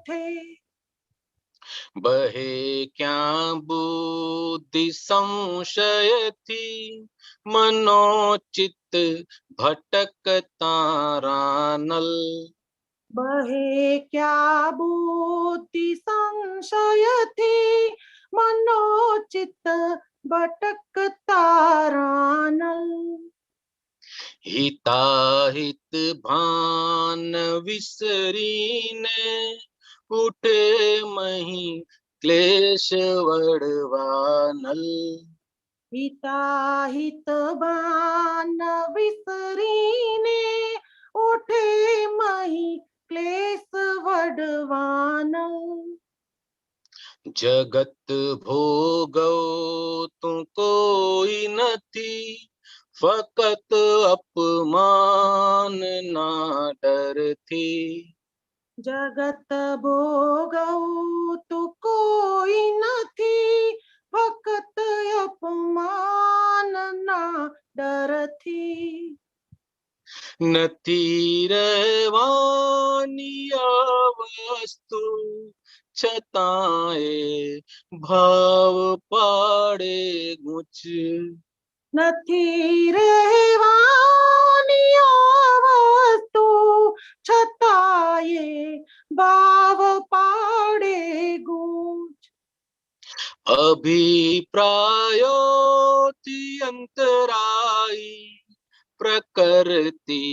थे। बहे क्या बुद्धि संशय थी, मनोचित भटकता रानल। बहे क्या बुद्धि संशय थी, मनोचित भटकता रानल। हिताहित भान विसरीने, उठे मही क्लेश वड़वानल। हिताहित भान विसरीने, उठे मही क्लेश वडवानल। जगत भोगो तू कोई नथी, फकत अपमान ना डर थी। जगत भोगऊ तू कोई नथी, फकत अपमान ना डर थी। नथी रहवानी आ वस्तु, छताए भाव पाड़े गुच। નથી રહેવાની આ વસ્તુ, છતાંય ભાવ પાડે ગૂંચ. अभिप्रायोति अंतराई, प्रकृति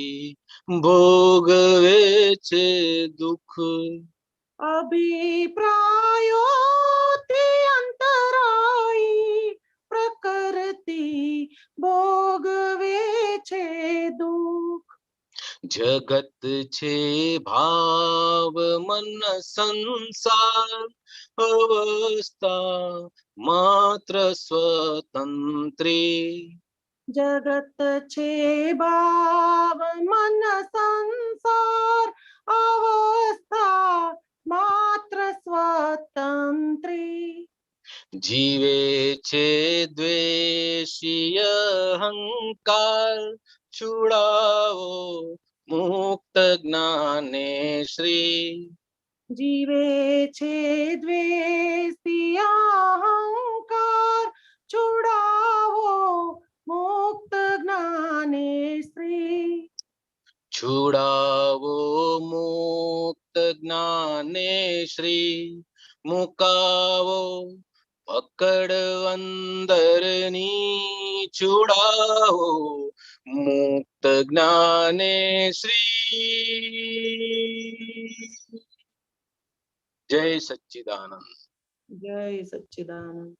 भोगवे छे दुख। અભિપ્રાયોથી અંતરાઈ, પ્રકૃતિ ભોગવે છે દુઃખ. जगत छे भाव मन संसार, अवस्था मात्र स्वतंत्री। જગત છે ભાવ મન સંસાર, અવસ્થા માત્ર સ્વતંત્રી. जीवे छे द्वेषी अहंकार, छुड़ाओ मुक्त ज्ञाने श्री। જીવે છે દ્વેષી અહંકાર, છોડાવો મુક્ત જ્ઞાને શ્રી. छुड़ावो मुक्त ज्ञाने श्री, मुकावो पकड़ अंदरनी। छुड़ावो मुक्त ज्ञाने श्री। जय सच्चिदानंद। જય સચ્ચિદાનંદ.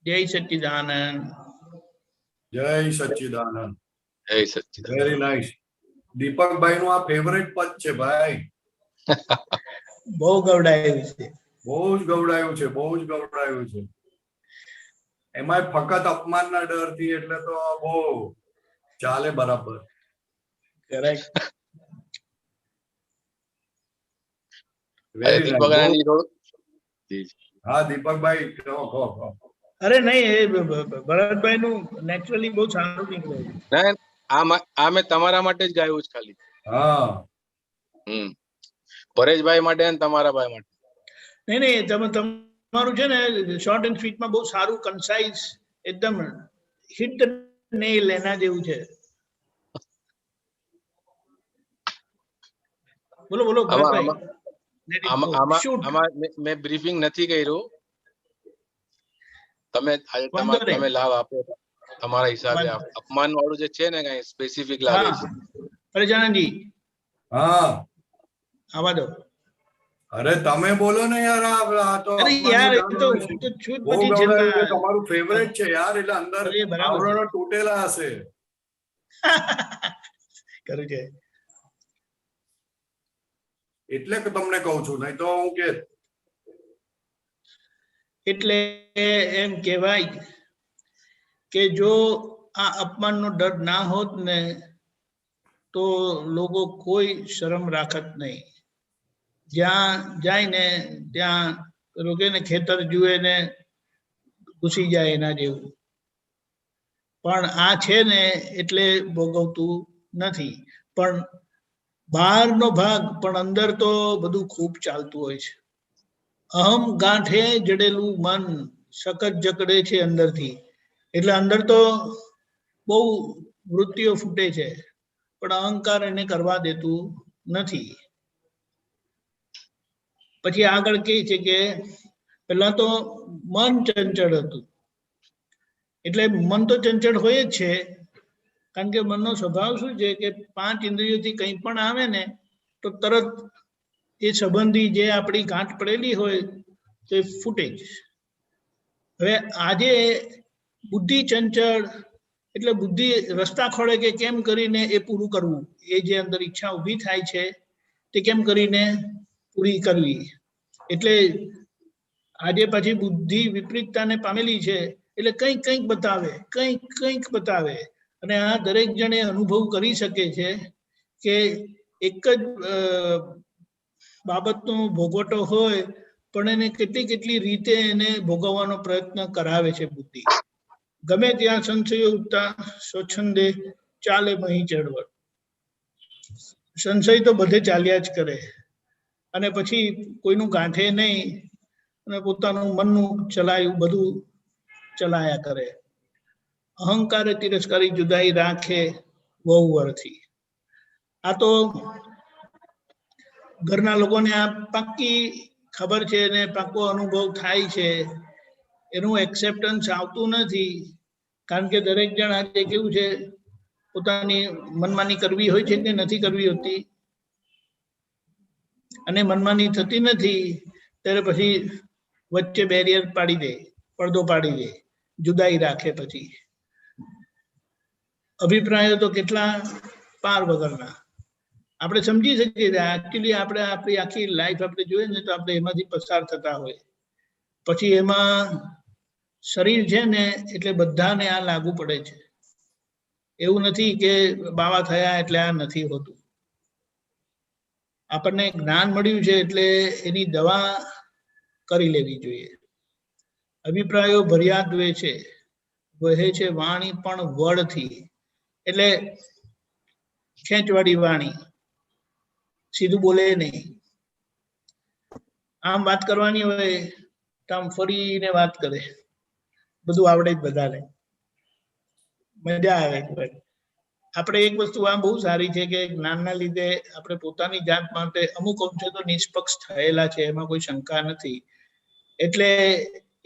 જય સચ્ચિદાનંદ. જય સચ્ચિદાનંદ. जय सच्चिदानंद. Very nice. દીપકભાઈ નું આ ફેવરેટ પદ છે ભાઈ. બહુ ગવડાયું છે. બહુ જ ગવડાયું છે, બહુ જ ગવડાયું છે. એમાં ફક્ત અપમાનના ડરથી, એટલે તો બહુ ચાલે બરાબર. કરેક્ટ. વેરી દીપક નાઇસ. જી હા દીપકભાઈ કહો કહો કહો. અરે નહીં, એ ભરતભાઈ નું નેચરલી બહુ સારું નીકળ્યું. ના, આ મેં તમારા માટે જ ગાયું છે ખાલી. હા પરેશભાઈ માટે અને તમારા ભાઈ માટે. નહીં નહીં, તમારું છે ને શોર્ટ એન્ડ સ્વીટમાં બહુ સારું, કન્સાઇઝ, એકદમ હિટ ધ નેલ એના જેવું છે. બોલો બોલો ભરતભાઈ. મેં બ્રીફિંગ નથી કર્યું. તમે લાભ આપો તમારા હિસાબે. અપમાન વાળું જે છે ને કઈ સ્પેસિફિક લાગે છે. પરેશાનજી હા આવા દો. અરે તમે બોલો ને યાર. આ તો તમારું ફેવરેટ છે યાર, એટલે અંદર આવરણો તૂટેલા હશે. કરું છે એટલે તમને કહું છું, નહીં તો હું કે. એટલે એમ કહેવાય કે જો આ અપમાનનો ડર ના હોત ને તો લોકો કોઈ શરમ રાખત નહીં. જ્યાં જાય ને ત્યાં પેલું કે ને ખેતર જુએ ને ઘૂસી જાય એના જેવું. પણ આ છે ને એટલે ભોગવતું નથી. પણ બહારનો ભાગ પણ અંદર તો બધું ખૂબ ચાલતું હોય છે. અહમ ગાંઠે જડેલું મન સખત જકડે છે અંદરથી. એટલે અંદર તો બહુ વૃત્તિઓ ફૂટે છે, પણ અહંકાર એને કરવા દેતું નથી. પછી આગળ કહે છે કે પહેલા તો મન ચંચળ હતું. એટલે મન તો ચંચળ હોય જ છે, કારણ કે મનનો સ્વભાવ શું છે કે 5 ઇન્દ્રિયોથી કંઈ પણ આવે ને તો તરત એ સંબંધી જે આપણી ગાંઠ પડેલી હોય તો એ ફૂટે જ. હવે આજે બુદ્ધિ ચંચળ, એટલે બુદ્ધિ રસ્તા ખોળે કે કેમ કરીને એ પૂરું કરવું, એ જે અંદર ઈચ્છા ઊભી થાય છે તે કેમ કરીને પૂરી કરવી. એટલે આજે પછી બુદ્ધિ વિપરીતતાને પામેલી છે, એટલે કંઈક કંઈક બતાવે, કંઈક કંઈક બતાવે. અને આ દરેક જણે અનુભવ કરી શકે છે કે એક જ બાબતનો ભોગવટો હોય પણ એને કેટલી કેટલી રીતે એને ભોગવવાનો પ્રયત્ન કરાવે છે બુદ્ધિ. ગમે ત્યાં સંશયો ઉઠતા સ્વચ્છંદે ચાલે મહી ચળવળ. સંશય તો બધે ચાલ્યા જ કરે, અને પછી કોઈનું ગાંઠે નહીં, અને પોતાનું મનનું ચલાયું બધું ચલાયા કરે. અહંકારે તિરસ્કારી જુદાઈ રાખે વહુવરથી. આ તો ઘરના લોકોને આ પાક્કી ખબર છે ને પાક્કો અનુભવ થાય છે. એનું એક્સેપ્ટન્સ આવતું નથી, કારણ કે દરેક જણ આજે કેવું છે, પોતાની મનમાની કરવી હોય છે કે નથી કરવી હોતી, અને મનમાની થતી નથી ત્યારે પછી વચ્ચે બેરિયર પાડી દે, પડદો પાડી દે, જુદાઈ રાખે. પછી અભિપ્રાયો તો કેટલા પાર વગરના. આપણે સમજી શકીએ એકચ્યુઅલી આપણે આપણી આખી લાઈફ આપણે જોઈએ ને તો આપણે એમાંથી પસાર થતા હોય. પછી એમાં શરીર છે ને એટલે બધાને આ લાગુ પડે છે. એવું નથી કે બાવા થયા એટલે આ નથી હોતું. આપણને જ્ઞાન મળ્યું છે એટલે એની દવા કરી લેવી જોઈએ. અભિપ્રાયો ભર્યા દ્વે છે, વહે છે વાણી પણ વળથી. એટલે ખેંચવાળી વાણી, સીધું બોલે નહીં. આમ વાત કરવાની હોય તો આમ ફરીને વાત કરે, બધું આવડે જ બધાને, મજા આવે. આપણે એક વસ્તુ આ બહુ સારી છે કે જ્ઞાનના લીધે આપણે પોતાની જાત માટે અમુક અંશે તો નિષ્પક્ષ થયેલા છે, એમાં કોઈ શંકા નથી. એટલે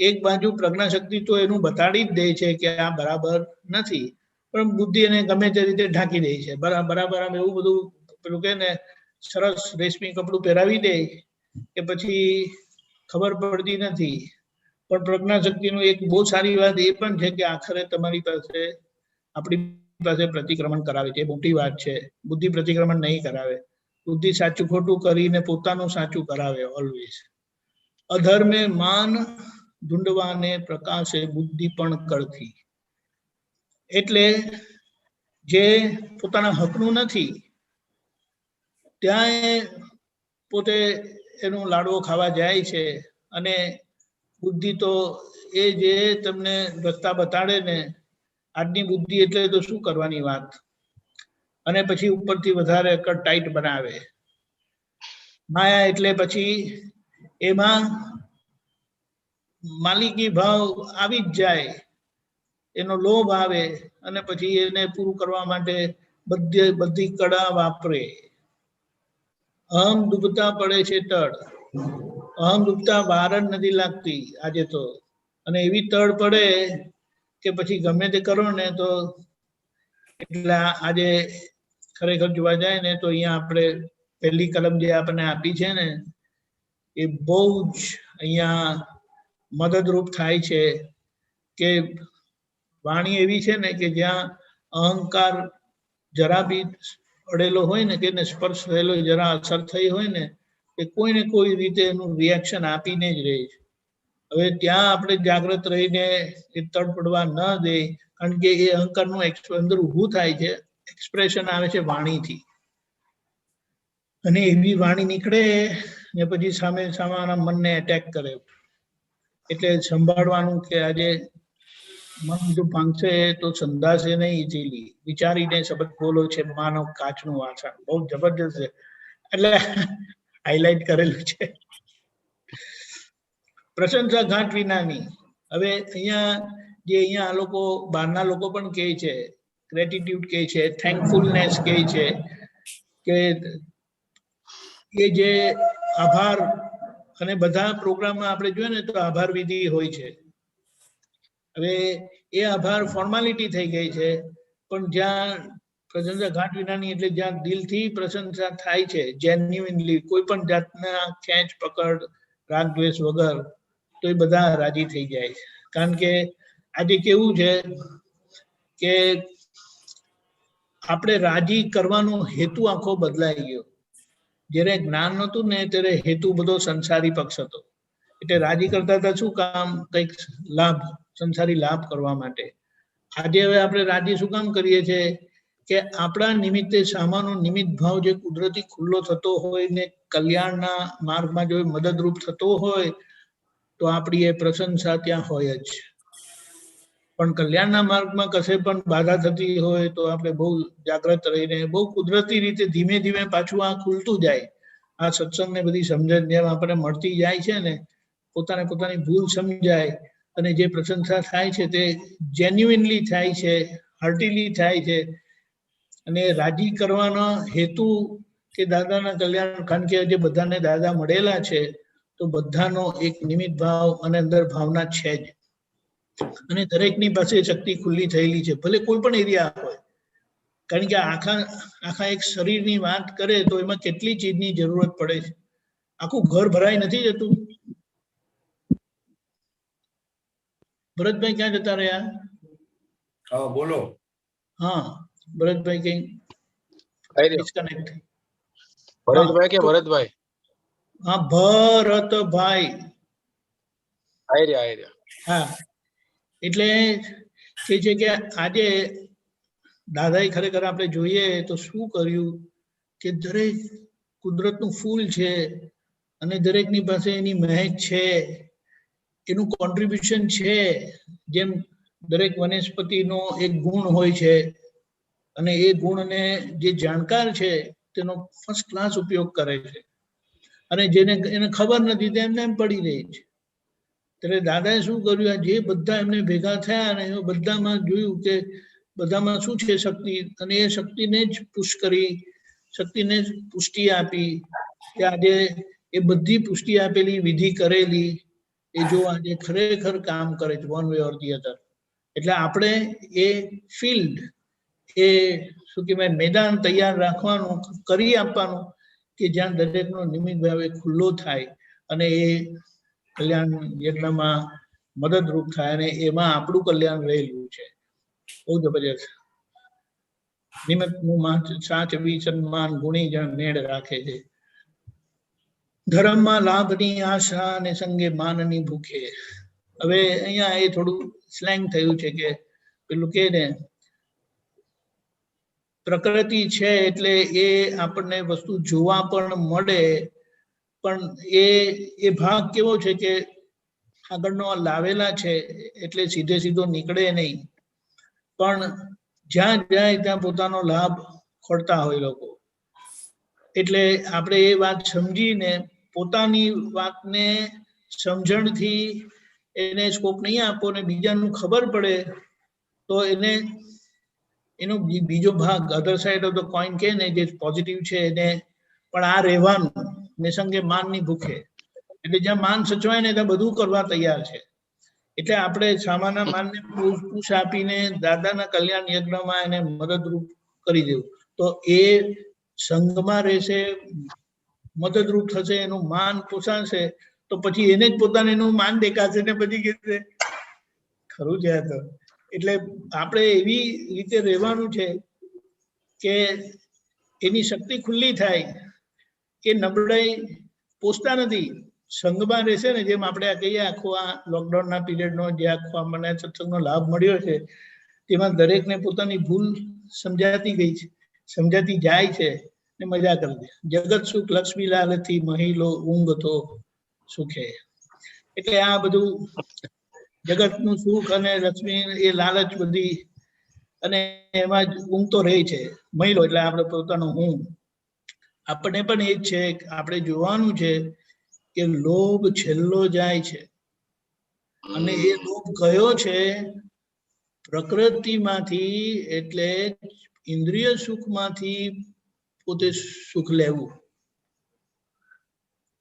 એક બાજુ પ્રજ્ઞાશક્તિ તો એનું બતાડી જ દે છે કે આ બરાબર નથી, પણ બુદ્ધિ એને ગમે તે રીતે ઢાંકી દે છે. બરાબર આમ એવું બધું પેલું કે ને સરસ રેશમી કપડું પહેરાવી દે કે પછી ખબર પડતી નથી. પણ પ્રજ્ઞાશક્તિનું એક બહુ સારી વાત એ પણ છે કે આખરે તમારી પાસે આપણી પાસે પ્રતિક્રમણ કરાવે છે. એ મોટી વાત છે. બુદ્ધિ પ્રતિક્રમણ નહીં કરાવે. બુદ્ધિ સાચું ખોટું કરીને પોતાનું સાચું કરાવે ઓલવેઝ. અધર્મે માન ઢૂંઢવાને પ્રકાશે બુદ્ધિ પણ કરતી. એટલે જે પોતાના હકનું નથી ત્યાં પોતે એનું લાડવો ખાવા જાય છે, અને બુદ્ધિ તો એ જે તમને રસ્તા બતાડે ને, આજની બુદ્ધિ એટલે તો શું કરવાની વાત, અને પછી ઉપરથી વધારે કટ ટાઈટ બનાવે. માયા એટલે પછી એમાં માલિકી ભાવ આવી જ જાય, એનો લોભ આવે, અને પછી એને પૂરું કરવા માટે બધી કળા વાપરે. અહમ ડૂબતા પડે છે તળ. અહમ ડૂબતા બહાર જ નથી લાગતી આજે તો, અને એવી તળ પડે કે પછી ગમે તે કરો ને તો. એટલે આજે ખરેખર જોવા જાય ને તો અહીંયા આપણે પહેલી કલમ જે આપણને આપી છે ને એ બહુ જ અહીંયા મદદરૂપ થાય છે. કે વાણી એવી છે ને કે જ્યાં અહંકાર જરા બી અડેલો હોય ને, કે સ્પર્શ થયેલો, જરા અસર થઈ હોય ને, એ કોઈને કોઈ રીતે એનું રિએક્શન આપીને જ રહે છે. હવે ત્યાં આપણે જાગૃત રહીને એ તડપડવા ન દે, કારણ કે એ અહંકારનું અંદર ઊભું થાય છે, એક્સપ્રેશન આવે છે વાણીથી. અને એવી વાણી નીકળે ને પછી સામે સામાના મનને એટેક કરે. એટલે સંભાળવાનું કે આજે મન જો ભાંગશે તો સંધાશે નહીં ઇઝીલી. વિચારીને શબ્દ બોલો છે માનવ કાચનું વાસણ. બહુ જબરજસ્ત છે, એટલે હાઇલાઇટ કરેલું છે. પ્રશંસા ઘાટ વિનાની. હવે અહીંયા આ લોકો બહારના લોકો પણ કહે છે, ગ્રેટિટ્યુડ કહે છે, થેન્કફુલનેસ કહે છે, કે એ જે આભાર, અને બધા પ્રોગ્રામમાં આપણે જોઈએ ને તો આભાર વિધિ હોય છે. હવે એ આભાર ફોર્માલિટી થઈ ગઈ છે, પણ જ્યાં પ્રશંસા ઘાટ વિનાની એટલે જ્યાં દિલથી પ્રશંસા થાય છે, જેન્યુઇનલી, કોઈ પણ જાતના ખેંચ પકડ, રાગ દ્વેષ વગર, તો એ બધા રાજી થઈ જાય છે. કારણ કે આજે કેવું છે કે આપણે રાજી કરવાનો હેતુ આખો બદલાઈ ગયો. જ્યારે જ્ઞાન નહોતું ને ત્યારે હેતુ બધો સંસારી પક્ષ હતો. એટલે રાજી કરતા હતા શું કામ? કંઈક લાભ, સંસારી લાભ કરવા માટે. આજે હવે આપણે રાજી શું કામ કરીએ છીએ? કે આપણા નિમિત્તે સામાનો નિમિત્ત ભાવ જે કુદરતી ખુલ્લો થતો હોય ને કલ્યાણના માર્ગમાં જો મદદરૂપ થતો હોય તો આપણી એ પ્રશંસા ત્યાં હોય જ. પણ કલ્યાણના માર્ગમાં કશે પણ બાધા થતી હોય તો આપણે બહુ જાગ્રત રહીને બહુ કુદરતી રીતે ધીમે ધીમે પાછું આ ખુલતું જાય. આ સત્સંગને બધી સમજણ જેમ આપણે મળતી જાય છે ને, પોતાની ભૂલ સમજાય અને જે પ્રશંસા થાય છે તે જેન્યુઇનલી થાય છે, હાર્ટીલી થાય છે. અને રાજી કરવાનો હેતુ કે દાદાના કલ્યાણ, કારણ કે જે બધાને દાદા મળેલા છે તો બધાનો એક નિમિત્ત ભાવ અને અંદર ભાવના છે જ. અને દરેકની પાસે શક્તિ ખુલ્લી થયેલી છે, ભલે કોઈ પણ એરિયા હોય. કારણ કે આખા એક શરીરની વાત કરે તો એમાં કેટલી ચીજની જરૂરત પડે છે. આખું ઘર ભરાઈ નથી જતું. ભરતભાઈ ક્યાં જતા રહ્યા? હા બોલો. હા ભરતભાઈ કઈ ડિસ્કનેક્ટ. ભરતભાઈ કે ભરતભાઈ? હા ભરતભાઈ. હા, એટલે કે છે કે આજે દાદાએ ખરેખર આપણે જોઈએ તો શું કર્યું કે દરેક કુદરતનું ફૂલ છે અને દરેકની પાસે એની મહેક છે, એનું કોન્ટ્રીબ્યુશન છે. જેમ દરેક વનસ્પતિનો એક ગુણ હોય છે અને એ ગુણને જે જાણકાર છે તેનો ફર્સ્ટ ક્લાસ ઉપયોગ કરે છે, અને એને ખબર નથી તે એમને એમ પડી રહી છે. ત્યારે દાદાએ શું કર્યું? આ જે બધા એમને ભેગા થયા અને એ બધામાં જોયું કે બધામાં શું છે? શક્તિ. અને એ શક્તિને જ પુશ કરી, શક્તિને જ પુષ્ટિ આપી. કે આજે એ બધી પુષ્ટિ આપેલી, વિધિ કરેલી, એ જો આજે ખરેખર કામ કરે છે one way or the other. એટલે આપણે એ ફિલ્ડ, એ શું કહેવાય, મેદાન તૈયાર રાખવાનું, કરી આપવાનું, કે જ્યાં દરેકનો નિમિત્ત ભાવ ખુલ્લો થાય અને એ કલ્યાણ યજ્ઞમાં મદદરૂપ થાય, અને એમાં આપણું કલ્યાણ રહેલું છે. બહુ જબરજસ્ત. નિમિત્તનું સાચવી સન્માન ગુણી જણ મેળ રાખે છે. ધર્મમાં લાભની આશા અને સંગે માનની ભૂખે. હવે અહીંયા એ થોડું સ્લેંગ થયું છે કે પેલું કે ને, પ્રકૃતિ છે એટલે એ આપણને વસ્તુ જોવા પણ મળે, પણ એ ભાગ કેવો છે કે આગળનો લાવેલા છે એટલે સીધો નીકળે નહીં. પણ જ્યાં જાય ત્યાં પોતાનો લાભ ખોરતા હોય લોકો. એટલે આપણે એ વાત સમજીને પોતાની વાતને સમજણથી એને સ્કોપ નહીં આપો ને બીજાનું ખબર પડે તો એનો બીજો ભાગ, અધર સાઈડ ઓફ ધ કોઈન કે ને, જે પોઝિટિવ છે એને પણ આ રહેવાનું નિસંગે માનની ભૂખે. એટલે જ્યાં માન સચવાય ને ત્યાં બધું કરવા તૈયાર છે. એટલે આપણે સામાના માનને પુશ આપીને દાદાના કલ્યાણ યજ્ઞમાં એને મદદરૂપ કરી દેવું તો એ સંઘમાં રહેશે, મદદરૂપ થશે, એનું માન પોસાશે, તો પછી એને જ પોતાને એનું માન દેખાશે ને પછી કહેશે ખરું છે તો. એટલે આપણે એવી રીતે રહેવાનું છે કે એની શક્તિ ખુલ્લી થાય, કે નબળાઈ પોસતા નથી. સંઘમાં રહેશે ને, જેમ આપણે કહીએ આખો આ લોકડાઉનના પીરિયડનો જે આખો મને સત્સંગનો લાભ મળ્યો છે, તેમાં દરેકને પોતાની ભૂલ સમજાતી ગઈ છે, સમજાતી જાય છે, ને એ મજા કરી દે. જગત સુખ લક્ષ્મી લાલથી મહિલો ઊંઘ તો સુખે. એટલે આ બધું જગતનું સુખ અને લક્ષ્મી એ લાલચ બધી, અને એમાં જ ઊંઘ તો રહે છે. મહિલો એટલે આપણે પોતાનો હું. આપણે પણ એ જ છે, આપણે જોવાનું છે કે લોભ છેલ્લો જાય છે, અને એ લોભ કયો છે? પ્રકૃતિમાંથી, એટલે ઇન્દ્રિય સુખમાંથી પોતે સુખ લેવું,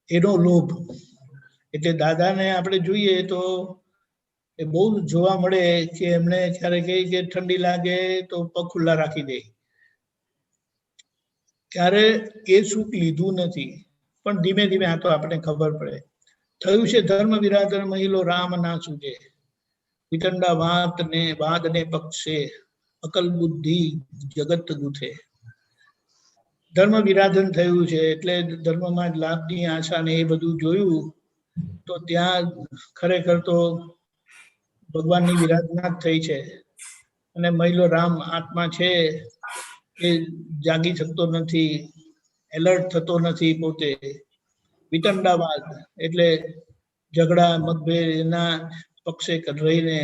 એનો લોભ. એટલે દાદાને આપણે જોઈએ તો એ બહુ જોવા મળે કે એમને ક્યારે કહે કે ઠંડી લાગે તો પગ ખુલ્લા રાખી દે. ક્યારે એ સુખ લીધું નથી, પણ ધીમે ધીમે આ તો આપણે ખબર પડે. થયું છે ધર્મ વિરાધન મહિલો રામ ના સૂજે, વિતંડા વાત ને પક્ષે, અકલ બુદ્ધિ જગત ગુથે. ધર્મ વિરાધન થયું છે એટલે ધર્મમાં લાભની આશા ને એ બધું જોયું, તો ત્યાં ખરેખર તો ભગવાનની વિરાધના જ થઈ છે. અને મહિલો રામ આત્મા છે એ જાગી શકતો નથી, એલર્ટ થતો નથી પોતે. વિતંડાવાદ એટલે ઝઘડા મતભેદ એના પક્ષે રહીને.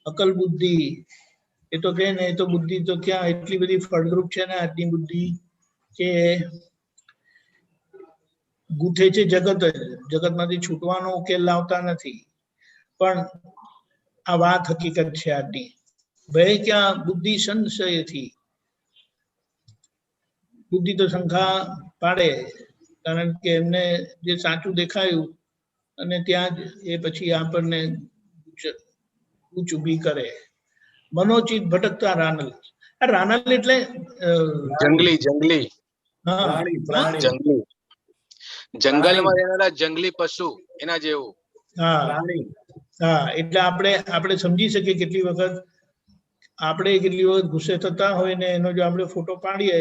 અકલ બુદ્ધિ, એ તો કહે ને, એ તો બુદ્ધિ તો ક્યાં એટલી બધી ફળદ્રુપ છે ને આટલી બુદ્ધિ કે ગુથે છે જગત જ. જગતમાંથી છૂટવાનો ઉકેલ લાવતા નથી. પણ આ વાત હકીકત છે આજની. ભય ક્યાં બુદ્ધિ સંશયથી. બુદ્ધિ તો શંકા પાડે, કારણ કે એમને જે સાચું દેખાયું અને ત્યાં જ એ પછી આપણને ઊંચ ઊભી કરે. મનોચિત ભટકતા રાનલ. આ રાનલ એટલે જંગલી જંગલી હા પ્રાણી જંગલી, જંગલમાં રહેનારા જંગલી પશુ એના જેવું. હા પ્રાણી. હા, એટલે આપણે સમજી શકીએ કેટલી વખત આપણે કેટલી વખત ગુસ્સે થતા હોય ને એનો જો આપણે ફોટો પાડીએ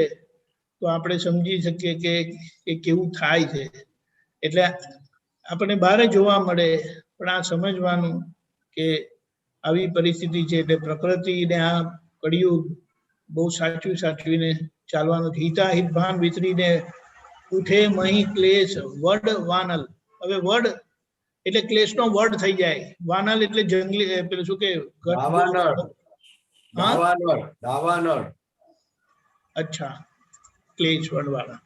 તો આપણે સમજી શકીએ કે એ કેવું થાય છે. એટલે આપણને બહાર જોવા મળે, પણ આ સમજવાનું કે આવી પરિસ્થિતિ છે. એટલે પ્રકૃતિને આ કળિયુગ બહુ સાચવીને ચાલવાનું. હિતાહિત ભાન વિતરીને ઉઠે મહી ક્લેશ વડ વાનલ. હવે વડ એટલે ક્લેશનો વડ થઈ જાય. વાનલ એટલે જંગલી, પેલું શું કે દાવાનળ. અચ્છા, ક્લેશ વડવાળા.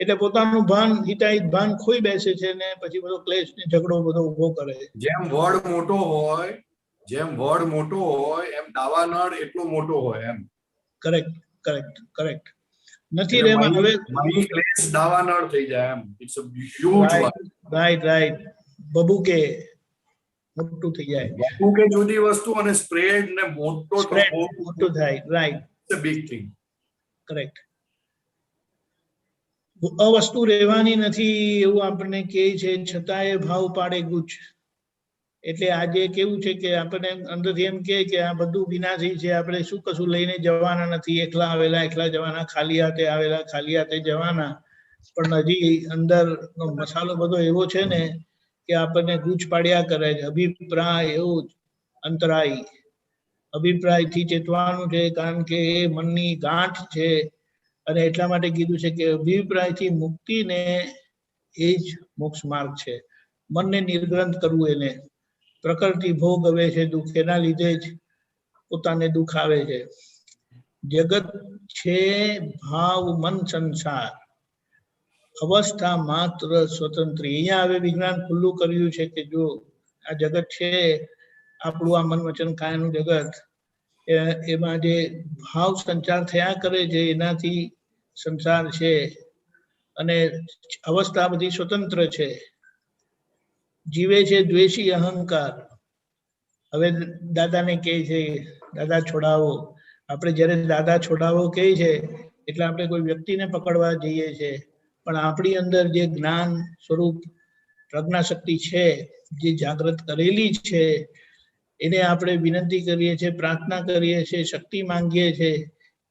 એટલે પોતાનું ભાન, હિતાહિત ભાન ખોઈ બેસે છે ને પછી બધો ક્લેશ ને ઝઘડો બધો ઉભો કરે. જેમ વડ મોટો હોય એમ દાવાનળ એટલો મોટો હોય એમ. કરેક્ટ. નથી રેમાં હવે ક્લેશ દાવાનળ થઈ જાય એમ. It's a huge one. Right. બબુકે મોટું થઈ જાય. બબુકે જુદી વસ્તુ અને સ્પ્રેડ ને મોટું થાય. Right, it's a big thing. Correct. અવસ્તુ રહેવાની નથી એવું આપણને કહે છે, છતાંય ભાવ પાડે ગુચ. એટલે આજે કેવું છે કે આપણને અંદરથી એમ કે આ બધું વિનાશી છે, આપણે શું કશું લઈને જવાના નથી. એકલા આવેલા એકલા જવાના, ખાલી હાથે આવેલા ખાલી હાથે જવાના. પણ હજી અંદર મસાલો બધો એવો છે ને કે આપણને ગૂંચ પાડ્યા કરે છે. અભિપ્રાય એવું જ અંતરાય. અભિપ્રાયથી ચેતવાનું છે, કારણ કે એ મનની ગાંઠ છે. અને એટલા માટે કીધું છે કે અભિપ્રાયથી મુક્તિને એ જ મોક્ષ માર્ગ છે. મનને નિર્ગ્રંથ કરવું એને. પ્રકૃતિ ભોગ હવે છે દુઃખ, એના લીધે જ પોતાને દુઃખ આવે છે. જગત છે ભાવ મન સંસાર, અવસ્થા માત્ર સ્વતંત્ર. અહીંયા હવે વિજ્ઞાન ખુલ્લું કર્યું છે કે જો આ જગત છે આપણું, આ મન વચન કાયાનું જગત, એમાં જે ભાવ સંચાર થયા કરે છે એનાથી સંસાર છે. અને અવસ્થા બધી સ્વતંત્ર છે. જીવે છે દ્વેષી અહંકાર. હવે દાદાને કહે છે દાદા છોડાવો. આપણે જ્યારે દાદા છોડાવો કહે છે એટલે આપણે કોઈ વ્યક્તિને પકડવા જઈએ છીએ, પણ આપણી અંદર જે જ્ઞાન સ્વરૂપ પ્રજ્ઞાશક્તિ છે, જે જાગૃત કરેલી છે, એને આપણે વિનંતી કરીએ છીએ, પ્રાર્થના કરીએ છીએ, શક્તિ માંગીએ છીએ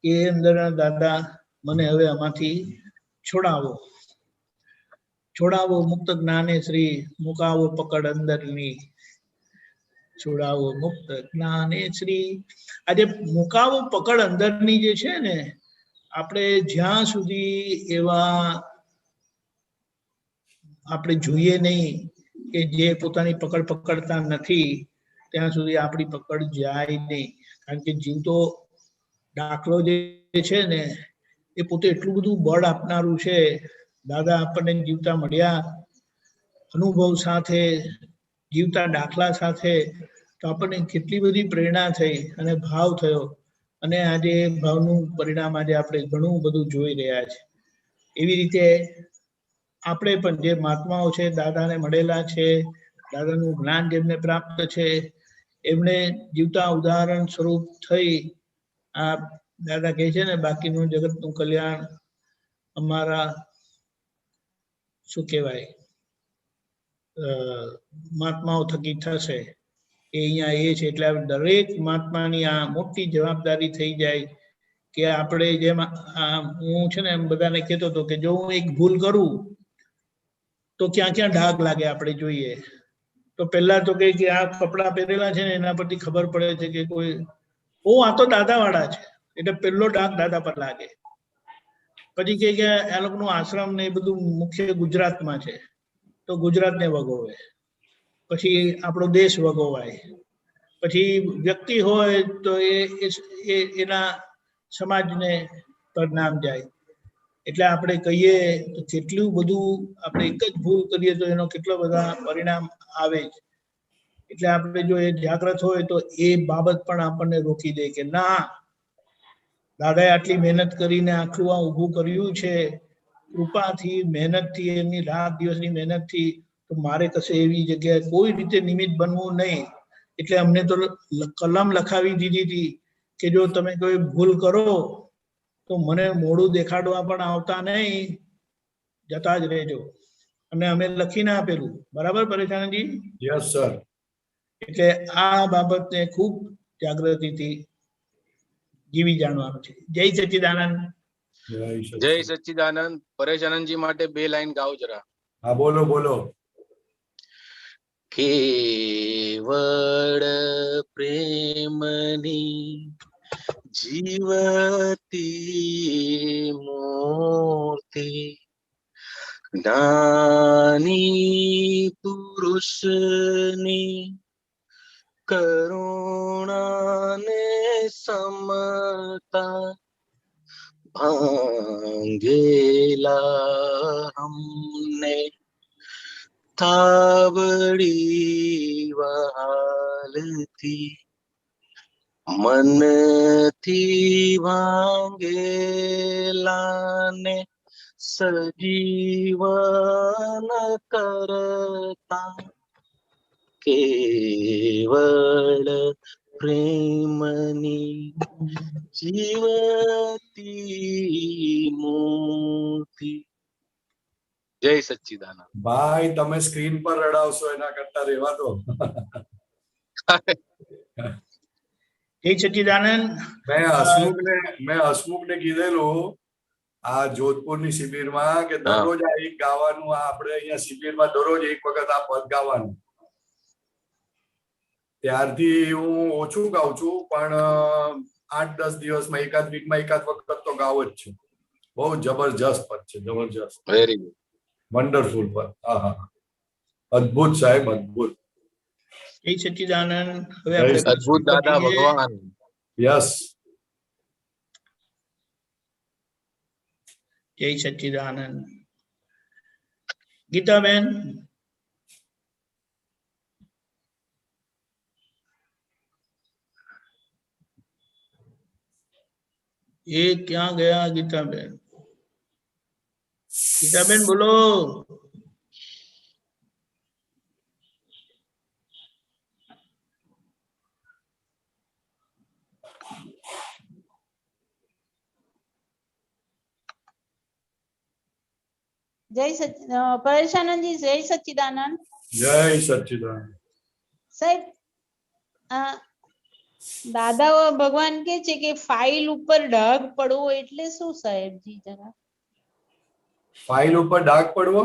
કે એ અંદરના દાદા મને હવે આમાંથી છોડાવો મુક્ત જ્ઞાને શ્રી, મુકાવો પકડ અંદરની. છોડાવો મુક્ત જ્ઞાને શ્રી. આજે મુકાવો પકડ અંદરની જે છે ને, આપણે જ્યાં સુધી એવા આપણે જોઈએ નહીં કે જે પોતાની પકડ પકડતા નથી ત્યાં સુધી આપણી પકડ જાય નહીં. કારણ કે જીવતો દાખલો જે છે ને એ પોતે એટલું બધું બળ આપનારું છે. દાદા આપણને જીવતા મળ્યા અનુભવ સાથે, જીવતા દાખલા સાથે, તો આપણને કેટલી બધી પ્રેરણા થઈ અને ભાવ થયો. અને આજે ભાવનું પરિણામ આજે આપણે ઘણું બધું જોઈ રહ્યા છે. એવી રીતે આપણે પણ જે મહાત્માઓ છે, દાદાને મળેલા છે, દાદાનું જ્ઞાન જેમને પ્રાપ્ત છે, એમણે જીવતા ઉદાહરણ સ્વરૂપ થઈ આ દાદા કહે છે ને બાકીનું જગતનું કલ્યાણ અમારા શું કહેવાય મહાત્માઓ થકી થશે એ અહીંયા એ છે. એટલે દરેક મહાત્માની આ મોટી જવાબદારી થઈ જાય કે આપણે જેમ હું છે ને એમ બધાને કહેતો હતો કે જો હું એક ભૂલ કરું તો ક્યાં ક્યાં ડાઘ લાગે આપણે જોઈએ. તો પહેલા તો કે આ કપડા પહેરેલા છે ને એના પરથી ખબર પડે છે કે કોઈ આ તો દાદા વાળા છે, એટલે પહેલો ડાઘ દાદા પર લાગે. પછી કે આ લોકોનું આશ્રમ ને એ બધું મુખ્ય ગુજરાતમાં છે તો ગુજરાતને વગોવે, પછી આપણો દેશ વગોવાય, પછી વ્યક્તિ હોય તો એના સમાજને પરિણામ જાય. એટલે આપણે કહીએ તો કેટલું બધું આપણે એક જ ભૂલ કરીએ તો એનો કેટલો બધા પરિણામ આવે છે. એટલે આપણે જો એ જાગૃત હોય તો એ બાબત પણ આપણને રોકી દે કે ના, દાદાએ આટલી મહેનત કરીને આખું આ ઊભું કર્યું છે, કૃપાથી, મહેનતથી, એમની રાત દિવસની મહેનતથી, તો મારે કશે એવી જગ્યાએ કોઈ રીતે નિમિત્ત બનવું નહીં. એટલે અમને તો કલમ લખાવી દીધી હતી કે જો તમે કોઈ ભૂલ કરો તો મને મોઢું દેખાડવા પણ આવતા નહીં, જતા જ રહેજો. અને અમે લખીને આપેલું. બરાબર પરેશાનજી? Yes sir. એટલે આ બાબતને ખૂબ જાગૃતિથી જીવી જાણવાનું છે. જય સચ્ચિદાનંદ. જય સચ્ચિદાનંદ. પરેશાનંદજી માટે 2 લાઈન ગાઓ જરા. હા બોલો બોલો. કેવળ પ્રેમની જીવતી મૂર્તિ, જ્ઞાની પુરુષની કરુણાને સમતા, ભાંગેલા હમને તાવડી વહાલથી, મનથી ભાંગેલાને સજીવન કરતા, કેવળ પ્રેમની જીવતી મૂર્તિ. જય સચ્ચિદાનંદ. ભાઈ તમે સ્ક્રીન પર રડાવશો એના કરતા રહેવા દો. જય સચ્ચિદાનંદ. મેં હસમુખને કીધેલું આ જોધપુરની શિબિરમાં કે દરરોજ આ એક ગાવાનું, આ આપણે અહીંયા શિબિરમાં દરરોજ એક વખત આ પદ ગાવાનું. ત્યારથી હું ઓછું ગાઉં છું, પણ 8-10 દિવસમાં એકાદ વીકમાં એકાદ વખત તો ગાવ જ છું. બહુ જબરજસ્ત પદ છે, જબરજસ્ત. વેરી ગુડ, વન્ડરફુલ પદ. હા, અદ્ભુત સાહેબ, અદ્ભુત. જય સચ્ચિદાનંદ. હવે અદ્ભુત દાદા ભગવાન. યસ. જય સચ્ચિદાનંદ. ગીતાબેન. એ ક્યાં ગયા ગીતાબેન? ગીતાબેન બોલો. પરેશાનંદજી જય સચ્ચિદાનંદ. જય સચ્ચિદાનંદ. સાહેબ, દાદા ભગવાન કે છે કે ફાઇલ ઉપર ડાઘ પડવો એટલે શું સાહેબજી જરા? ફાઇલ ઉપર ડાઘ પડવો?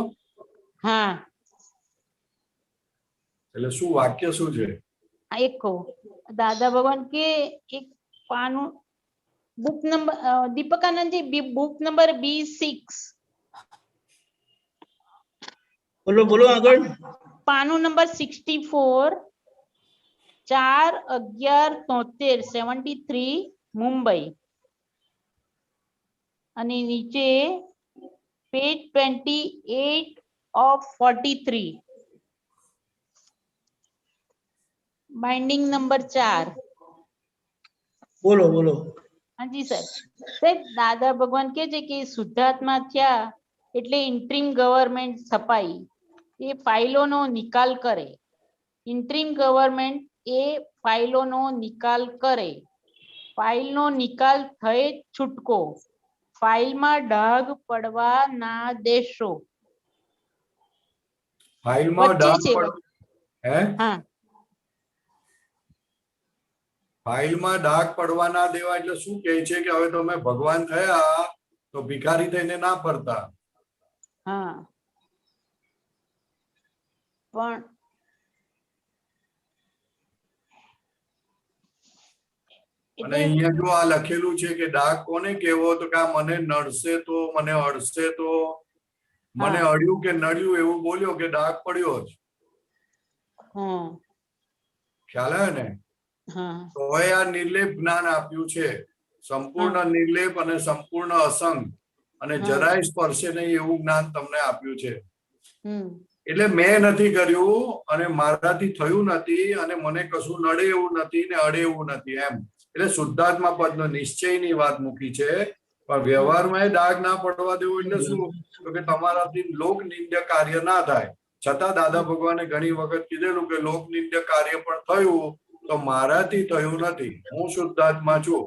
હા, એટલે શું વાક્ય શું છે? એક કહું. દાદા ભગવાન કે એક પાનું बुक नंबर दीपकानंद जी बुक नंबर B6 બોલો બોલો આગળ. पानु नंबर 64 4/11/73 73 मुंबई અને નીચે પેજ 28 of 43 બાઇન્ડિંગ નંબર 4. બોલો બોલો. हाँ जी सर. साहेब दादा भगवान के છે કે શુદ્ધાત્મા થયા એટલે ઇન્ટ્રીમ ગવર્નમેન્ટ સ્થપાઈ એ ફાઇલોનો નિકાલ કરે. ઇન્ટ્રીમ ગવર્નમેન્ટ એ ફાઇલોનો નિકાલ કરે. ફાઇલનો નિકાલ થયે છૂટકો. ફાઇલમાં ડાઘ પડવા ના દેશો. ફાઇલમાં વચ્ચે ડાઘ છે. પડ હે હા ફાઇલમાં ડાઘ પડવા ના દેવા એટલે શું કહે છે કે હવે તમે ભગવાન થયા તો ભિખારી થઈને ના ફરતા. હા પણ અને અહીંયા જો આ લખેલું છે કે ડાઘ કોને કહેવો તો કે આ મને નડશે તો મને અડશે તો મને હા. અડ્યું કે નડ્યું એવું બોલ્યો કે ડાઘ પડ્યો જ. હા ખ્યાલ આવે ને? હા તો હવે આ નિર્લેપ જ્ઞાન આપ્યું છે. સંપૂર્ણ નિર્લેપ અને સંપૂર્ણ અસંગ અને હા. જરાય સ્પર્શે નહીં એવું જ્ઞાન તમને આપ્યું છે. હમ એટલે મેં નથી કર્યું અને મારાથી થયું નથી અને મને કશું નડે એવું નથી ને અડે એવું નથી એમ. એટલે શુદ્ધાત્મા પદનો નિશ્ચયની વાત મૂકી છે. પણ વ્યવહારમાં એ ડાઘ ના પડવા દેવું એટલે શું? તો કે તમારાથી લોક નિંદ્ય કાર્ય ના થાય. છતાં દાદા ભગવાને ઘણી વખત કીધેલું કે લોક નિંદ્ય કાર્ય પણ થયું તો મારાથી થયું નથી. હું શુદ્ધાત્મા છું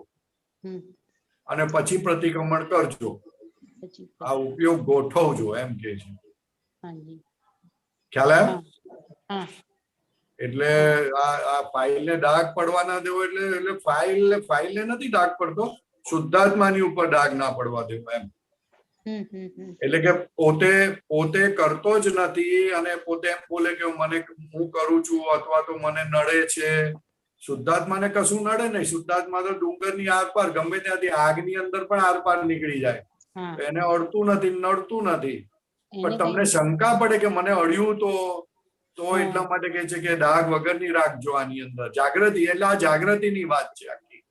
હમ અને પછી પ્રતિક્રમણ કરજો. પછી આ ઉપયોગ ગોઠવજો એમ કે છે. હાજી ખ્યાલ આવે? હા એટલે આ ફાઇલને ડાઘ પડવા ના દેવો એટલે ફાઇલને નથી ડાઘ પડતો, શુદ્ધાત્માની ઉપર ડાઘ ના પડવા દેવો એમ. એટલે કે પોતે કરતો જ નથી અને પોતે એમ બોલે કે હું કરું છું અથવા તો મને નડે છે. શુદ્ધાત્માને કશું નડે નહીં. શુદ્ધાત્મા તો ડુંગરની આરપાર ગમે ત્યાંથી આગની અંદર પણ આરપાર નીકળી જાય. એને અડતું નથી, નડતું નથી. પણ તમને શંકા પડે કે મને અડ્યું તો એટલા માટે કે છે કે ડાઘ વગરની રાખજો આની અંદર. જાગૃતિ એટલે આ જાગૃતિની વાત છે આખી.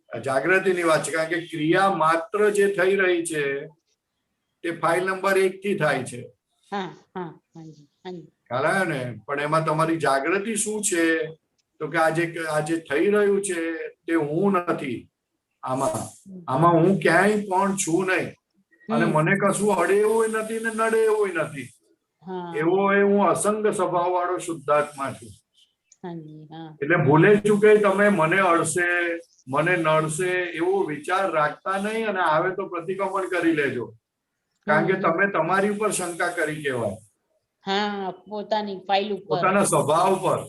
જાગૃતિની વાત છે. કારણ કે ક્રિયા માત્ર જે થઈ રહી છે તે ફાઇલ નંબર 1 થી થાય છે. ખ્યાલ આવ્યો ને? પણ એમાં તમારી જાગૃતિ શું છે? તો કે આજે થઈ રહ્યું છે તે હું નથી. આમાં હું ક્યાંય પણ છું નહીં અને મને કશું અડે એવું નથી ને નડે એવું નથી. એવો હું અસંગ સ્વભાવ વાળો શુદ્ધાત્મા છું. એટલે ભૂલે ચૂકે તમે મને અડશે, મને નડશે એવો વિચાર રાખતા નહીં અને આવે તો પ્રતિક્રમણ કરી લેજો. કારણ કે તમે તમારી ઉપર શંકા કરી કહેવાય. પોતાની ફાઇલ ઉપર, પોતાના સ્વભાવ પર,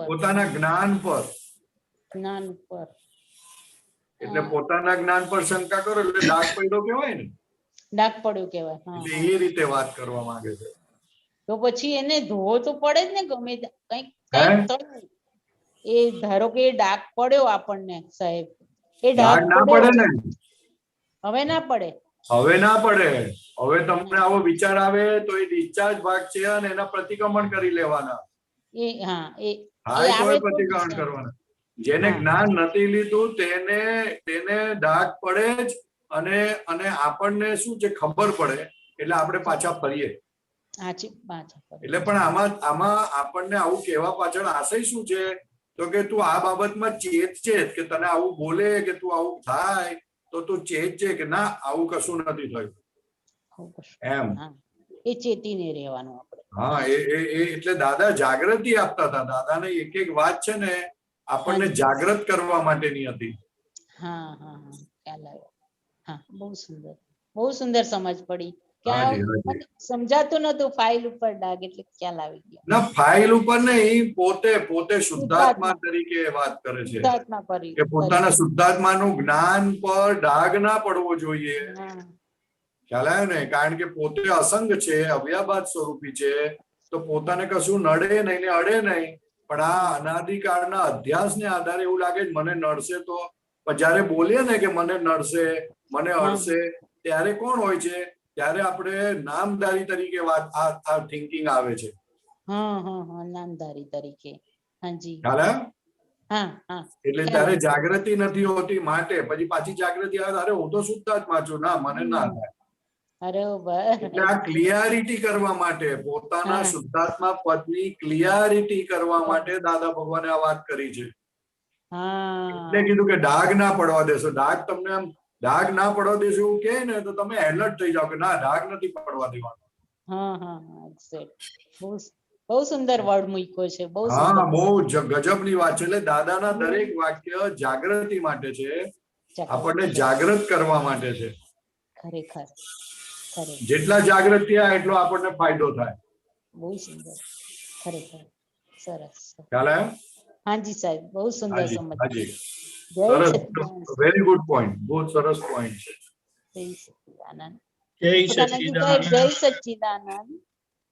પોતાના જ્ઞાન પર. એટલે પોતાના જ્ઞાન પર શંકા કરો એટલે ડાઘ પડ્યો કહેવાય ને. ડાઘ પડ્યો કહેવાય. એટલે એ રીતે વાત કરવા માંગે છે. તો પછી એને ધોવો તો પડે જ ને. ગમે કઈક એ ધારો કે ડાઘ પડ્યો આપણને સાહેબ, એ ડાઘ ના પડે ને. હવે ના પડે. હવે ના પડે. હવે તમને આવો વિચાર આવે તો એ ડિસ્ચાર્જ ભાગ છે અને એના પ્રતિક્રમણ કરી લેવાના. પ્રતિક્રમણ કરવાના. જેને જ્ઞાન નથી લીધું તેને ડાઘ પડે જ અને આપણને શું છે ખબર પડે એટલે આપણે પાછા ફરીએ. એટલે પણ આમાં આપણને આવું કહેવા પાછળ આશય શું છે? તો કે તું આ બાબતમાં ચેત છે કે તને આવું બોલે કે તું આવું થાય તો તું ચેત છે કે ના આવું કશું નથી થયું એમ. એ ચેતીને રહેવાનું આપણે. હા એટલે દાદા જાગૃતિ આપતા હતા. દાદાને એક એક વાત છે ને આપણને જાગૃત કરવા માટેની હતી. ખ્યાલ આવ્યો. બહુ સુંદર સમજ પડી. સમજાતું નતું ફાઇલ ઉપર ડાઘ એટલે ખ્યાલ આવી ગયો. ના ફાઇલ ઉપર નહીં, પોતે શુદ્ધાત્મા તરીકે વાત કરે છે કે પોતાના શુદ્ધાત્માનું જ્ઞાન પર ડાઘ ના પડવો જોઈએ. ખ્યાલ આવ્યો ને? કારણ કે પોતે અસંગ છે, અવ્યાબાદ સ્વરૂપી છે તો પોતાને કશું નડે નહીં ને અડે નહીં પણ આ અનાદિકાળના અધ્યાસને આધારે એવું લાગે છે મને નડશે તો, પણ જ્યારે બોલીએ ને કે મને નડશે, મને અડશે, ત્યારે કોણ હોય છે? ત્યારે આપણે નામધારી તરીકે વાત આ થિંકિંગ આવે છે. નામધારી તરીકે. હાજી. ખ્યાલ આવ્યો? હા. એટલે ત્યારે જાગૃતિ નથી હોતી, માટે પછી પાછી જાગૃતિ આવે, અરે હું તો શુદ્ધાત્મા છું, ના મને ના થાય. એટલે આ ક્લિયરિટી કરવા માટે, પોતાના શુદ્ધાત્મા પદની ક્લિયરિટી કરવા માટે દાદા ભગવાને આ વાત કરી છે. એટલે કીધું કે ડાઘ ના પડવા દેશો. ડાઘ તમને આમ ડાઘ ના પડવા દેશો એવું કે ને તો તમે એલર્ટ થઈ જાઓ કે ના, ડાઘ નથી પડવા દેવાનો. બહુ સુંદર વર્ડ મૂક્યો છે. બહુ ગજબની વાત છે. એટલે દાદાના દરેક વાક્ય જાગૃતિ માટે છે, આપણને જાગૃત કરવા માટે છે. ખરેખર જેટલા જાગૃત થયા એટલો આપણને ફાયદો થાય. બહુ સુંદર, ખરેખર સરસ. ખ્યાલ આવ્યો? હાજી સાહેબ, બહુ સુંદર સમજ. સરસ, વેરી ગુડ પોઈન્ટ, બહુ સરસ પોઈન્ટ છે. જય સચ્ચિદાનંદ. જય સચ્ચિદાનંદ. જય સચ્ચિદાનંદ.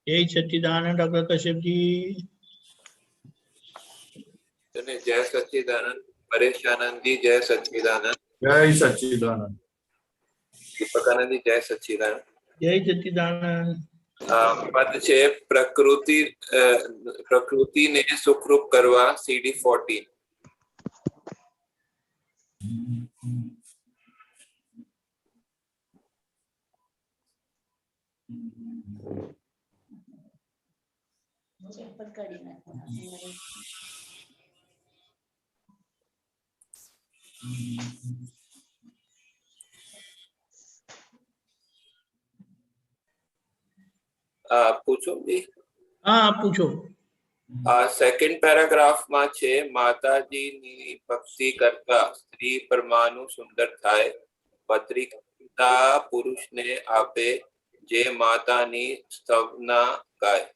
જય સચ્ચિદાનંદ. ડોક્ટર કશ્યપજી. જય સચ્ચિદાનંદ. પરેશ આનંદજી જય સચ્ચિદાનંદ. જય સચ્ચિદાનંદ. દીપકાનંદજી જય સચ્ચિદાનંદ. જય સચ્ચિદાનંદ. પદ છે પ્રકૃતિને સુખરૂપ કરવા, CD 14. પૂછો જી. હા પૂછો. સેકન્ડ પેરાગ્રાફમાં છે માતાજીની ભક્તિ કરતા સ્ત્રી પરમાણુ સુંદર થાય, પત્રિકા પુરુષને આપે જે માતાની સ્તવના ગાય.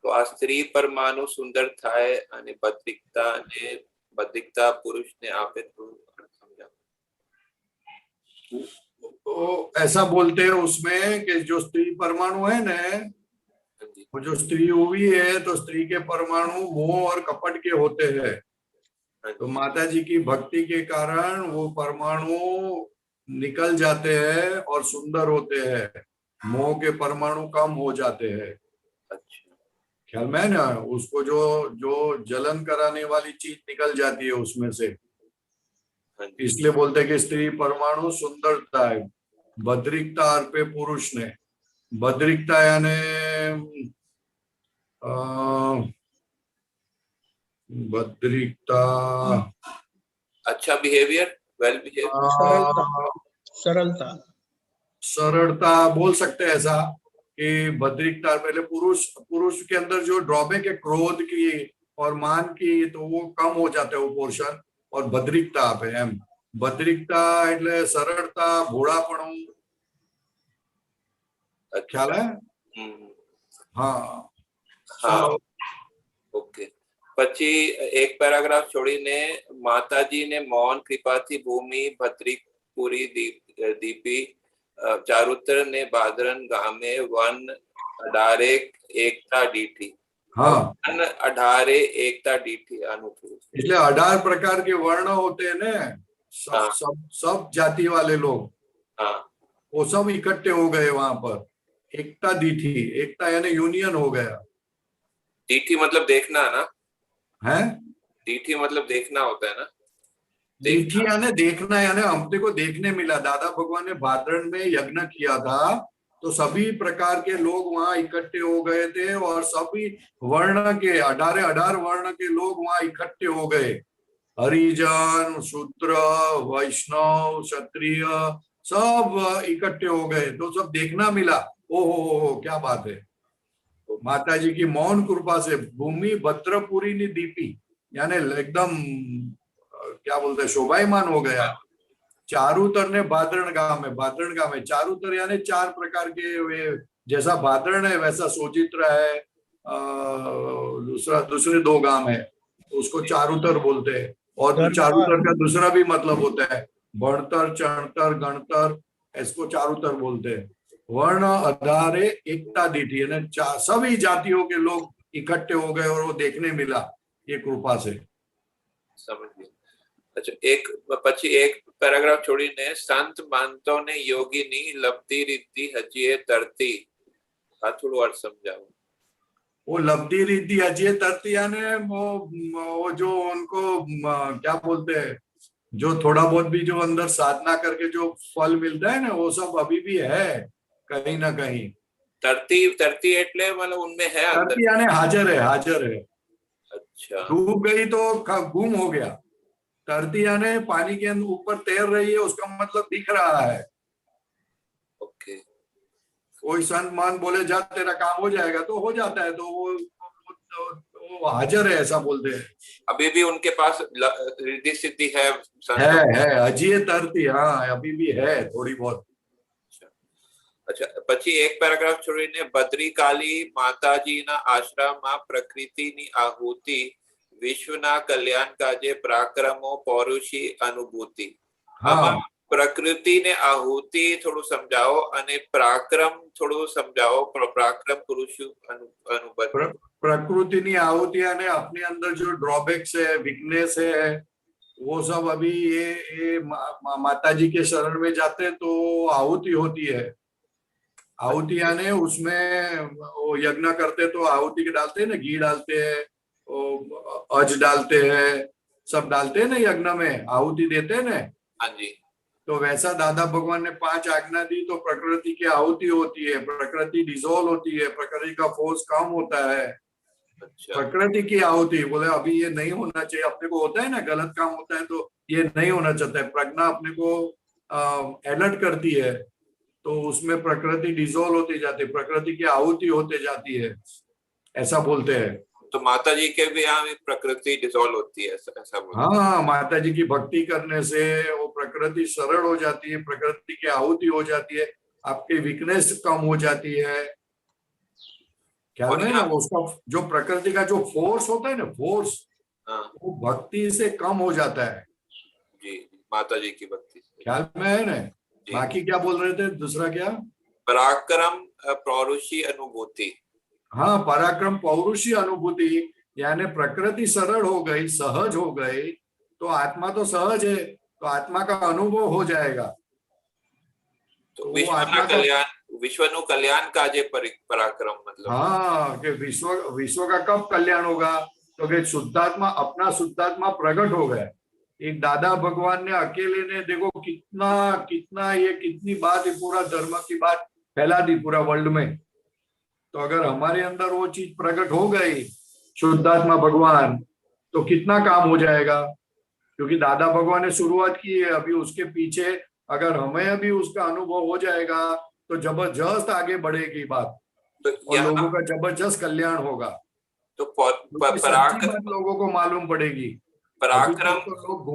તો આ સ્ત્રી પરમાણુ સુંદર થાય અને ભદ્રિકતા પુરુષને આપે, તો સમજાવો. तो ऐसा बोलते हैं उसमें कि जो स्त्री परमाणु है ना, वो जो स्त्री हुई है तो स्त्री के परमाणु मोह और कपट के होते हैं. तो माता जी की भक्ति के कारण वो परमाणु निकल जाते हैं और सुंदर होते हैं, मोह के परमाणु कम हो जाते हैं. ख्याल में ना, उसको जो जलन कराने वाली चीज निकल जाती है उसमें से, इसलिए बोलते हैं कि स्त्री परमाणु सुंदरता है. भद्रिकता अर्पे पुरुष ने. भद्रिकता यानी भद्रिकता अच्छा बिहेवियर, वेल बिहेवियर, सरलता. सरलता बोल सकते हैं ऐसा कि भद्रिकता पहले पुरुष के अंदर जो ड्रॉबैक है क्रोध की और मान की, तो वो कम हो जाता है वो पोर्शन. और भद्रिकता आपे एम. भद्रिकता એટલે સરળતા, ભોળાપણું. ખ્યાલ હે? હા. ઓકે. પછી એક પેરાગ્રાફ છોડીને માતાજીને મૌન કૃપાથી ભૂમિ ભદ્રિકપુરી દીપી ચારુતર ને બાદરન ગામે વન અઢારે એકતા ડીઠી. हाँ, 18 एकता डीठी अनुकूल. इसलिए 18 प्रकार के वर्ण होते हैं ना, सब जाति वाले लोग. हाँ, वो सब इकट्ठे हो गए वहां पर. एकता दीठी, एकता यानी यूनियन हो गया. डीठी मतलब देखना ना है? डीठी मतलब देखना होता है ना. दीठी यानी देखना, यानी हमने को देखने मिला. दादा भगवान ने भाद्रण में यज्ञ किया था, तो सभी प्रकार के लोग वहां इकट्ठे हो गए थे और सभी वर्ण के 18 वर्ण के लोग वहां इकट्ठे हो गए. हरिजन, शूद्र, वैष्णव, क्षत्रिय सब इकट्ठे हो गए, तो सब देखना मिला. ओहो क्या बात है. माता जी की मौन कृपा से भूमि भद्रपुरी ने दीपी यानी एकदम क्या बोलते हैं, शोभायमान हो गया. चारुतर ने भाद्रण गांव है. चारुतर यानी 4 प्रकार के, वे जैसा भाद्रण है वैसा सोजित्र है, दूसरे 2 गांव है, तो उसको चारुतर बोलते हैं. और चारुतर का दूसरा भी मतलब होता है भणतर, चणतर, गणतर, इसको चारुतर बोलते हैं. वर्ण आधारे एकता दीठी, सभी जातियों के लोग इकट्ठे हो गए और वो देखने मिला ये कृपा से। समझ गया। अच्छा, एक પેરાગ્રાફ છોડીને સંત માનતોને યોગીની લબ્ધિ રીતિ હજીએ તરતી, આ થોડું અર્થ સમજાવો। वो लब्धि रीति अजय तरती यानी वो जो उनको क्या बोलते हैं, जो थोड़ा बहुत भी जो अंदर साधना करके जो फल मिलता है ना, वो सब अभी भी है कहीं ना कहीं। तरती એટલે मतलब उनमें है अंदर। तरती यानी हाजिर है, हाजिर है। अच्छा, डूब गई तो गुम हो गया। तरती यानी पानी के ऊपर तैर रही है, उसका मतलब दिख रहा है। ओके। कोई संत मान बोले जा तेरा काम हो जाएगा, तो हो जाता है, तो वो हाजिर है, ऐसा बोलते हैं। अभी भी उनके पास रिद्धि सिद्धि है है अजय तरती, हाँ अभी भी है थोड़ी बहुत। अच्छा, પછી એક પેરાગ્રાફ છોડીને બદ્રીકાલી માતાજીના આશ્રમમાં પ્રકૃતિની આહુતિ વિશ્વના કલ્યાણ કાજે પરાક્રમો પૌરુષી અનુભૂતિ। આમાં પ્રકૃતિને આહુતિ થોડું સમજાવો અને પરાક્રમ થોડું સમજાવો। પરાક્રમ પુરુષ અનુભૂતિ। प्रकृति आहुति यानी अपने अंदर जो ड्रॉबैक्स है, वीकनेस है, वो सब अभी ये माता जी के शरण में जाते हैं तो आहुति होती है। आहुति यानी उसमें वो यज्ञ करते तो आहुति के डालते हैं ना, घी डालते हैं, अज डालते हैं, सब डालते हैं ना यज्ञ में, आहुति देते हैं ना। हाँ जी। तो वैसा दादा भगवान ने 5 आज्ञा दी तो प्रकृति की आहुति होती है, प्रकृति डिसॉल्व होती है, प्रकृति का फोर्स कम होता है। अच्छा। प्रकृति की आहुति बोले अभी ये नहीं होना चाहिए, अपने को होता है ना गलत काम होता है तो ये नहीं होना चाहता है, प्रज्ञा अपने को अलर्ट करती है, तो उसमें प्रकृति डिसॉल्व होती जाती है, प्रकृति की आहुति होते जाती है, ऐसा बोलते हैं। तो माता जी के भी यहाँ भी प्रकृति डिसॉल्व होती है, ऐसा बोलते हैं। हाँ, माता जी की भक्ति करने से वो प्रकृति सरल हो जाती है, प्रकृति की आहुति हो जाती है, आपकी वीकनेस कम हो जाती है। ख्याल में ना, उसका जो प्रकृति का जो फोर्स होता है ना, फोर्स वो भक्ति से कम हो जाता है। जी, माता जी की भक्ति से। ख्याल में है ना। बाकी क्या बोल रहे थे, दूसरा क्या? पराक्रम पौरुषी अनुभूति। हाँ, पराक्रम पौरुषी अनुभूति यानी प्रकृति सरल हो गई, सहज हो गई, तो आत्मा तो सहज है, तो आत्मा का अनुभव हो जाएगा। तो विश्वनु कल्याण काजे पराक्रम मतलब। हाँ, कि विश्व का कब कल्याण होगा, तो कि शुद्धात्मा, अपना शुद्धात्मा प्रकट हो गया। एक दादा भगवान ने अकेले ने देखो कितनी बात, पूरा धर्म की बात फैला दी पूरा वर्ल्ड में। तो अगर हमारे अंदर वो चीज प्रकट हो गई, शुद्धात्मा भगवान, तो कितना काम हो जाएगा। क्योंकि दादा भगवान ने शुरुआत की है, अभी उसके पीछे अगर हमें अभी उसका अनुभव हो जाएगा तो जबरदस्त आगे बढ़ेगी बात, तो और लोगों का जबरदस्त कल्याण होगा। तो पराक्रम लोगों को मालूम पड़ेगी। पराक्रम तो लोग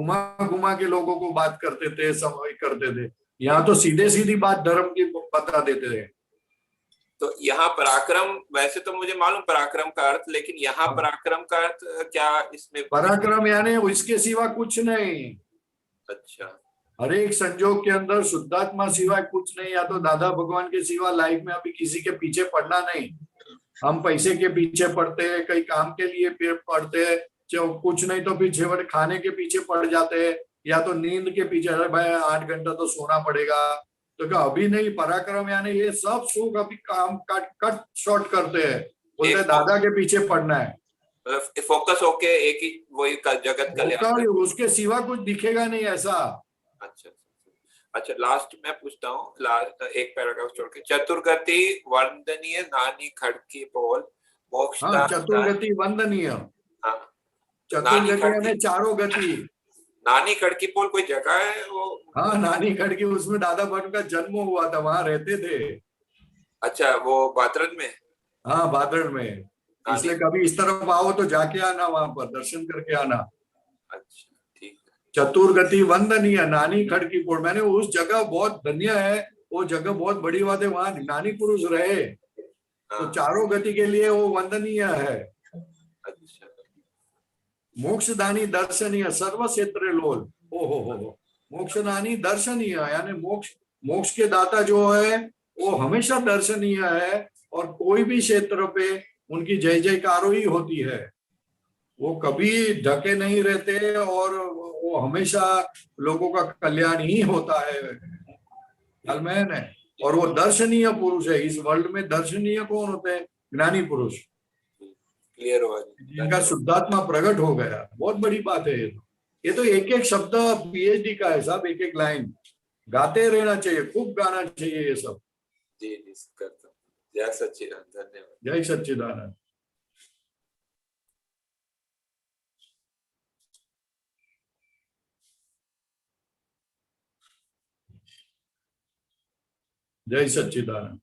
घुमा के लोगों को बात करते थे, समय करते थे, यहाँ तो सीधे सीधी बात धर्म की बता देते थे। तो यहाँ पराक्रम, वैसे तो मुझे मालूम पराक्रम का अर्थ, लेकिन यहाँ पराक्रम का अर्थ क्या इसमें? पराक्रम यानी इसके सिवा कुछ नहीं। अच्छा। हर एक संजोग के अंदर शुद्धात्मा सिवाय कुछ नहीं, या तो दादा भगवान के सिवा लाइफ में अभी किसी के पीछे पड़ना नहीं। हम पैसे के पीछे पड़ते हैं, कई काम के लिए पड़ते हैं, कुछ नहीं तो पीछे खाने के पीछे पड़ जाते हैं, या तो नींद के पीछे, अरे भाई 8 घंटा तो सोना पड़ेगा। तो क्या अभी नहीं, पराक्रम यानी ये सब सुख अभी काम कट शॉर्ट करते हैं, बोलते दादा के पीछे पड़ना है, फोकस होके एक ही वही जगत कल्याण, उसके सिवा कुछ दिखेगा नहीं ऐसा। अच्छा अच्छा, लास्ट मैं पूछता हूँ, लास्ट एक पैराग्राफ छोड़ के। चतुर्गति वंदनीय नानी खड़की बोल मोक्ष। हाँ, चतुर्गति वंदनीय। हाँ, चतुर्गति यानी चारों गति। नानी खड़की बोल कोई जगह है वो? हाँ, नानी खड़की, उसमें दादा भगवान का जन्म हुआ था, वहां रहते थे। अच्छा, वो बादरन में? हाँ, बादरन में। इसलिए कभी इस तरफ आओ तो जाके आना, वहां पर दर्शन करके आना। अच्छा, ठीक है। चतुर्गति वंदनीय नानी खड़की पोड़, मैंने उस जगह बहुत धन्य है, वो जगह बहुत बड़ी बात है, वहां नानी पुरुष रहे, तो चारों गति के लिए वो वंदनीय है। अच्छा। मोक्षदानी दर्शनीय सर्व क्षेत्र लोल। हो मोक्षदानी दर्शनीय यानी मोक्ष के दाता जो है वो हमेशा दर्शनीय है, और कोई भी क्षेत्र पे उनकी जय जयकारो ही होती है। वो कभी ढके नहीं रहते और वो हमेशा लोगों का कल्याण ही होता है, ख्याल में है ना। और वो दर्शनीय पुरुष है। इस वर्ल्ड में दर्शनीय कौन होते हैं? ज्ञानी पुरुष, क्लियर हुआ जी। जिनका शुद्धात्मा प्रकट हो गया। बहुत बड़ी बात है ये तो एक एक शब्द पीएचडी का है साहब, एक एक लाइन गाते रहना चाहिए, खूब गाना चाहिए ये सब। जी जी करता हूँ। जय सच्चिदानंद, धन्यवाद। जय सच्चिदानंद। जय सच्चिदानंद।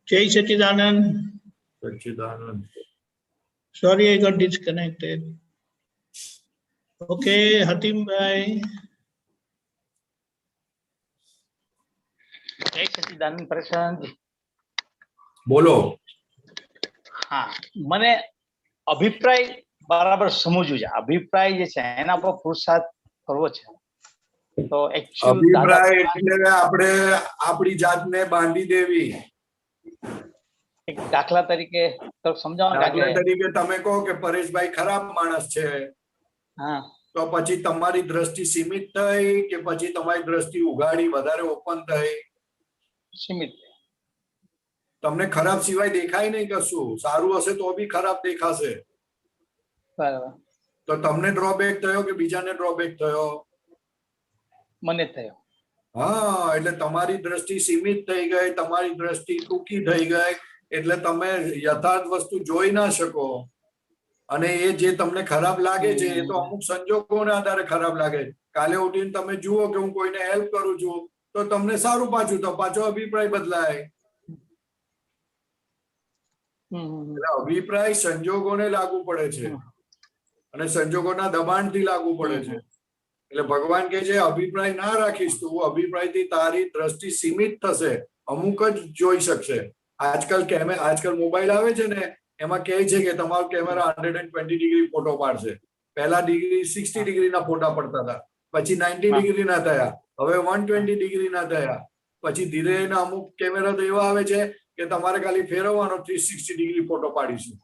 Jai Sachidanand. Sachchidanand. Sorry, I got disconnected. Okay, Hatim bhai. જય સચિદાનંદ પ્રશાંત. બોલો. હા, મને અભિપ્રાય બરાબર સમજવું છે. અભિપ્રાય જે છે એના પર પુરુષાર્થ કરવો છે. તો અભિપ્રાય એટલે આપણે આપણી જાતને બાંધી દેવી. એક દાખલા તરીકે સમજાવો. દાખલા તરીકે તમે કહો કે પરેશભાઈ ખરાબ માણસ છે, હા, તો પછી તમારી દ્રષ્ટિ સીમિત થઈ કે પછી તમારી દ્રષ્ટિ ઉગાડી વધારે ઓપન થઈ? સીમિત. તમને ખરાબ સિવાય દેખાય નહીં કશું. સારું હશે તો બી ખરાબ દેખાશે. બરાબર. તો તમને ડ્રોબેક થયો કે બીજાને ડ્રોબેક થયો? મને થયો. હા, એટલે તમારી દ્રષ્ટિ સીમિત થઈ ગઈ, તમારી દ્રષ્ટિ ટૂંકી થઈ ગઈ, એટલે તમે યથાર્થ વસ્તુ જોઈ ના શકો. અને એ જે તમને ખરાબ લાગે છે એ તો અમુક સંજોગોના આધારે ખરાબ લાગે. કાલે ઉઠીને તમે જુઓ કે હું કોઈને હેલ્પ કરું છું તો તમને સારું પાછું, તો પાછો અભિપ્રાય બદલાય. એટલે અભિપ્રાય સંજોગોને લાગુ પડે છે અને સંજોગોના દબાણથી લાગુ પડે છે. એટલે ભગવાન કહે છે અભિપ્રાય ના રાખીશ તું, અભિપ્રાયથી તારી દ્રષ્ટિ સીમિત થશે, અમુક જ જોઈ શકશે. આજકાલ મોબાઈલ આવે છે ને, એમાં કહે છે કે તમારો કેમેરા 120 ડિગ્રી ફોટો પાડશે. પહેલા 60 ડિગ્રીના ફોટા પડતા હતા, પછી 90 ડિગ્રીના થયા, હવે 120 ડિગ્રીના થયા, પછી ધીરે એના અમુક કેમેરા તો એવા આવે છે કે તમારે ખાલી ફેરવવાનો 360 ડિગ્રી ફોટો પાડીશું.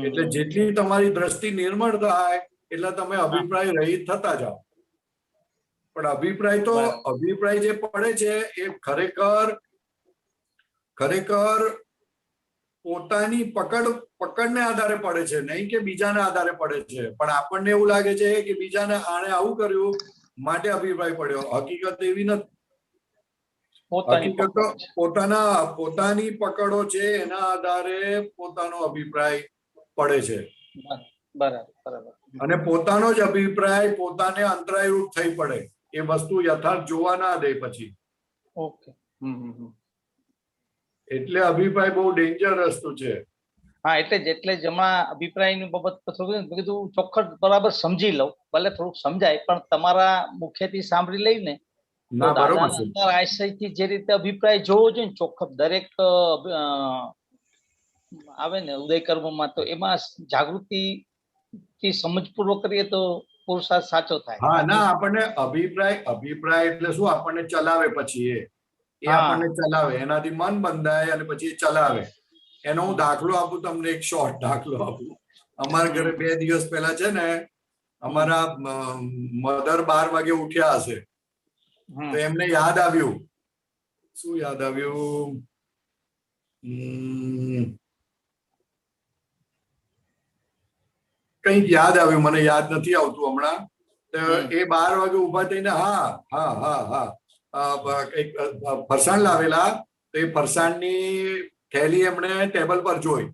એટલે જેટલી તમારી દ્રષ્ટિ નિર્મળ થાય એટલે તમે અભિપ્રાય રહિત થતા જાઓ. પણ અભિપ્રાય જે પડે છે એ ખરેખર પોતાની પકડને આધારે પડે છે, નહીં કે બીજાના આધારે પડે છે. પણ આપણને એવું લાગે છે કે બીજાને આણે આવું કર્યું માટે અભિપ્રાય પડ્યો. હકીકત એવી નથી. હકીકત પોતાની પકડો છે એના આધારે પોતાનો અભિપ્રાય પડે છે. બરાબર. અને પોતાનો જ અભિપ્રાય પોતાને અંતરાયરૂપ થઈ પડે. એ વસ્તુ યથાર્થ જોવા ના દે પછી. ઓકે. એટલે અભિપ્રાય બહુ ડેન્જર વસ્તુ છે. હા, એટલે જ હમણાં અભિપ્રાયની બાબત કીધું ચોખ્ખટ બરાબર સમજી લઉં, ભલે થોડુંક સમજાય પણ તમારા મુખ્યથી સાંભળી લઈને આશયથી જે રીતે અભિપ્રાય જોવો જોઈએ ને ચોખ્ખટ દરેક આવે ને ઉદય કર્મમાં, તો એમાં જાગૃતિ થી સમજપૂર્વક કરીએ તો પુરુષાર્થ સાચો થાય. હા, ના, આપણને અભિપ્રાય એટલે શું? આપણને ચલાવે. પછી એ આપણને ચલાવે, એનાથી મન બંધાય અને પછી એ ચલાવે. એનો હું દાખલો આપું તમને, એક શોર્ટ દાખલો આપું. અમારા ઘરે 2 દિવસ પહેલા છે ને, અમારા મધર 12 વાગે ઉઠ્યા હશે, તો એમને યાદ આવ્યું. શું યાદ આવ્યું? કઈક યાદ આવ્યું, મને યાદ નથી આવતું હમણાં. તો એ 12 વાગે ઉભા થઈને એક ફરસાણ લાવેલા, તો એ ફરસાણની થેલી એમણે ટેબલ પર જોઈ.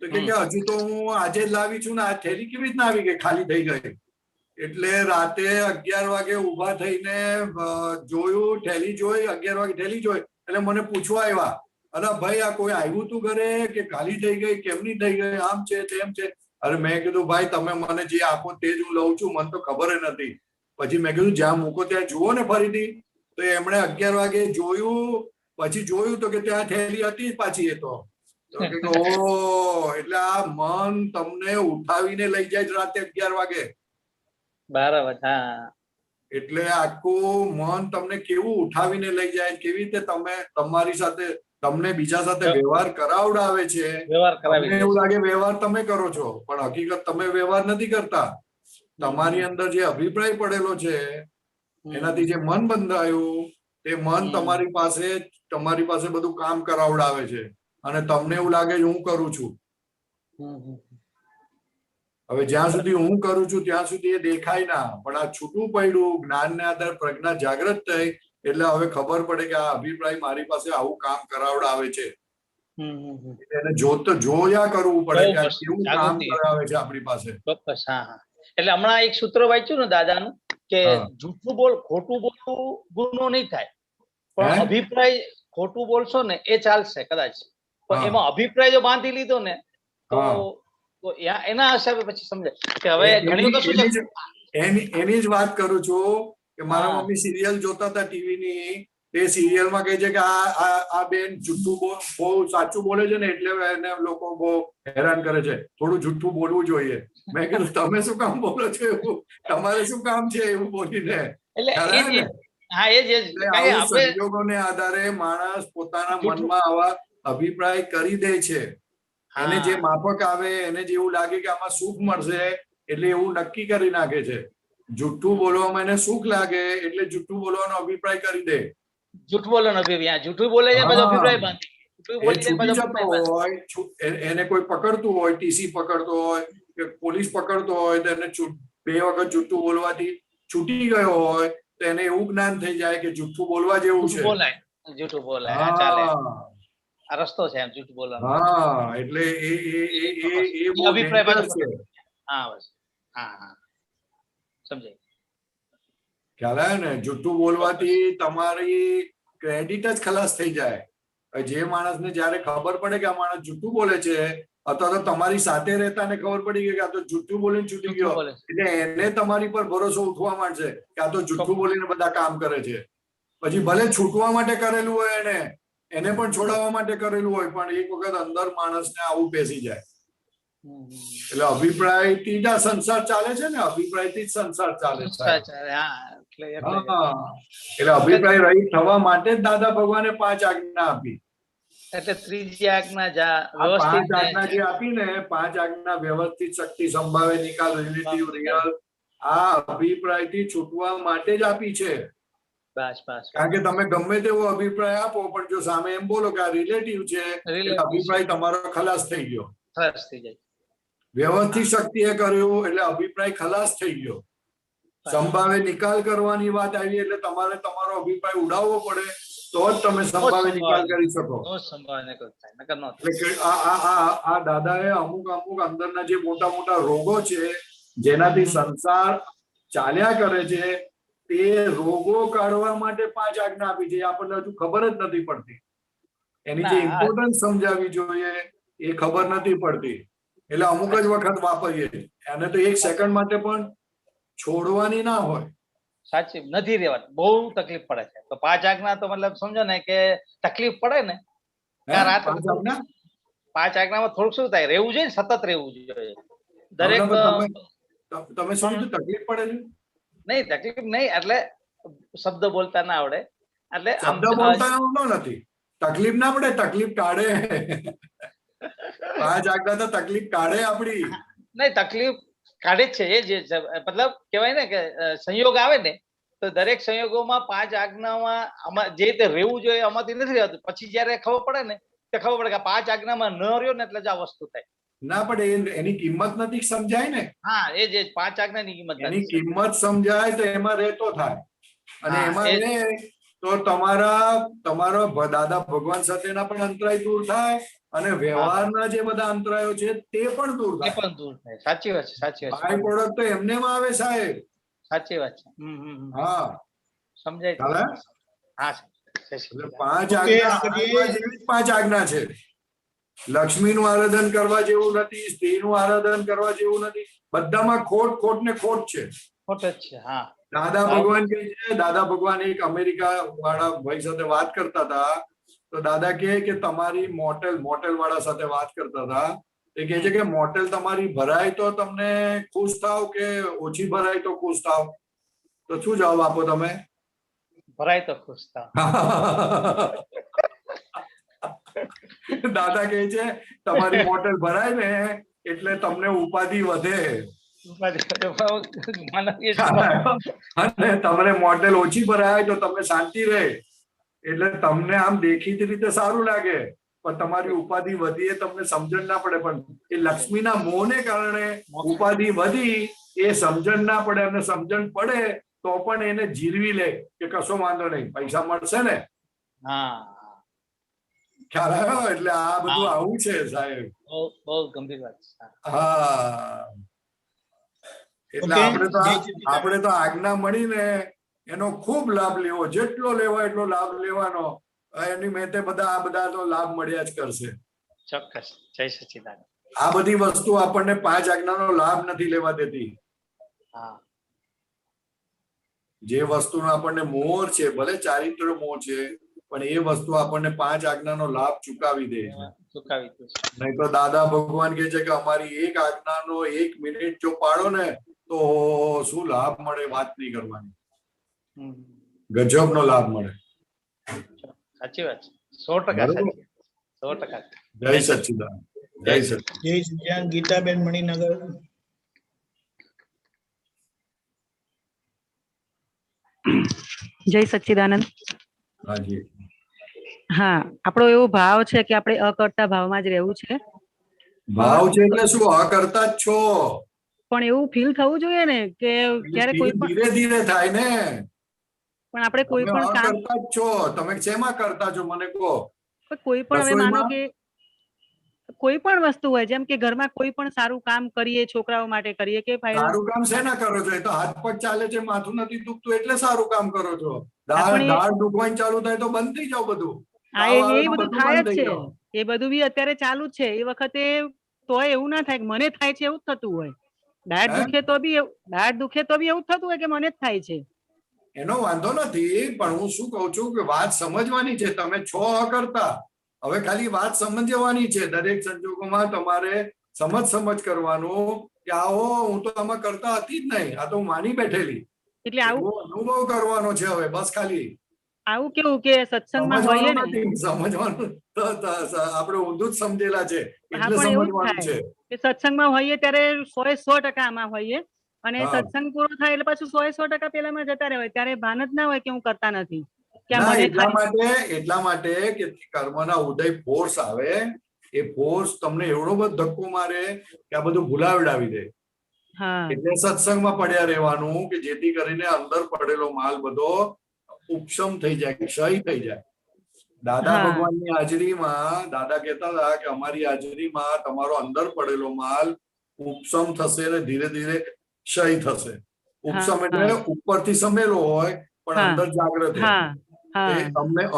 તો કે હજુ તો હું આજે જ લાવી છું ને, આ થેલી કેવી રીતના આવી ગઈ, ખાલી થઈ ગઈ. એટલે રાતે 11 વાગે ઉભા થઈને જોયું, થેલી જોઈ, 11 વાગે થેલી જોઈ. એટલે મને પૂછવા આવ્યા, અરે ભાઈ આ કોઈ આવ્યું તું ઘરે કે ખાલી થઈ ગઈ, કેમની થઈ ગઈ, આમ છે તેમ છે. અરે મેં કીધું ભાઈ તમે મને જે આપો તે જ હું લઉં છું, મને તો ખબર નથી. પછી મેં કીધું જ્યાં મૂકો ત્યાં જુઓ ને ફરીથી. તો એમણે 11 વાગે જોયું પછી જોયું તો કે ત્યાં થેલી હતી જ પાછી. એ તો ઓ એટલે આ મન તમને ઉઠાવીને લઈ જાય છે રાતે 11 વાગે. બરાબર. હા, એટલે આખું મન તમને કેવું ઉઠાવીને લઈ જાય, કેવી રીતે તમે તમારી સાથે તમને બીજા સાથે વ્યવહાર કરાવડાવે છે. વ્યવહાર કરાવી તમને એવું લાગે વ્યવહાર તમે કરો છો, પણ હકીકત તમે વ્યવહાર નથી કરતા. તમારી અંદર જે અભિપ્રાય પડેલો છે એનાથી જે મન બંધાયું તે મન તમારી પાસે બધું કામ કરાવડાવે છે અને તમને એવું લાગે હું કરું છું. હવે જ્યાં સુધી હું કરું છું ત્યાં સુધી એ દેખાય ના, પણ આ છૂટું પડ્યું જ્ઞાનને આધારે પ્રજ્ઞા જાગૃત થઈ એટલે હવે ખબર પડે કે આ અભિપ્રાય મારી પાસે આવું કામ કરાવડાવે છે. એને જોયા કરવું પડે કે આ કેવું કામ કરાવે છે આપણી પાસે. ચોક્કસ. હા, એટલે હમણાં એક સૂત્ર વાંચ્યું ને દાદાનું કે જૂઠું બોલ, ખોટું બોલવું ગુનો નહીં થાય, પણ અભિપ્રાય ખોટું બોલશો ને એ ચાલશે કદાચ, પણ એમાં અભિપ્રાય જો બાંધી લીધો ને તો એના હિસાબે પછી સમજે કે હવે ઘણી વખત શું છે, એની જ વાત કરું છું કે મારા મમ્મી સિરિયલ જોતા હતા ટીવી ની. તે સિરિયલમાં કહે છે કે આ બેન જુઠ્ઠું બહુ સાચું બોલે છે ને એટલે એને લોકો બહુ હેરાન કરે છે, થોડું જુઠ્ઠું બોલવું જોઈએ. મેં કીધું તમે શું કામ બોલો છો એવું, તમારે શું કામ છે એવું બોલીને. સંજોગોને આધારે માણસ પોતાના મનમાં આવા અભિપ્રાય કરી દે છે. એને જે માફક આવે, એને જેવું લાગે કે આમાં સુખ મળશે એટલે એવું નક્કી કરી નાખે છે. જુઠ્ઠું બોલવામાં એને સુખ લાગે એટલે જુઠ્ઠું બોલવાનો અભિપ્રાય કરી દે. જૂઠ બોલવાનો અભિપ્રાય, જૂઠું બોલે છે પછી અભિપ્રાય બાંધી હોય. એને કોઈ પકડતું હોય, ટીસી પકડતો હોય કે પોલીસ પકડતો હોય તો એને 2 વખત જુઠ્ઠું બોલવાથી છૂટી ગયો હોય તો એને એવું જ્ઞાન થઈ જાય કે જુઠ્ઠું બોલવા જેવું છે. જૂઠું બોલાય ચાલે, આ રસ્તો છે એમ જૂઠું બોલવાનો. હા, એટલે એ અભિપ્રાય છે. હા, સમજાય. ખ્યાલ આવે ને? જુઠ્ઠું બોલવાથી તમારી ક્રેડિટ જ ખલાસ થઈ જાય. જે માણસને જયારે ખબર પડે કે આ માણસ જુઠ્ઠું બોલે છે અથવા તો તમારી સાથે રહેતા ને ખબર પડી ગઈ કે આ તો જુઠ્ઠું બોલીને છૂટી ગયો એટલે એને તમારી પર ભરોસો ઉઠવા માંડશે કે આ તો જુઠ્ઠું બોલીને બધા કામ કરે છે. પછી ભલે છૂટવા માટે કરેલું હોય, એને પણ છોડાવવા માટે કરેલું હોય, પણ એક વખત અંદર માણસને આવું બેસી જાય. એટલે અભિપ્રાય થી જ સંસાર ચાલે છે ને, અભિપ્રાય થી જ સંસાર ચાલે છે. એટલે અભિપ્રાય રહિત થવા માટે જ દાદા ભગવાને 5 આજ્ઞા આપી. એટલે ત્રીજી આજ્ઞા 5 આજ્ઞા જે આપી ને, 5 આજ્ઞા વ્યવસ્થિત, શક્તિ, સંભાવે, નિકાલ, રિલેટિવ, રિયલ, આ અભિપ્રાય થી છૂટવા માટે જ આપી છે. કારણ કે તમે ગમે તેવો અભિપ્રાય આપો પણ જો સામે એમ બોલો કે આ રિલેટિવ છે, અભિપ્રાય તમારો ખલાસ થઈ ગયો. વ્યવસ્થિત શક્તિએ કર્યું એટલે અભિપ્રાય ખલાસ થઈ ગયો. સંભાવે નિકાલ કરવાની વાત આવી એટલે તમારે તમારો અભિપ્રાય ઉડાવવો પડે તો જ તમે સંભાવે નિકાલ કરી શકો. આ દાદાએ અમુક અંદરના જે મોટા મોટા રોગો છે જેનાથી સંસાર ચાલ્યા કરે છે તે રોગો કાઢવા માટે 5 આજ્ઞા આપી છે. આપણને હજુ ખબર જ નથી પડતી. એની જે ઇમ્પોર્ટન્સ સમજાવવી જોઈએ એ ખબર નથી પડતી એટલે અમુક જ વખત વાપરીએ. એને તો 1 સેકન્ડ માટે પણ છોડવાની ના હોય. સાચી નથી રહેવાત, બહુ તકલીફ પડે છે. તો 5 આજ્ઞા તો મતલબ સમજો ને કે તકલીફ પડે ને. 5 આજ્ઞામાં થોડુંક શું થાય, રહેવું જોઈએ, સતત રહેવું જોઈએ. દરેક તમે શું તકલીફ પડે છે? નહીં તકલીફ નહીં, એટલે શબ્દ બોલતા ના આવડે એટલે શબ્દ બોલતા નથી. તકલીફ ના પડે, તકલીફ કાઢે. 5 આજ્ઞા તો તકલીફ કાઢે આપડી. નહીં તકલીફ કાઢે જ છે. એ જે મતલબ કહેવાય ને કે સંયોગ આવે ને તો દરેક સંયોગોમાં 5 આજ્ઞામાં આમાં જે રીતે રહેવું જોઈએ આમાંથી નથી રહેતું. પછી જયારે ખબર પડે ને તો ખબર પડે કે 5 આજ્ઞામાં ન રહ્યો ને એટલે જ આ વસ્તુ થાય. ના પડે, એની કિંમત નથી સમજાય ને. હા, એ જે 5 આજ્ઞાની કિંમત, એની કિંમત સમજાય તો એમાં રહેતો થાય અને એમાં રહે તો તમારો દાદા ભગવાન સાથેના પણ અંતરાય દૂર થાય અને વ્યવહારના જે બધા અંતરાયો છે તે પણ દૂર થાય. સાચી વાત છે, સાચી વાત છે. બાય પ્રોડક્ટ તો એમને આવે સાહેબ. સાચી વાત છે. હા, સમજાય. હા, 5 આજ્ઞા છે. લક્ષ્મીનું આરાધન કરવા જેવું નથી, સ્ત્રીનું આરાધન કરવા જેવું નથી. બધામાં ખોટ ને ખોટ છે. ખોટ જ છે. હા, દાદા ભગવાન કહે છે, દાદા ભગવાન એક અમેરિકા વાળા ભાઈ સાથે વાત કરતા હતા તો દાદા કહે કે તમારી મોટેલ વાળા સાથે વાત કરતા હતા, એ કહે છે કે મોટેલ તમારી ભરાય તો તમને ખુશ થાવ કે ઓછી ભરાય તો ખુશ થાવ? તો શું જવાબ આપો તમે? ભરાય તો ખુશ થાવ. દાદા કહે છે તમારી મોટેલ ભરાય ને એટલે તમને ઉપાધિ વધે, અને તમને મોટેલ ઓછી ભરાય તો તમને શાંતિ રહે. એટલે તમને આમ દેખીતી રીતે સારું લાગે, પણ તમારી ઉપાધિ વધી એ તમને સમજણ ના પડે. પણ એ લક્ષ્મીના મોહને કારણે ઉપાધિ વધી એ સમજણ ના પડે, અને સમજણ પડે તો પણ એને જીરવી લે કે કશો વાંધો નહીં, પૈસા મળશે ને. ખ્યાલ આવ્યો? એટલે આ બધું આવું છે સાહેબ. બહુ ગંભીર વાત છે. હા, એટલે આપણે તો આજ્ઞા મળીને એનો ખૂબ લાભ લેવો, જેટલો લેવાય એટલો લાભ લેવાનો. એની મેતે બધા તો લાભ મળ્યા જ કરશે. ચોક્કસ. જય સચ્ચિદાનંદ. આ બધી વસ્તુ આપણને 5 આજ્ઞાનો લાભ નથી લેવા દેતી. જે વસ્તુનો આપણને મોહ છે, ભલે ચારિત્ર મોહ છે, પણ એ વસ્તુ આપણને 5 આજ્ઞાનો લાભ ચૂકાવી દે છે. નહીં તો દાદા ભગવાન કહે છે કે અમારી એક આજ્ઞાનો 1 મિનિટ જો પાડો ને તો શું લાભ મળે, વાત નહીં કરવાની. ગજબનો લાભ મળે. સાચી વાત છે. 100% 100%. જય સચ્ચિદાનંદ. જય સચ્ચિદાનંદ. જય સચ્ચિદાનંદ. ગીતાબેન મણિનગર. જય સચ્ચિદાનંદ. હાજી. હા, આપણો એવો ભાવ છે કે આપણે અકર્તા ભાવમાં જ રહેવું છે. ભાવ છે એટલે શું? અકર્તા જ છો. પણ એવું ફીલ થવું જોઈએ ને કે ક્યારે કોઈ પણ ધીરે ધીરે થાય ને. પણ આપણે કોઈ પણ કામ કરતા જ છો. તમે શેમાં કરતા છો મને કહો? કોઈ પણ, હવે માનો કે કોઈ પણ વસ્તુ હોય, જેમ કે ઘરમાં કોઈ પણ સારું કામ કરીએ, છોકરાઓ માટે કરીએ કે સારું કામ શેના કરો છો? એ તો હાથ પગ ચાલે છે, માથું નથી દુખતું એટલે સારું કામ કરો છો. દાળ દુખવાની ચાલુ થાય તો બંધ થઈ જાવ બધું. એ બધું થાય જ છે. એ બધું બી અત્યારે ચાલુ જ છે. એ વખતે તોય એવું ના થાય કે મને થાય છે, એવું જ થતું હોય. દાઢ દુખે તો બી એવું જ થતું હોય કે મને જ થાય છે. એનો વાંધો નથી, પણ હું શું કઉ છું કે વાત સમજવાની છે. તમે છો અકર્તા, હવે ખાલી વાત સમજવાની છે. દરેક સંજોગોમાં તમારે સમજ કરવાનું કે આવો હું તો આમાં કરતા હતી જ નહીં, આ તો હું માની બેઠેલી. એટલે આવું અનુભવ કરવાનો છે હવે, બસ ખાલી. આવું કેવું કે સત્સંગમાં હોઈએ ને, સમજવાનું આપણે ઊંધું જ સમજેલા છે એટલે સમજવાનું છે કે સત્સંગમાં હોઈએ ત્યારે 100% આમાં હોઈએ, અને સત્સંગ પૂરો થાય એટલે પાછું 100% પેલામાં જતા રહેવાય. ત્યારે ભાન જ ના હોય કે હું કરતા નથી. એટલા માટે કે કર્મના ઉદય ફોર્સ આવે, એ ફોર્સ તમને એવડો બધો ધક્કો મારે કે આ બધું ભૂલાવડાવી દે. એટલે સત્સંગમાં પડ્યા રહેવાનું કે જેથી કરીને અંદર પડેલો માલ બધો ઉપશમ થઈ જાય, ક્ષય થઈ જાય. દાદા ભગવાનની હાજરીમાં દાદા કહેતા હતા કે અમારી હાજરીમાં તમારો અંદર પડેલો માલ ઉપશમ થશે ને ધીરે ધીરે ક્ષય થશે. ઉપશમ એટલે ઉપરથી સમેલો હોય પણ અંદર જાગ્રત હોય.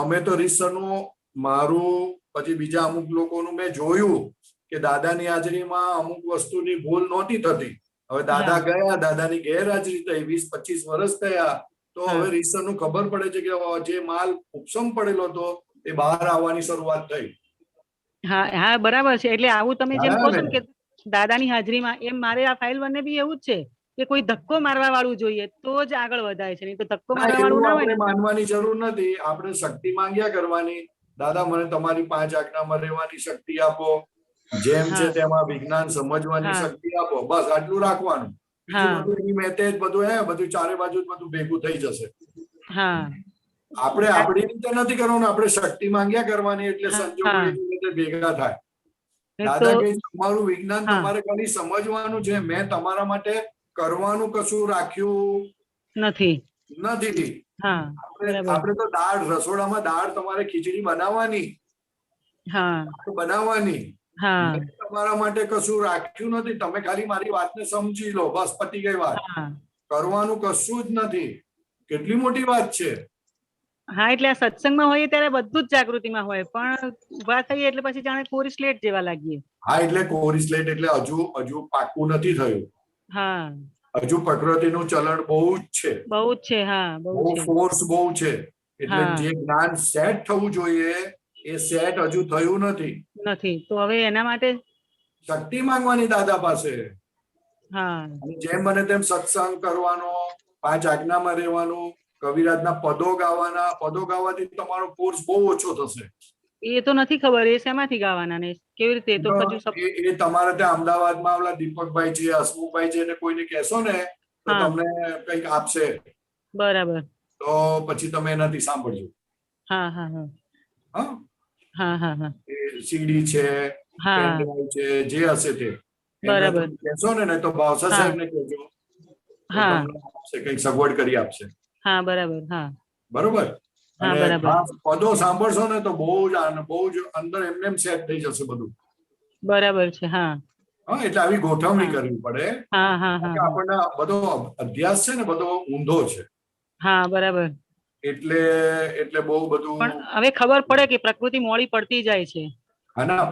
અમે તો રીસરનું, મારું, પછી બીજા અમુક લોકોનું મેં જોયું કે દાદાની હાજરીમાં અમુક વસ્તુની ભૂલ નહોતી થતી. હવે દાદા ગયા, દાદાની ગેરહાજરી થઈ, 20-25 વર્ષ થયા, તો હવે રીસરનું ખબર પડે છે કે જે માલ ઉપશમ પડેલો હતો એ બહાર આવવાની શરૂઆત થઈ. હા, બરાબર છે. એટલે આવું તમે જેમ કહો છો કે દાદાની હાજરીમાં, એમ મારે આ ફાઇલ 1 ને બી એવું જ છે કે કોઈ ધક્કો મારવા વાળું જોઈએ તો જ આગળ વધાય છે, નહીં તો ધક્કો મારવા વાળું ના હોય. માનવાની જરૂર નથી. આપણે શક્તિ માંગ્યા કરવાની. દાદા મને તમારી 5 આજ્ઞામાં રહેવાની શક્તિ આપો, જેમ છે તેમાં વિજ્ઞાન સમજવાની શક્તિ આપો, બસ આટલું રાખવાનું. બધું ચારે બાજુ બધું ભેગું થઈ જશે. આપણે આપણી રીતે નથી કરવાનું, આપણે શક્તિ માંગ્યા કરવાની, એટલે સંજોગો ભેગા થાય. દાદા કે તમારું વિજ્ઞાન તમારે ખાલી સમજવાનું છે. મેં તમારા માટે કરવાનું કશું રાખ્યું નથી. આપણે તો દાળ, રસોડામાં દાળ તમારે ખીચડી બનાવવાની. તમારા માટે કશું રાખ્યું નથી. તમે ખાલી મારી વાતને સમજી લો, બસ પતી ગઈ વાત. કરવાનું કશું જ નથી. કેટલી મોટી વાત છે. હા, એટલે આ સત્સંગમાં હોઈએ ત્યારે બધું જ જાગૃતિમાં હોય, પણ ઉભા થઈએ એટલે પછી જાણે કોરી સ્લેટ જેવા લાગીએ. હા, એટલે કોરી સ્લેટ એટલે હજુ પાકું નથી થયું. હજુ પ્રકૃતિનું ચલણ બહુ જ છે. બહુ ફોર્સ બહુ છે. એટલે જે જ્ઞાન સેટ થવું જોઈએ એ સેટ હજુ થયું નથી તો હવે એના માટે શક્તિ માંગવાની દાદા પાસે. હા અને જેમ બને તેમ સત્સંગ કરવાનો, 5 આજ્ઞામાં રહેવાનું, કવિરાજના પદો ગાવાના. પદો ગાવાથી તમારો કોર્સ બહુ ઓછો થશે. એ તો નથી ખબર એ શેમાંથી ગાવાના ને કેવી રીતે એ તો હજુ એ તમારે ત્યાં અમદાવાદમાં ઓલા દીપકભાઈ છે, હસમુખભાઈ છે, એને કોઈને કહેશો ને તો તમને કંઈક આપશે. બરાબર. તો પછી તમે એનાથી સાંભળજો. હા હા હા હા હા હા હા સીડી છે, પેનડ્રાઈવ છે, જે હશે તે બરાબર કહેશો ને તો ભાવસા સાહેબ ને કહેજો. હા કંઈક સગવડ કરી આપશે. હા બરાબર. હા બરોબર. હા અને બરાબર. પદો સાંભળશો ને તો બહુ જ અંદર એમને સેટ થઈ જશે બધું. બરાબર છે. હા હા એટલે આવી ગોઠવણી કરવી પડે. હા હા હા આપણને બધો અભ્યાસ છે ને બધો ઊંધો છે. હા બરાબર. એટલે બહુ બધું પણ હવે ખબર પડે કે પ્રકૃતિ મોડી પડતી જાય છે.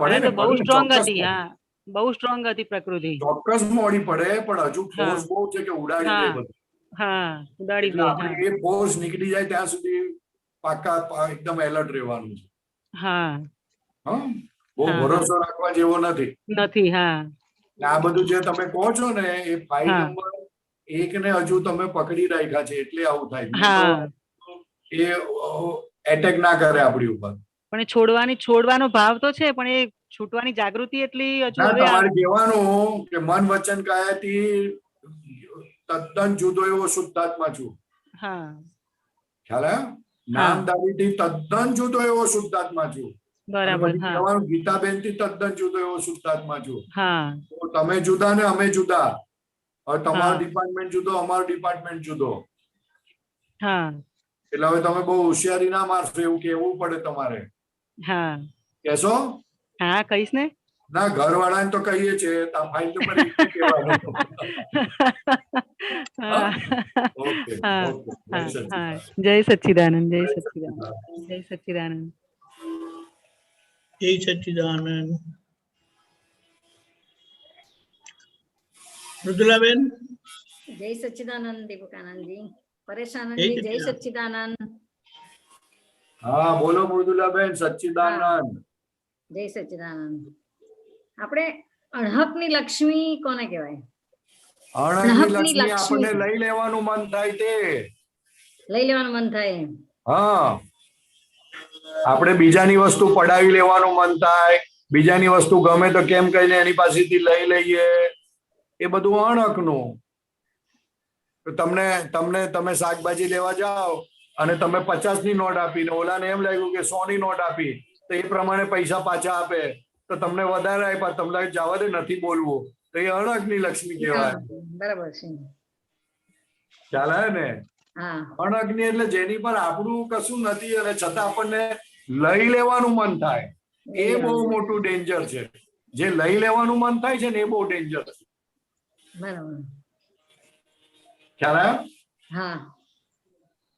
પડે ને બહુ સ્ટ્રોંગ હતી. હા બહુ સ્ટ્રોંગ હતી પ્રકૃતિ. ચોક્કસ મોડી પડે પણ હજુ ફોર્સ બહુ છે કે ઉડાડી દે બધું. હા ઉડાડી દે. આપણે એ ફોર્સ નીકળી જાય ત્યાં સુધી પાકા એકદમ એલર્ટ રહેવાનું છે. હા હા બહુ ભરોસો રાખવા જેવો નથી. હા આ બધું જે તમે કહો છો ને એ ફાઇલ નંબર 1 ને હજુ તમે પકડી રાખ્યા છે એટલે આવું થાય. એ એટેક ના કરે આપણી ઉપર. પણ છોડવાનો ભાવ તો છે પણ એ છૂટવાની જાગૃતિ એટલી હજુ હવે તમારે કહેવાનું કે મન વચન કાયાથી તદ્દન જુદો એવો શુદ્ધાત્મા છું. હા ખ્યાલ આવ્યો? નામદારીથી તદ્દન જુદો એવો શુદ્ધાત્મા છું. બરાબર. કહેવાનું ગીતાબેન થી તદ્દન જુદો એવો શુદ્ધાત્મા છું. હા તમે જુદા ને અમે જુદા. હવે તમારો ડિપાર્ટમેન્ટ જુદો, અમારો ડિપાર્ટમેન્ટ જુદો. હા એટલે હવે તમે બહુ હોશિયારી ના મારશો એવું કેવું પડે તમારે. હા કહેશો? હા કહીશ ને. ના ઘરવાળાને તો કહીએ છે ફાઇલ નંબર 1 ને કહેવાનું. ઓકે જય સચ્ચિદાનંદ. જય સચ્ચિદાનંદ. જય સચ્ચિદાનંદ. જય સચ્ચિદાનંદ. મૃદુલાબેન. જય સચ્ચિદાનંદ દીપકાનંદજી. પરેશાનંદજી જય સચ્ચિદાનંદ. હા બોલો મૃદુલાબેન. સચ્ચિદાનંદ. જય સચ્ચિદાનંદ. આપણે અણહકની લક્ષ્મી કોને કહેવાય? અણહકની લક્ષ્મી આપણને લઈ લેવાનું મન થાય તે. લઈ લેવાનું મન થાય. હા આપણે બીજાની વસ્તુ પડાવી લેવાનું મન થાય. બીજાની વસ્તુ ગમે તો કેમ કહીને એની પાસેથી લઈ લઈએ. એ બધું અણહકનું. તમે શાકભાજી લેવા જાઓ અને તમે 50 ની નોટ આપીને ઓલાને એમ લાગ્યું કે 100 ની નોટ આપી તો એ પ્રમાણે પૈસા પાછા આપે તો તમને વધારે આપ્યા, તમને જવા દે નથી બોલવું તો એ અણહકની લક્ષ્મી કહેવાય. બરાબર છે. ખ્યાલ આવે ને? અણહકની એટલે જેની પર આપણું કશું નથી અને છતાં આપણને લઈ લેવાનું મન થાય. એ બહુ મોટું ડેન્જર છે. જે લઈ લેવાનું મન થાય છે ને એ બહુ ડેન્જર છે. બરાબર. ખ્યાલ આવ્યો?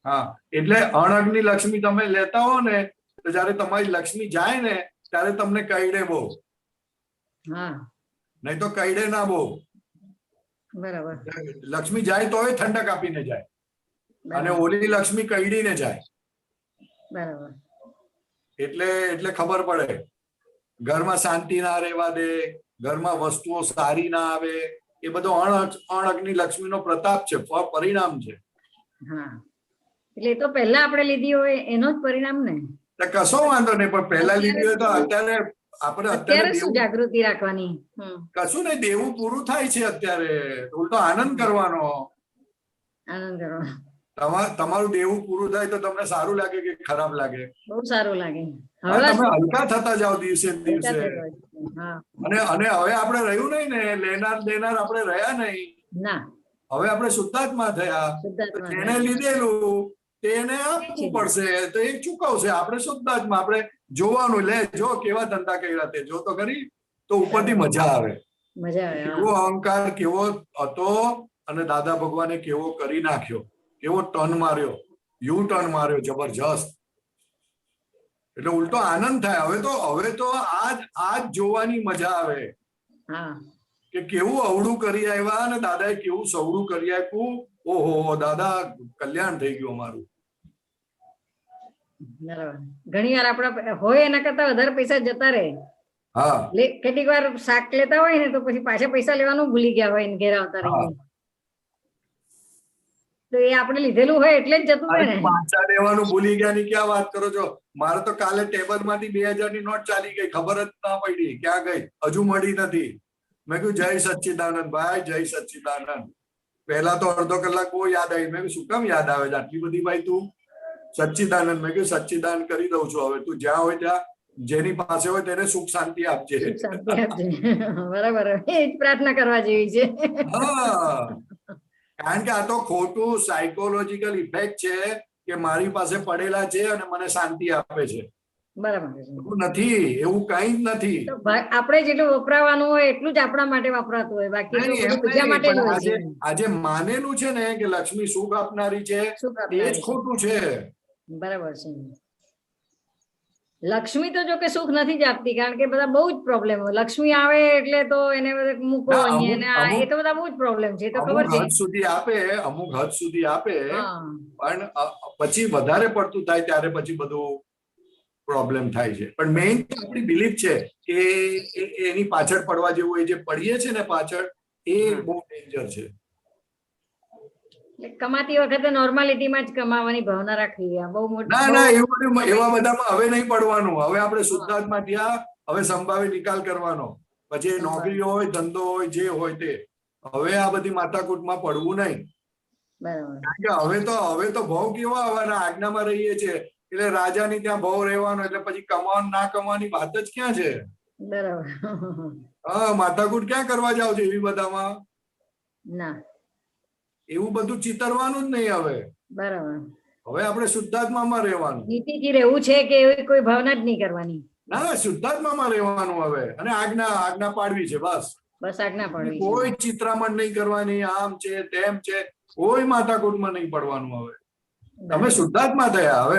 હા એટલે અણહકની લક્ષ્મી તમે લેતા હો ને તો જયારે તમારી લક્ષ્મી જાય ને ત્યારે તમને કઈડે બહુ. નહીં તો કઈડે ના બહુ. બરાબર. લક્ષ્મી જાય તો ઠંડક આપીને જાય અને ઓલી લક્ષ્મી કઈડીને જાય. બરાબર. એટલે ખબર પડે. ઘરમાં શાંતિ ના રહેવા દે, ઘરમાં વસ્તુઓ સારી ના આવે, એ બધો અણહકની લક્ષ્મીનો પ્રતાપ છે, પરિણામ છે. હા એટલે એ તો પહેલા આપણે લીધી હોય એનો જ પરિણામ ને. કશો વાંધો નહીં પણ પહેલા લીધી હોય તો અત્યારે અત્યારે શું જાગૃતિ રાખવાની? કશું નહીં, દેવું પૂરું થાય છે અત્યારે. ઉલટો આનંદ કરવાનો. આનંદ કરવાનો. તમારું દેવું પૂરું થાય તો તમને સારું લાગે કે ખરાબ લાગે? બહુ સારું લાગે. તમે હલકા થતા જાઓ દિવસે દિવસે. અને હવે આપણે રહ્યું નહીં ને લેનાર દેનાર આપણે રહ્યા નહીં. ના હવે આપણે શુદ્ધાત્મા થયા. જેને લીધેલું તેને આપવું પડશે તો એ ચૂકવશે. આપણે શુદ્ધાત્મા, આપણે જોવાનું લે જો કેવા ધંધા કર્યા તે જો તો કરી તો ઉપરથી મજા આવે. કેવો અહંકાર કેવો હતો અને દાદા ભગવાને કેવો કરી નાખ્યો, કેવો ટર્ન માર્યો, યુ ટર્ન માર્યો જબરજસ્ત. એટલે ઉલટો આનંદ થાય. હવે તો આજ જોવાની મજા આવે કે કેવું અવળું કરી આવ્યા અને દાદાએ કેવું સવળું કરી આપ્યું. ઓહો દાદા કલ્યાણ થઈ ગયું અમારું. બરાબર. ઘણી વાર આપડા હોય એના કરતા વધારે પૈસા જતા રહે. હા કેટલીક વાર શાક લેતા હોય ને તો પછી પાછા પૈસા લેવાનું ભૂલી ગયા હોય ને ઘેર આવતા રહીએ તો એ આપણે લીધેલું હોય એટલે જ જતું હોય ને. પાછા લેવાનું ભૂલી ગયા ની ક્યાં વાત કરો છો? મારે તો કાલે ટેબલ માંથી 2000 ની નોટ ચાલી ગઈ, ખબર જ ના પડી ક્યાં ગઈ, હજુ મળી નથી. મેં કીધું જય સચ્ચિદાનંદ ભાઈ, જય સચ્ચિદાનંદ. પહેલા તો અડધો કલાક બહુ યાદ આવી. મેં કીધું શું કામ યાદ આવે છે આટલી બધી ભાઈ તું? સચ્ચિદાનંદ. મેં કીધું સચ્ચિદાન કરી દઉં છું. હવે તું જ્યાં હોય ત્યાં જેની પાસે હોય તેને સુખ શાંતિ આપજે. બરાબર, એ જ પ્રાર્થના કરવા જેવી છે. હા, કારણ કે આ તો ખોટું સાયકોલોજીકલ ઇફેક્ટ છે કે મારી પાસે પડેલા છે અને મને શાંતિ આપે છે. બરાબર, એવું નથી, એવું કઈ જ નથી. આપણે જેટલું વપરાવાનું હોય એટલું જ આપણા માટે વપરાતું હોય, બાકી તો બધું બીજા માટે જ હોય છે. આજે માનેલું છે ને કે લક્ષ્મી સુખ આપનારી છે, એ જ ખોટું છે. બરાબર છે. લક્ષ્મી તો જો કે સુખ નથી જ આપતી, કારણ કે બધા બહુ જ પ્રોબ્લેમ હોય. લક્ષ્મી આવે એટલે તો એને મૂકો અહીંયા, એ તો બધા બહુ જ પ્રોબ્લેમ છે, તો ખબર છે. હદ સુધી આપે, અમુક હદ સુધી આપે, પણ પછી વધારે પડતું થાય ત્યારે પછી બધું પ્રોબ્લેમ થાય છે. પણ મેઇન આપણી બિલીફ છે કે એની પાછળ પડવા જેવું, એ જે પડીએ છે ને પાછળ, એ બહુ ડેન્જર છે. કમાતી વખતે નોર્માલિટીમાં જ કમાવાની ભાવના રાખવી. બહુ મોટી ના ના, એવા બધામાં હવે નહીં પડવાનું. હવે આપણે શુદ્ધાત્મા થયા, હવે સંભાવી નિકાલ કરવાનો. પછી નોકરી હોય, ધંધો હોય, જે હોય તે. હવે આ બધી માથાકૂટમાં પડવું નહીં. કારણ કે હવે તો ભાવ કેવા આવવાના, આજ્ઞામાં રહીએ છીએ એટલે રાજાની ત્યાં ભાવ રહેવાનો, એટલે પછી કમાવાનું ના કમાવાની વાત જ ક્યાં છે? બરાબર. હા, માથાકૂટ ક્યાં કરવા જાવ છો એવી બધામાં? ના, એવું બધું ચિતરવાનું જ નહીં હવે. બરાબર. હવે આપણે શુદ્ધાત્મામાં રહેવાનું. નીતિથી રહેવું છે કે એવી કોઈ ભાવના જ નહીં કરવાની. ના, શુદ્ધાત્મામાં રહેવાનું હવે. અને આજ્ઞા પાડવી છે, બસ. બસ આજ્ઞા પાડવી. કોઈ ચિત્રામણ નહીં કરવાની, આમ છે તેમ છે, કોઈ માથાકૂટમાં નહીં પડવાનું. હવે તમે શુદ્ધાત્મા થયા. હવે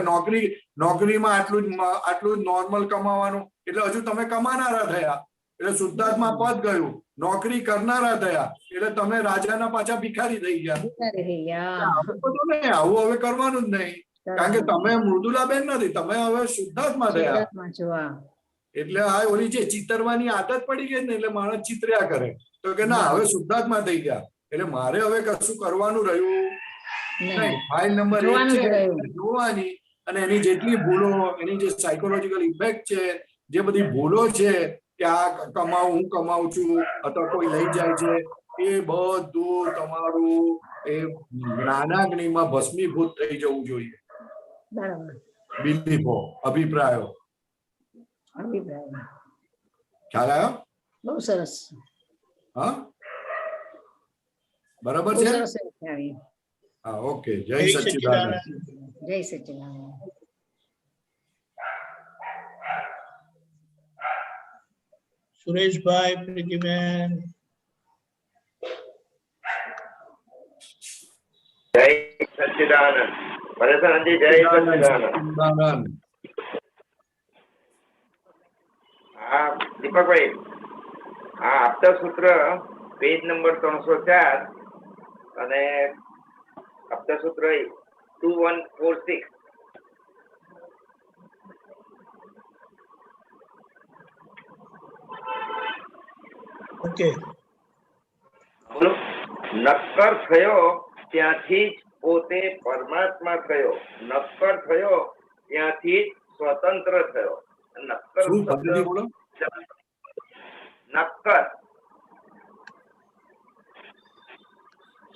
નોકરીમાં આટલું જ નોર્મલ કમાવાનું, એટલે હજુ તમે કમાનારા થયા, એટલે શુદ્ધાત્મા પદ ગયું. નોકરી કરનારા થયા એટલે તમે રાજાના પાછા ભિખારી થઈ ગયા. આવું હવે કરવાનું જ નહીં, કારણ કે તમે મૃદુલાબેન નથી, તમે હવે શુદ્ધાત્મા થયા. એટલે આ ઓલી જે ચિતરવાની આદત પડી ગઈ ને, એટલે માણસ ચિતર્યા કરે. તો કે ના, હવે શુદ્ધાત્મા થઈ ગયા એટલે મારે હવે કશું કરવાનું રહ્યું નહીં. ફાઇલ નંબર 1 છે જોવાની, અને એની જેટલી ભૂલો, એની જે સાયકોલોજીકલ ઇફેક્ટ છે, જે બધી ભૂલો છે કે આ હું કમાઉં છું અથવા કોઈ લઈ જાય છે, એ બધું તમારું એ જ્ઞાનાગ્નિમાં ભસ્મીભૂત થઈ જવું જોઈએ. બરાબર. બિલીફો, અભિપ્રાયો. ખ્યાલ આવ્યો? બહુ સરસ. હા, બરાબર છે. હા, ઓકે. જય સચ્ચિદાનંદ. જય સચ્ચિદાનંદ. સુરેશભાઈ, પ્રીતિબેન. જય સચ્ચિદાનંદ. પરેશાનજી, જય સચ્ચિદાનંદ. હા દીપકભાઈ, આ આપતા સૂત્ર પેજ નંબર 304 અને આપતા સૂત્ર 2146. ઓકે, બોલો. નક્કર થયો ત્યાંથી જ પોતે પરમાત્મા થયો. નક્કર થયો ત્યાંથી જ સ્વતંત્ર થયો. નક્કર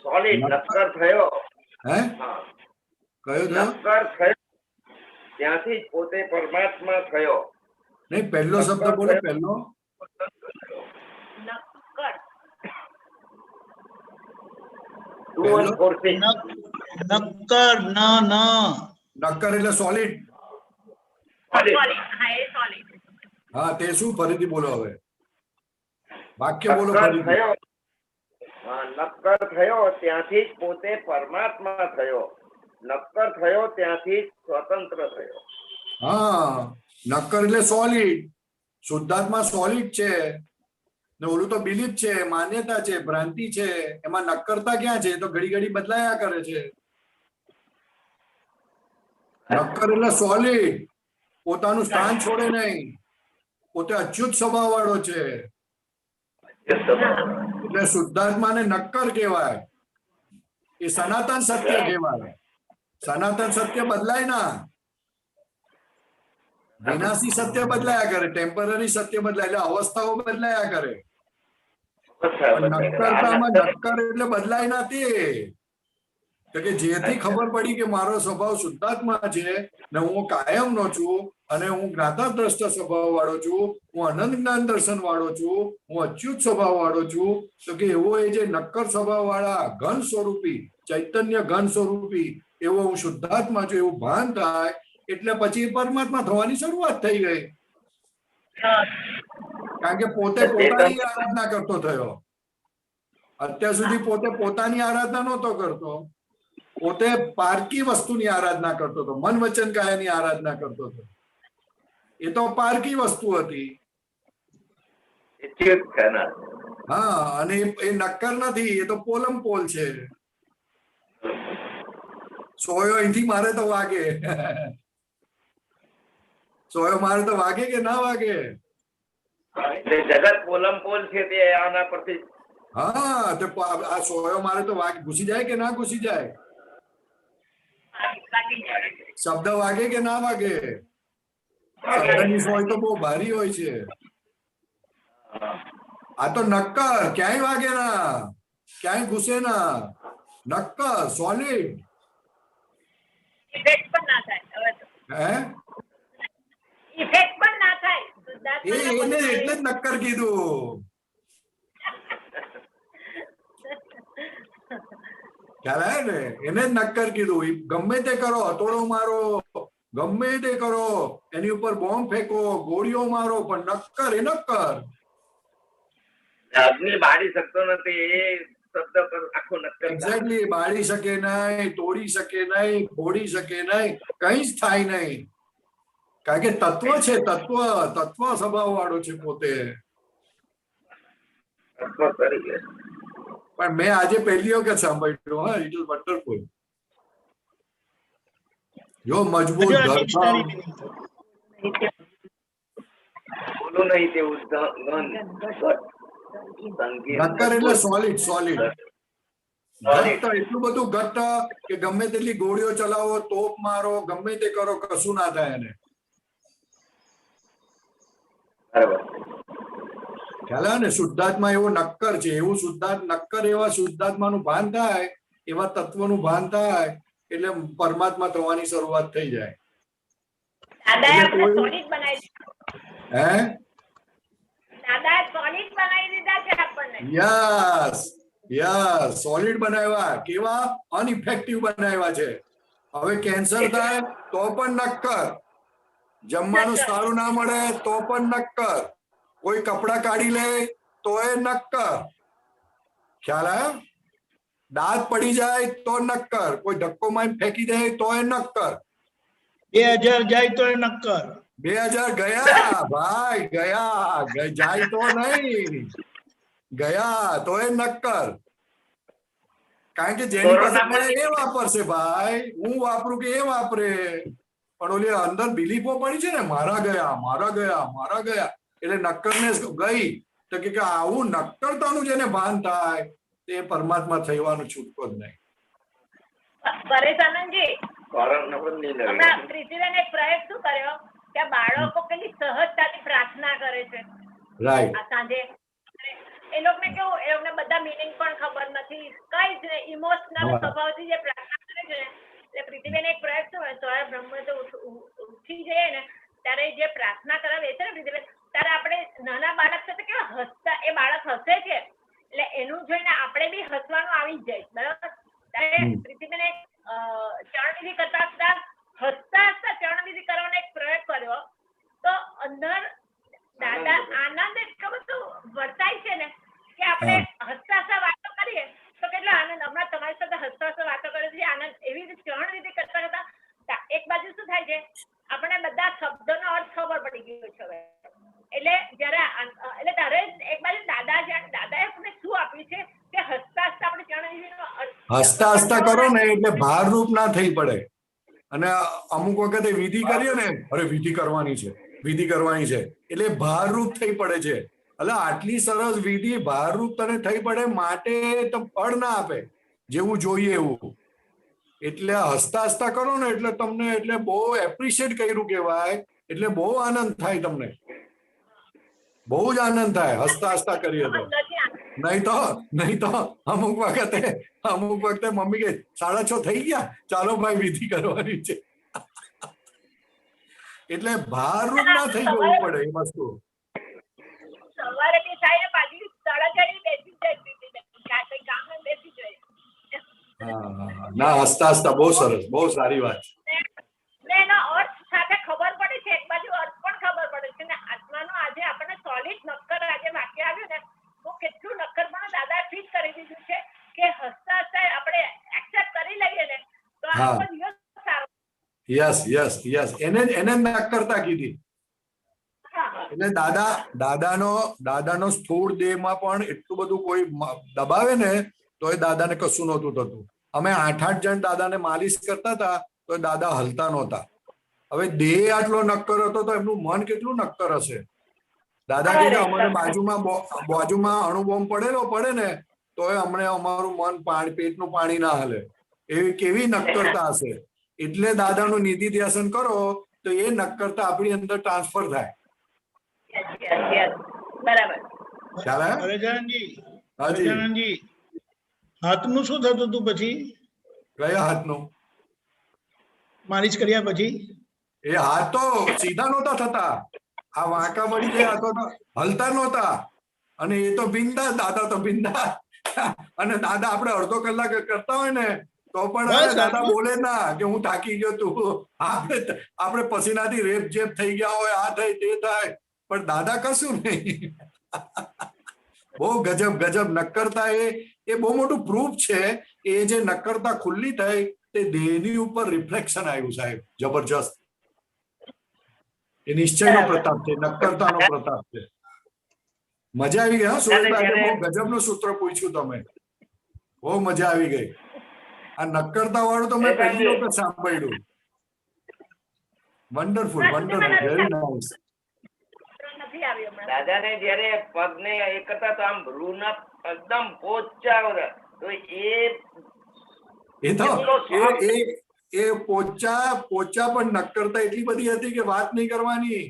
સોલિડ નક્કર થયો. નક્કર થયો ત્યાંથી જ પોતે પરમાત્મા થયો. નહીં, પહેલો શબ્દ બોલો. પહેલો નક્કર. નક્કર એટલે સોલિડ. હા, તે શું? ફરીથી બોલો. હવે વાક્ય બોલો. નક્કર થયો ત્યાંથી જ પોતે પરમાત્મા થયો. નક્કર થયો ત્યાંથી જ સ્વતંત્ર થયો. હા, નક્કર એટલે સોલિડ. શુદ્ધાત્મા સોલિડ છે ને ઓલું તો બિલીફ છે, માન્યતા છે, ભ્રાંતિ છે. એમાં નક્કરતા ક્યાં છે? તો ઘડી ઘડી બદલાયા કરે છે. નક્કર એટલે સોલિડ, પોતાનું સ્થાન છોડે નહીં, પોતે અચ્યુત સ્વભાવ વાળો છે, એટલે શુદ્ધાત્માને નક્કર કહેવાય. એ સનાતન સત્ય કહેવાય. સનાતન સત્ય બદલાય ના, વિનાશી સત્ય બદલાયા કરે, ટેમ્પરરી સત્ય બદલાય, એટલે અવસ્થાઓ બદલાયા કરે. નક્કરતામાં નક્કર એટલે બદલાય નથી. તો કે જેથી ખબર પડી કે મારો સ્વભાવ શુદ્ધાત્મા છે ને હું કાયમ નો છું અને હું જ્ઞાતા દ્રષ્ટા સ્વભાવ વાળો છું, હું અનંત જ્ઞાન દર્શન વાળો છું, હું અચ્યુત સ્વભાવ વાળો છું, તો કે એવો એ જે નક્કર સ્વભાવ વાળા ઘન સ્વરૂપી ચૈતન્ય ઘન સ્વરૂપી એવો હું શુદ્ધાત્મા છું એવું ભાન થાય એટલે પછી પરમાત્મા થવાની શરૂઆત થઈ ગઈ. કારણ કે પોતે પોતાની આરાધના કરતો થયો. અત્યાર સુધી પોતે પોતાની આરાધના નહોતો કરતો, પોતે પારકી વસ્તુની આરાધના કરતો હતો, મન વચન કાયાની આરાધના કરતો હતો. એ તો પારકી વસ્તુ હતી. હા, અને એ નક્કર નથી, એ તો પોલમ પોલ છે. સોયો અહીંથી મારે તો વાગે, સોયો મારે તો વાગે કે ના વાગે? જગત પોલમ પોલ છે તે આના પરથી. હા, તો આ સોયો મારે તો વાગે, ઘૂસી જાય કે ના ઘૂસી જાય? શબ્દ વાગે કે ના વાગે? શબ્દની સોય તો બહુ ભારી હોય છે. આ તો નક્કર, ક્યાંય વાગે ના, ક્યાંય ઘૂસે ના, નક્કર સોલિડ. ઇફેક્ટ પણ ના થાય. હે? ઇફેક્ટ પણ ના થાય. એને એટલે જ નક્કર કીધું. ખ્યાલ આવે ને? એને જ નક્કર કીધું. ગમે તે કરો, હથોડો મારો, ગમે તે કરો, એની ઉપર બોમ્બ ફેંકો, ગોળીઓ મારો, પણ નક્કર એ નક્કર. અગ્નિ બાળી શકતો નથી એ શબ્દ પર આખો નક્કર. એક્ઝેક્ટલી, બાળી શકે નહીં, તોડી શકે નહીં, ફોડી શકે નહીં, કઈ જ થાય નહીં. કારણ કે તત્વ છે, તત્વ સ્વભાવ વાળો છે પોતે. પણ મેં આજે પહેલી વખત સાંભળ્યું. હા, ઇટ ઇઝ વન્ડરફુલ. જો મજબૂત બોલું નહીં તેવું નક્કર એટલે સોલિડ. સોલિડ ઘટ્ટ, એટલું બધું ઘટ્ટ કે ગમે તેટલી ગોળીઓ ચલાવો, તોપ મારો, ગમે તે કરો, કશું ના થાય એને. ખ્યાલ આવે ને? શુદ્ધાત્મા એવો નક્કર છે, એવું નક્કર એવા શુદ્ધાત્માનું ભાન થાય, એવા તત્વનું ભાન થાય એટલે પરમાત્મા થવાની શરૂઆત થઈ જાય. યસ, સોલિડ બનાવ્યા. કેવા? અનઇફેક્ટિવ બનાવ્યા છે. હવે કેન્સર થાય તો પણ નક્કર, જમવાનું સારું ના મળે તો પણ નક્કર, કોઈ કપડા કાઢી લે તો એ નક્કર. ખ્યાલ આવ્યો? દાંત પડી જાય તો નક્કર, કોઈ ધક્કો મારી ફેંકી દે તો એ નક્કર. 2000 જાય તો એ નક્કર. 2000 ગયા ભાઈ, ગયા, જાય તો નહીં, ગયા તો એ નક્કર. કારણ કે જેની પાસે એ વાપરશે ભાઈ, હું વાપરું કે એ વાપરે, પણ ઓલી અંદર બિલીફો પડી છે ને, મારા ગયા, મારા ગયા, મારા ગયા, એટલે નક્કર ને ગઈ. તો કે આવું નક્કરતાનું જેને ભાન થાય તે પરમાત્મા થવાનું છૂટકો જ નહીં. પરેશ આનંદજી, હમણાં પ્રીતિબેન એક પ્રયોગ શું કર્યો કે બાળકો કેટલી સહજતાથી પ્રાર્થના કરે છે. રાઈટ. આ સાંજે એ લોકોને કેવું, એ લોકોને બધા મીનિંગ પણ ખબર નથી, કઈ જ ઇમોશનલ સ્વભાવથી જે પ્રાર્થના કરે છે. એટલે પ્રીતિબેન એક પ્રયોગ શું હોય, સવારે બ્રહ્મ ઉઠી જઈએ ને ત્યારે જે પ્રાર્થના કરાવે છે ને પ્રીતિબેન, ત્યારે આપણે નાના બાળક સાથે કેવા હસતા, એ બાળક હસે છે એટલે એનું જોઈને આપણે બી હસવાનું આવી જ જાય. બરાબર? ત્યારે પ્રીતિબેન એક ચરણવિધિ કરતા હસતા હસતા ચરણવિધિ કરવાનો એક પ્રયોગ કર્યો તો અંદર દાદા આનંદ એટલો બધો વર્તાય છે ને કે આપણે હસતા વાતો કરીએ તો કેટલો આનંદ. હમણાં તમારી સાથે હસતા વાતો કરે છે, આનંદ. એવી રીતે ચરણવિધિ કરતા કરતા એક બાજુ શું થાય છે, આપણને બધા શબ્દોનો અર્થ ખબર પડી ગયો છે. એટલે જયારે એટલે તારે એક બાજુ દાદાએ આપણને શું આપ્યું છે કે હસતા હસતા આપણે ચરણવિધિનો હસતા હસતા કરો ને એટલે ભારરૂપ ના થઈ પડે. અને અમુક વખતે વિધિ કરીએ ને, અરે વિધિ કરવાની છે એટલે ભારરૂપ થઈ પડે છે. એટલે આટલી સરસ વિધિ ભારરૂપ તને થઈ પડે માટે તો ફળ ના આપે જેવું જોઈએ એવું. એટલે હસતા હસતા કરો ને એટલે તમને એટલે બહુ એપ્રિશિએટ કર્યું કહેવાય, એટલે બહુ આનંદ થાય, તમને બહુ જ આનંદ થાય હસતા હસતા કરીએ તો. નહીં તો અમુક વખતે મમ્મી કે 6:30 થઈ ગયા, ચાલો ભાઈ વિધિ કરવાની છે. એટલે ભારરૂપ ના થઈ જવું પડે એ વસ્તુ. સવારે થી થાય ને પાછી 4:30 બેસી જાય, કામ બેસી જાય. ના, હસતા હસતા બહુ સરસ, બહુ સારી વાત છે. એનો અર્થ સાથે ખબર પડે છે, એક બાજુ અર્થ પણ ખબર પડે છે ને આત્માનો. આજે આપણને સોલિડ નક્કર આજે વાક્ય આવ્યું ને તો કેટલું નક્કર પણ દાદા ફિટ કરી દીધું છે કે હસતા હસતા આપણે એક્સેપ્ટ કરી લઈએ ને તો આખો દિવસ સારો. યસ એને નક્કરતા કીધી. એટલે દાદાનો સ્થૂળ દેહમાં પણ એટલું બધું કોઈ દબાવે ને તો એ દાદાને કશું નહોતું થતું. અમે 8 જણ દાદાને માલિશ કરતા હતા તો દાદા હલતા નહોતા. હવે દેહ આટલો નક્કર હતો તો એમનું મન કેટલું નક્કર હશે. દાદા કે અમારે બાજુમાં અણુબોમ્બ પડે ને તો અમને અમારું મન પેટનું પાણી ના હલે, એવી કેવી નક્કરતા હશે. એટલે દાદાનું નિધિ ધ્યાસન કરો તો એ નક્કરતા આપણી અંદર ટ્રાન્સફર થાય. હરેજાનંદજી, હાથનું શું થતું હતું પછી? કયા હાથનું? માલિશ કર્યા પછી એ હાથ તો સીધા નહોતા થતા, આ વાંકા વળી ગયા તો હલતા નહોતા. અને એ તો બિંદા, દાદા તો બિંદા. અને દાદા આપણે અડધો કલાક કરતા હોય ને તો પણ દાદા બોલે ના કે હું થાકી ગયો તું. આપણે પસીનાથી રેપ જેપ થઈ ગયા હોય, આ થાય તે થાય, પણ દાદા કશું નહીં. બહુ ગજબ નક્કરતા. એ બહુ મોટું પ્રૂફ છે. એ જે નક્કરતા ખુલ્લી થઈ તે દેહની ઉપર રિફ્લેક્શન આવ્યું સાહેબ, જબરજસ્ત. એ નિશ્ચયનો પ્રતાપ છે, નક્કરતાનો પ્રતાપ છે. મજા આવી ગઈ. સુરેશભાઈ, બહુ ગજબનું સૂત્ર પૂછ્યું તમે, બહુ મજા આવી ગઈ. આ નક્કરતા વાળું તો મેં પહેલી વખત સાંભળ્યું. Wonderful, very nice. દાદાને જયારે પગને એ કરતા તો આમ રૂના એકદમ પોચા, તો એ પોચા પણ નક્કરતા એટલી બધી હતી કે વાત નહીં કરવાની.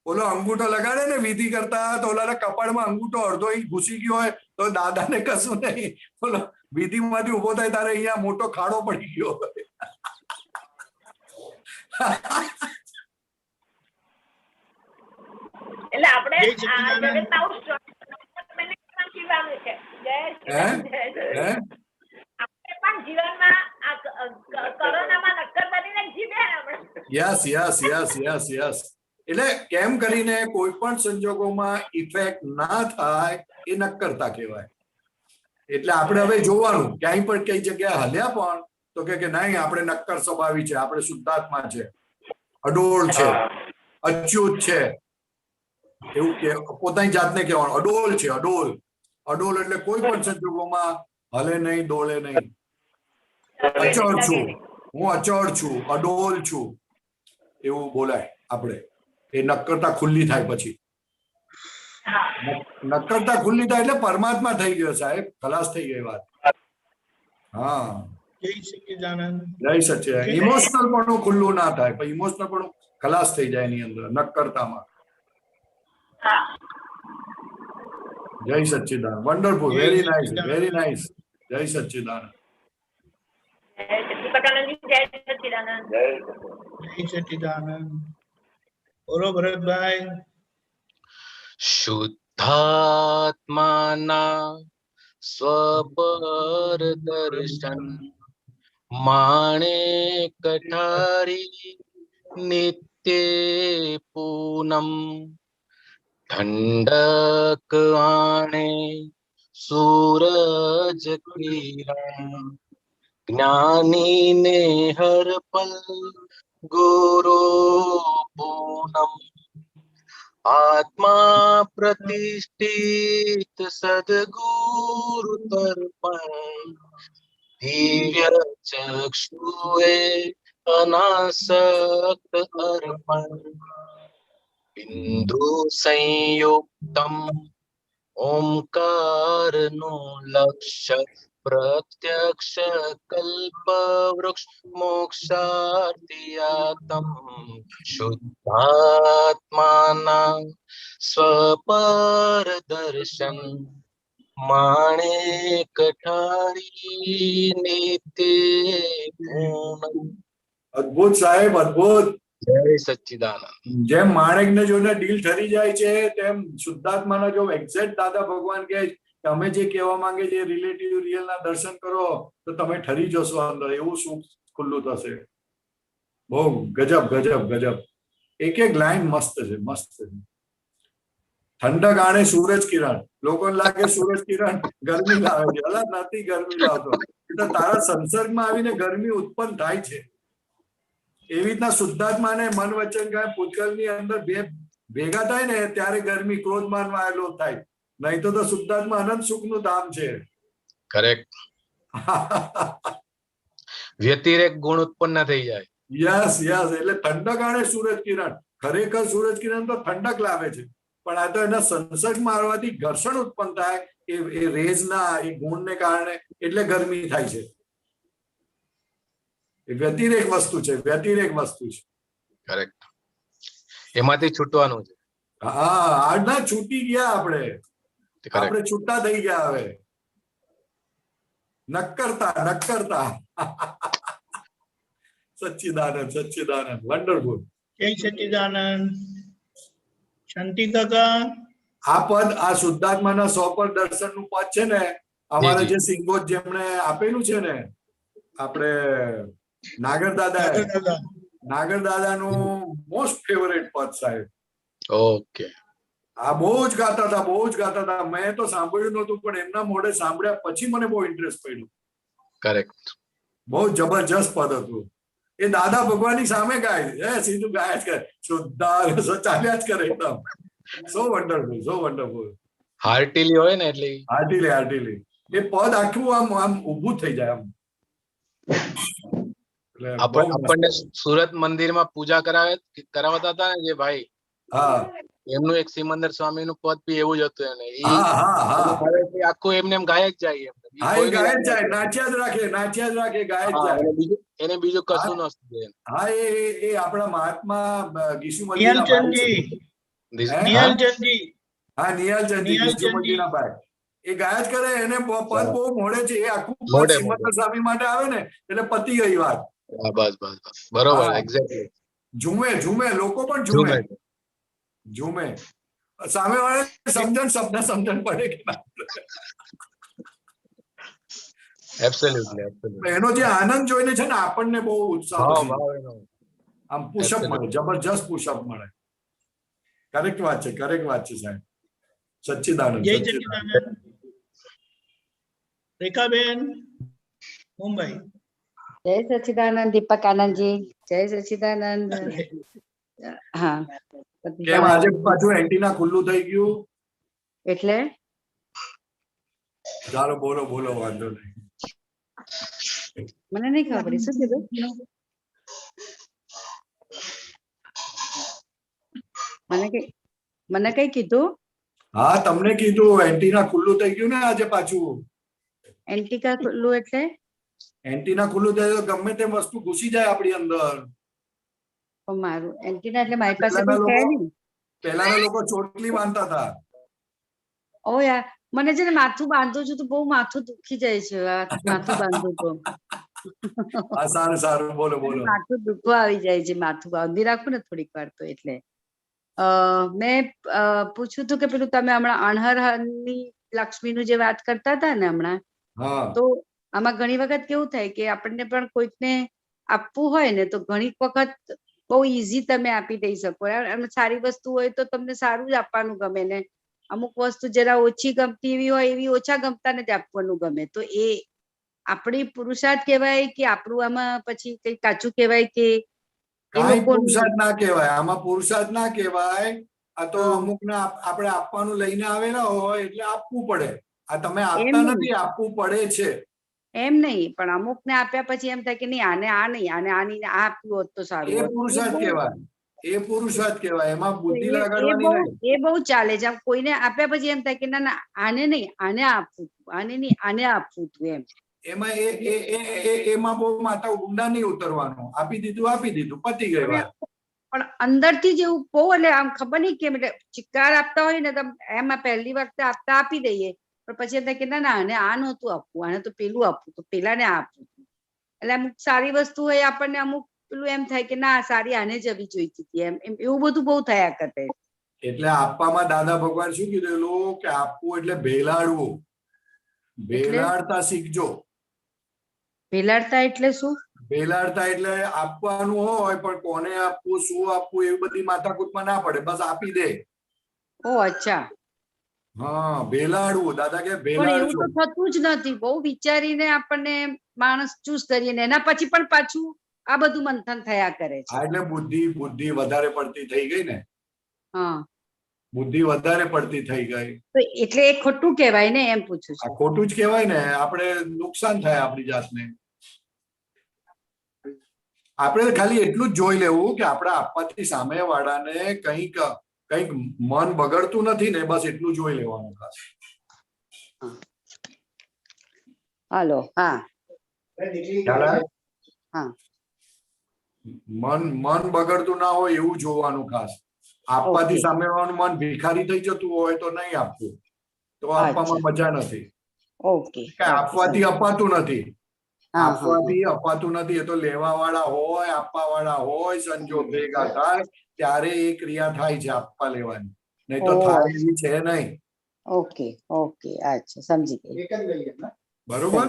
ઓલો અંગૂઠો લગાડે ને વિધિ કરતા તો ઓલા કપાળમાં અંગૂઠો અડધો ઘૂસી ગયો હોય તો દાદાને કશું નહીં. ઓલો વિધિ માંથી ઉભો થાય તારે અહીંયા મોટો ખાડો પડી ગયો. એટલે આપણે જીવવાનું છે. પણ જીવનમાં કોરોનામાં નક્કર બનીને જીવે આપણે. યસ. એટલે કેમ કરીને કોઈ પણ સંજોગોમાં ઇફેક્ટ ના થાય એ નક્કરતા કહેવાય. એટલે આપણે હવે જોવાનું, ક્યાંય પણ કઈ જગ્યાએ હલ્યા પણ તો કે નહીં આપણે નક્કર સ્વભાવી છે, આપણે શુદ્ધાત્મા છે, અડોળ છે, અચ્યુત છે, એવું કે પોતાની જાતને કહેવાનું અડોલ છે. અડોલ એટલે કોઈ પણ સંજોગોમાં હલે નહીં, ડોલે નહીં. અચળ છું, હું અચળ છું, અડોલ છું, એવું બોલાય આપણે. એ નક્કરતા ખુલ્લી થાય પછી. નક્કરતા ખુલ્લી થાય એટલે પરમાત્મા થઈ ગયો સાહેબ, ખલાસ થઈ ગઈ વાત. હા, જય સચ્ચિદાનંદ. ઇમોશનલ પણ ખુલ્લું ના થાય, પણ ઇમોશનલ પણ ખલાસ થઈ જાય એની અંદર નક્કરતામાં. જય સચ્ચિદાનંદ. Wonderful, very nice. જય સચ્ચિદાનંદ. જય સચ્ચિદાનંદ. બોલો ભરતભાઈ. શુદ્ધાત્માના સ્વપર દર્શન માણે કઠારી નિત્ય પૂનમ ઠંડક આણે સૂરજ કિરણ જ્ઞાની ને હર પલ ગુરુ પૂનમ આત્મા પ્રતિષ્ઠિત સદગુરુ તર્પણ દિવ્ય ચક્ષુએ અનાવરણ सक्त अर्पण बिंदु संयुक्तम ओंकार नु लक्ष्य प्रत्यक्ष कल्प वृक्ष मोक्षार्थियातम शुद्धात्माना स्वपर दर्शन माणिक ठारी नित्य पूर्ण। અદ્ભુત સાહેબ, અદ્ભુત. જય સચ્ચિદાનંદ. જેમ માણેક ને જોઈને ડીલ ઠરી જાય છે, તેમ શુદ્ધાત્માના જો એક્ઝેક્ટ દાદા ભગવાન કહે કે અમે જે કહેવા માંગે છે રિલેટિવ રિયલ ના દર્શન કરો તો તમે ઠરી જશો અંદર, એવું સુખ ખુલ્લું થશે. બહુ ગજબ ગજબ ગજબ. એક એક લાઈન મસ્ત છે, મસ્ત છે. ઠંડક આણે સૂરજ કિરણ. લોકોને લાગે સૂરજ કિરણ ગરમી લાવે છે, અલા નથી ગરમી લાવતો, એટલે તારા સંસર્ગમાં આવીને ગરમી ઉત્પન્ન થાય છે. એવી રીતના શુદ્ધાત્માને મન વચન કાય ભૂતકાળની અંદર બે ભેગા થાય ને ત્યારે ગરમી ક્રોધમાનમાં આવેલો થાય, નહીં તો શુદ્ધાત્મા અનંત સુખનું ધામ છે. કરેક્ટ. વ્યતિરેક ગુણ ઉત્પન્ન થઈ જાય. Yes yes. એટલે ઠંડક આણે સૂરજ કિરણ. ખરેખર સૂરજ કિરણ તો ઠંડક લાવે છે, પણ આ તો એના સંસર્ગમાં આવવાથી ઘર્ષણ ઉત્પન્ન થાય એ રેઝના એ ગુણને કારણે, એટલે ગરમી થાય છે. એ વ્યતિરેક વસ્તુ છે, વ્યતિરેક વસ્તુ છે. કરેક્ટ. એમાંથી છૂટવાનું છે. હા, આજના છૂટી ગયા આપણે છૂટા થઈ ગયા હવે. નક્કરતા નક્કરતા. સચ્ચિદાનંદ સચ્ચિદાનંદ. વન્ડરફુલ. જય સચ્ચિદાનંદ. શાંતિ કાકા. આ પદ, આ શુદ્ધાત્માના 100 દર્શન નું પદ છે ને, અમારે જે સિંગોત જેમણે આપેલું છે ને, આપણે નાગર દાદાનું મોસ્ટ ફેવરેટ પદ સાહેબ. ઓકે. આ બહુ જ ગાતા હતા, બહુ જ ગાતા હતા. મેં તો સાંભળ્યું નહોતું, પણ એમના મોઢે સાંભળ્યા પછી મને બહુ ઇન્ટરેસ્ટ પડ્યું. કરેક્ટ. બહુ જબરજસ્ત પદ હતું. એ દાદા ભગવાનની સામે ગાય, સીધું ગાયા જ કરે, શુદ્ધા ચાલ્યા જ કરે એકદમ. સો વન્ડરફુલ, સો વન્ડરફુલ. હાર્ટીલી હોય ને એટલે હાર્ટીલી હાર્ટીલી. એ પદ આખું આમ આમ ઊભું થઈ જાય આમ. આપણને સુરત મંદિરમાં પૂજા કરાવતા હતા ને જે ભાઈ, એમનું એક સિમંદર સ્વામી નું પદ બી એવું જ હતું. એને આખું એમને એમ ગાય જ જાય, નાચ્યા જ રાખે, નાચ્યા જ રાખે, ગાય જ જાય. એને બીજું કશું નતું. હા, એ આપણા મહાત્મા નિહાલચંદજી. હા, નિહાલચંદજી ના ભાઈ એ ગાય જ કરે. એને પદ બહુ મોડે છે. એ આખું સિમંદર સ્વામી માટે આવે ને એટલે પતી ગઈ વાત. બસ બસ બસ, બરોબર, એક્ઝેક્ટલી. ઝૂમે ઝૂમે, લોકો પણ ઝૂમે ઝૂમે. સામે વાળા સમજણ પડે કે ના. એબ્સોલ્યુટલી. એનો જે આનંદ જોઈને છે ને આપણને બહુ ઉત્સાહ, આમ પુશઅપ મળે, જબરજસ્ત પુશઅપ મળે. કરેક્ટ વાત છે, કરેક્ટ વાત છે સાહેબ. સચ્ચિદાનંદ. રેખાબેન મુંબઈ. જય સચ્ચિદાનંદ. દીપક આનંદજી, જય સચ્ચિદાનંદ. હા, કેમ આજે પાછું એન્ટીના ખુલ્લું થઈ ગયું? એટલે ચાલો બોલો બોલો, વાંધો નહીં. મને નહીં ખબર શું કીધું. મને કઈ કીધું? હા, તમને કીધું એન્ટીના ખુલ્લું થઈ ગયું ને આજે પાછું. એન્ટીના ખુલ્લું એટલે? એન્ટીના ખુલ્લું થાય તો ગમે તે વસ્તુ ઘૂસી જાય આપણી અંદર. મારું એન્ટીના એટલે મારી પાસે કોઈ છે નહીં. પહેલાના લોકો ચોટલી બાંધતા હતા. ઓ યાર, મને છે ને માથું બાંધું છું તો બહુ માથું દુખી જાય છે. માથું બાંધું તો સારું સારું, બોલો બોલો. માથું દુખવા આવી જાય છે. માથું બાંધી રાખું ને થોડીક વાર તો. એટલે મેં પૂછ્યું હતું કે પેલું તમે હમણાં અણહરની લક્ષ્મીનું જે વાત કરતા હતા ને હમણાં, તો આમાં ઘણી વખત કેવું થાય કે આપણને પણ કોઈકને આપવું હોય ને તો ઘણી વખત બહુ ઈઝી તમે આપી દઈ શકો. સારી વસ્તુ હોય તો તમને સારું જ આપવાનું ગમે ને, અમુક વસ્તુ જરા ઓછી ગમતી એવી હોય એવી ઓછા ગમતા ને જ આપવાનું ગમે. તો એ આપણી પુરુષાર્થ કહેવાય કે આપણું આમાં પછી કઈ કાચું કહેવાય કે પુરુષાર્થ ના કહેવાય? આમાં પુરુષાર્થ ના કહેવાય. આ તો અમુક ને આપણે આપવાનું લઈને આવેલા હોય એટલે આપવું પડે. આ તમે આપતા નથી, આપવું પડે છે. એમ નહીં, પણ અમુક ને આપ્યા પછી એમ થાય કે નહીં આને આ નહીં, આને આની આ આપ્યું હોત તો સારું એ હોત. પુરુષાર્થ કહેવાય, એ પુરુષાર્થ કહેવાય. એમાં બુદ્ધિ લગાડવાની નહીં. એ બહુ ચાલે છે. આમ કોઈને આપ્યા પછી એમ થાય કે ના ના આને નહીં, આને આપવું, આને નહીં આને આપવું તું એમ. એમાં એમાં બહુ માતા ઊંડા નહીં ઉતરવાનું. આપી દીધું પતી ગઈ વાત. પણ અંદરથી જ એવું બહુ, એટલે આમ ખબર નહીં કેમ, એટલે ચિક્કાર આપતા હોય ને તો એમાં પહેલી વખતે આપી દઈએ, પણ પછી એમ થાય કે ના ના આને આ નહોતું આપવું, આને તો પેલું આપવું, તો પેલાને આપવું. એટલે અમુક સારી વસ્તુ હોય આપણને અમુક પેલું એમ થાય કે ના સારી આને જ આવી જોઈતી હતી એમ, એવું બધું બહુ થયા કરે. એટલે આપવામાં દાદા ભગવાન શું કીધેલું કે આપવું એટલે ભેલાડવું, ભેલાડતા શીખજો. ભેલાડતા એટલે શું? ભેલાડતા એટલે આપવાનું હોય પણ કોને આપવું, શું આપવું, એવી બધી માથાકૂટમાં ના પડે, બસ આપી દે. ઓ અચ્છા. હા, ભેલાડવું. દાદા કે પણ એવું તો થતું જ નથી. બહુ વિચારીને આપણને માણસ ચૂઝ કરીએ ને એના પછી પણ પાછું આ બધું મંથન થયા કરે છે. એટલે બુદ્ધિ વધારે પડતી થઈ ગઈ ને. હા, બુદ્ધિ વધારે પડતી થઈ ગઈ તો એટલે એ ખોટું કહેવાય ને, એમ પૂછું છું. ખોટું જ કહેવાય ને. આપણે નુકસાન થાય આપણી જાતને. આપણે ખાલી એટલું જ જોઈ લેવું કે આપણે આપવાથી સામે વાળાને કંઈક મન બગડતું નથી ને, બસ એટલું જોઈ લેવાનું. હાલો. હા, મન બગડતું ના હોય એવું જોવાનું ખાસ. આપવાથી સામે વાળાનું મન ભિખારી થઈ જતું હોય તો નહીં આપવું, તો આપવામાં મજા નથી. ઓકે. આપવાથી અપાતું નથી, આપવાથી અપાતું નથી. એ તો લેવા વાળા હોય, આપવા વાળા હોય, સંજોગ ભેગા થાય ત્યારે એ ક્રિયા થાય છે આપવા લેવાની, નહીં તો થાય એવી છે નહીં. ઓકે ઓકે, અચ્છા, સમજી ગઈ. બરોબર,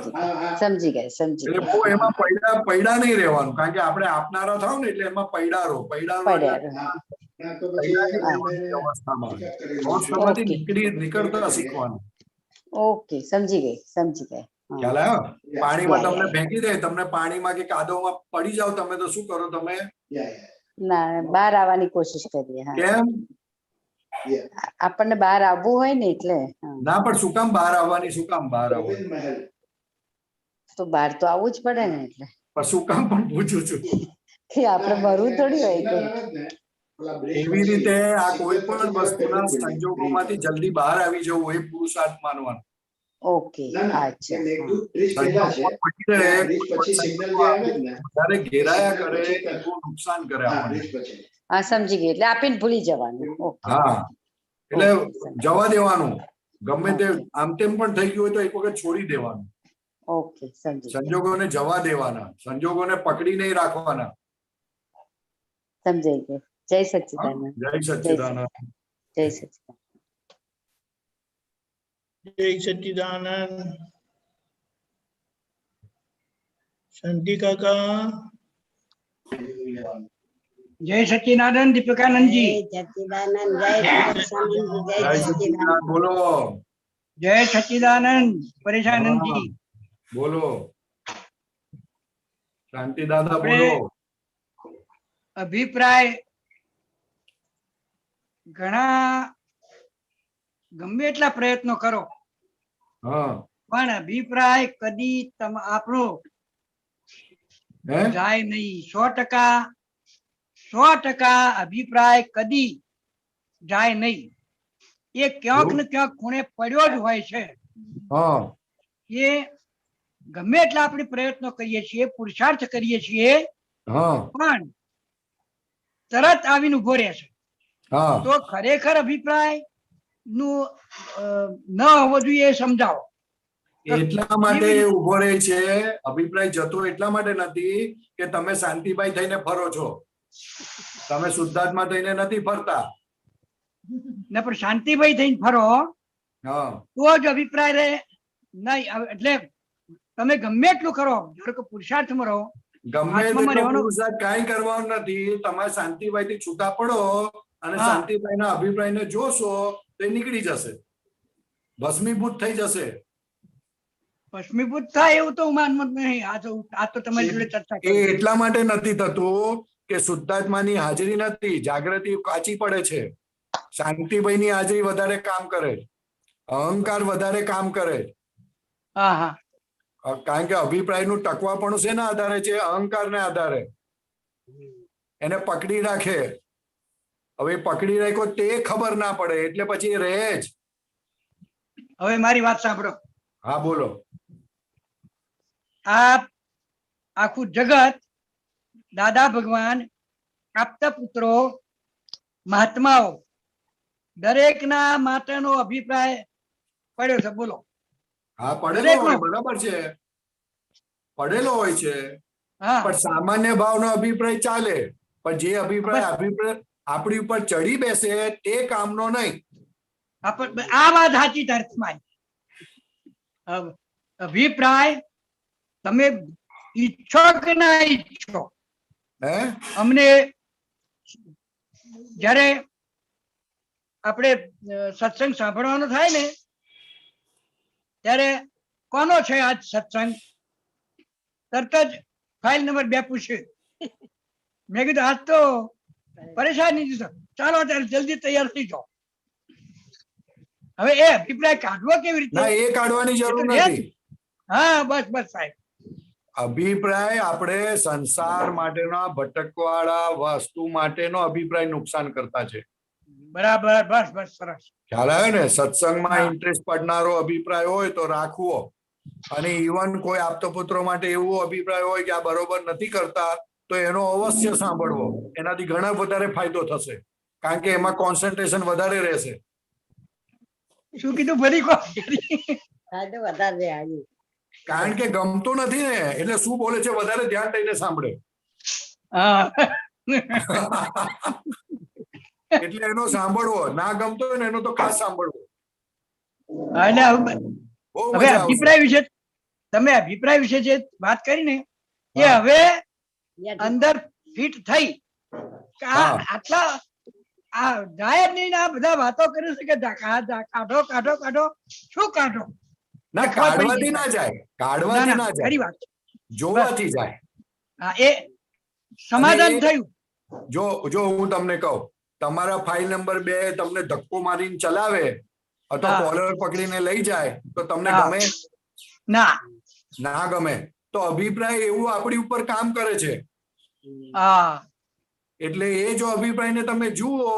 સમજી ગઈ. એટલે બહુ એમાં પૈડા નહીં રહેવાનું, કારણ કે આપણે આપનારા થાવ ને એટલે એમાં પૈડારો નીકળતા શીખવાનું. ઓકે, સમજી ગઈ. ખ્યાલ આવ્યો? પાણીમાં તમને ફેંકી દે, તમને પાણીમાં કે કાદવમાં પડી જાવ તમે તો શું કરો તમે? ના, બહાર આવવાની કોશિશ કરીએ. કેમ? આપણને બહાર આવવું હોય ને એટલે. ના, પણ શું કામ બહાર આવવાની? શું કામ બહાર આવવાની? તો બહાર તો આવવું જ પડે ને. એટલે પણ શું કામ પણ પૂછું છું કે આપણે મરવું થોડી હોય કે એવી રીતે આ કોઈ પણ વસ્તુના સંજોગોમાંથી જલ્દી બહાર આવી જવું એ પુરુષાર્થ માનવાનો. ઓકે, અચ્છા. વધારે ઘેરાયા કરે નુકસાન કરે આપણને. હા, સમજી ગઈ. એટલે આપીને ભૂલી જવાનું. હા, એટલે જવા દેવાનું. ગમે તે આમ તેમ પણ થઈ ગયું હોય તો એક વખત છોડી દેવાનું. ઓકે, સમજી. સંજોગોને જવા દેવાના, સંજોગોને પકડી નહીં રાખવાના. સમજાઈ ગયું. જય સચ્ચિદાનંદ. જય સચ્ચિદાનંદ. જય સચ્ચિદાનંદ. જય સચ્ચિદાનંદ. શાંતિ કાકા. જય સચ્ચિદાનંદ. દીપિકાનંદજી. જય સચ્ચિદાનંદ. બોલો. જય સચ્ચિદાનંદ. પરેશાનંદજી બોલો. શાંતિ દાદા બોલો. અભિપ્રાય ઘણા ગમે એટલા પ્રયત્નો કરો પણ અભિપ્રાય કદી આપણો જાય નહીં. 100% અભિપ્રાય કદી જાય નહીં. એ ક્યાંક ને ક્યાંક ખૂણે પડ્યો જ હોય છે. એ ગમે એટલા આપણે પ્રયત્નો કરીએ છીએ, પુરુષાર્થ કરીએ છીએ, પણ તરત આવીને ઉભો રહે છે. તો ખરેખર અભિપ્રાય નું ન હોવો જોઈએ સમજાવો. એટલા માટે ઉભો રહે છે. અભિપ્રાય જતો એટલા માટે નથી કે તમે શાંતિભાઈ થઈને ફરો છો, તમે શુદ્ધાત્મા થઈને નથી ફરતા. ને પણ શાંતિભાઈ થઈને ફરો તો જ અભિપ્રાય રહે નહીં. એટલે તમે ગમે એટલું કરો, ધારો કે પુરુષાર્થમાં રહો, ગમે પુરુષાર્થ કાંઈ કરવાનું નથી. તમારે શાંતિભાઈ થી છૂટા પડો અને શાંતિભાઈ ના અભિપ્રાય ને જોશો તો એ નીકળી જશે, ભસ્મીભૂત થઈ જશે. ભસ્મીભૂત થાય એવું તો માનવું નહીં. આ તો તમારી જોડે ચર્ચા એ એટલા માટે નથી થતું કે શુદ્ધાત્માની હાજરી નથી, જાગૃતિ કાચી પડે છે. શાંતિભાઈ ની હાજરી વધારે કામ કરે, અહંકાર વધારે કામ કરે. કારણ કે અભિપ્રાયનું ટકવાપણું શેના આધારે છે? અહંકારને આધારે. એને પકડી રાખે. હવે પકડી રાખ્યો તે ખબર ના પડે એટલે પછી રહે જ. હવે મારી વાત સાંભળો. હા બોલો. આ આખું જગત દાદા ભગવાન, પ્રાપ્ત પુત્રો, મહાત્માઓ દરેકના માટેનો અભિપ્રાય પડ્યો છે. બોલો. હા પડેલો હોય, બરાબર છે, પડેલો હોય છે. પણ સામાન્ય ભાવનો અભિપ્રાય ચાલે, પણ જે અભિપ્રાય આપણી ઉપર ચડી બેસે તે કામનો નહીં. આ વાત સાચી અર્થમાં. અભિપ્રાય તમે ઈચ્છો કે ના ઈચ્છો, અમને જયારે આપણે સત્સંગ સાંભળવાનો થાય ને ત્યારે કોનો છે આજ સત્સંગ, તરત જ ફાઇલ નંબર 2 પૂછે. મેં કીધું આજ તો પરેશાની છે, ચાલો ત્યારે જલ્દી તૈયાર થઈ જાઓ. હવે એ અભિપ્રાય કાઢવો કેવી રીતે? એ કાઢવાની જરૂર નથી. હા બસ બસ સાહેબ. અભિપ્રાય આપણે સંસાર માટેના ભટકવાળા વસ્તુ માટેનો અભિપ્રાય નુકસાન કરતા છે. બરાબર, બસ બસ સરસ. ખ્યાલ આવ્યો ને? સત્સંગમાં ઇન્ટરેસ્ટ પડનારો અભિપ્રાય હોય તો રાખવો, અને ઇવન કોઈ આપતો પુત્રો માટે એવો અભિપ્રાય હોય કે આ બરોબર નથી કરતા તો એનો અવશ્ય સાંભળવો. એનાથી ઘણા વધારે ફાયદો થશે, કારણ કે એમાં કોન્સન્ટ્રેશન વધારે રહેશે. શું કીધું? ફરી ફાયદો વધારે આવ્યું. કારણ કે ગમતો નથી ને એટલે શું બોલે છે વધારે ધ્યાન દઈને સાંભળે. એટલે એનો સાંભળવો, ના ગમતો હોય ને એનો તો ખાસ સાંભળવો. હવે અભિપ્રાય વિશે તમે અભિપ્રાય વિશે જે વાત કરી ને એ હવે અંદર ફિટ થઈ. આટલા આ જાય નહીં, આ બધા વાતો કરે છે કે કાઢો કાઢો કાઢો. શું કાઢો? ના, કાઢવાથી ના જાય, કાઢવાથી ના જાય, ખરી વાત, જોવાથી જાય. હા, એ સમાધાન થયું. જો હું તમને કહું, તમારા ફાઇલ નંબર 2 તમને ધક્કો મારીને ચલાવે અથવા કોલર પકડીને લઈ જાય તો તમને ગમે? ના, ના ગમે. તો અભિપ્રાય એવું આપણી ઉપર કામ કરે છે. એટલે એ જો અભિપ્રાયને તમે જુઓ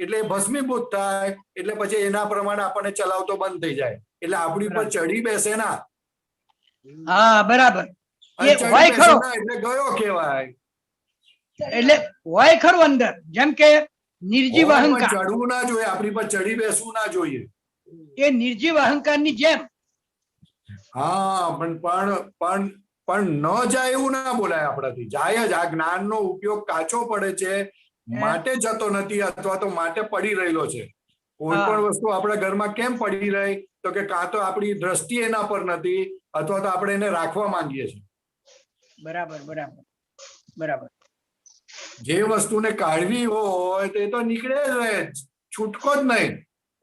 એટલે ભસ્મીભૂત થાય, એટલે પછી એના પ્રમાણે આપણને ચલાવતો બંધ થઈ જાય. એટલે આપણી પર ચડી બેસે ના. હા બરાબર. એટલે ગયો કહેવાય. એટલે હોય ખરું અંદર, જેમ કે નિર્જીવ અહંકાર. ચડવું ના જોઈએ, આપણી પર ચડી બેસવું ના જોઈએ. એ નિર્જીવ અહંકાર ની જેમ. હા, પણ ન જાય એવું ના બોલાય આપણાથી. જાય જ. આ જ્ઞાનનો ઉપયોગ કાચો પડે છે માટે જતો નથી, અથવા તો માટે પડી રહેલો છે. કોઈ પણ વસ્તુ આપણા ઘરમાં કેમ પડી રહી? તો કે કાં તો આપણી દ્રષ્ટિ એના પર નથી, અથવા તો આપણે એને રાખવા માંગીએ છીએ. બરાબર બરાબર બરાબર. જે વસ્તુને કાઢવી હોય તે તો નીકળે જ રહે, છૂટકો જ નહીં.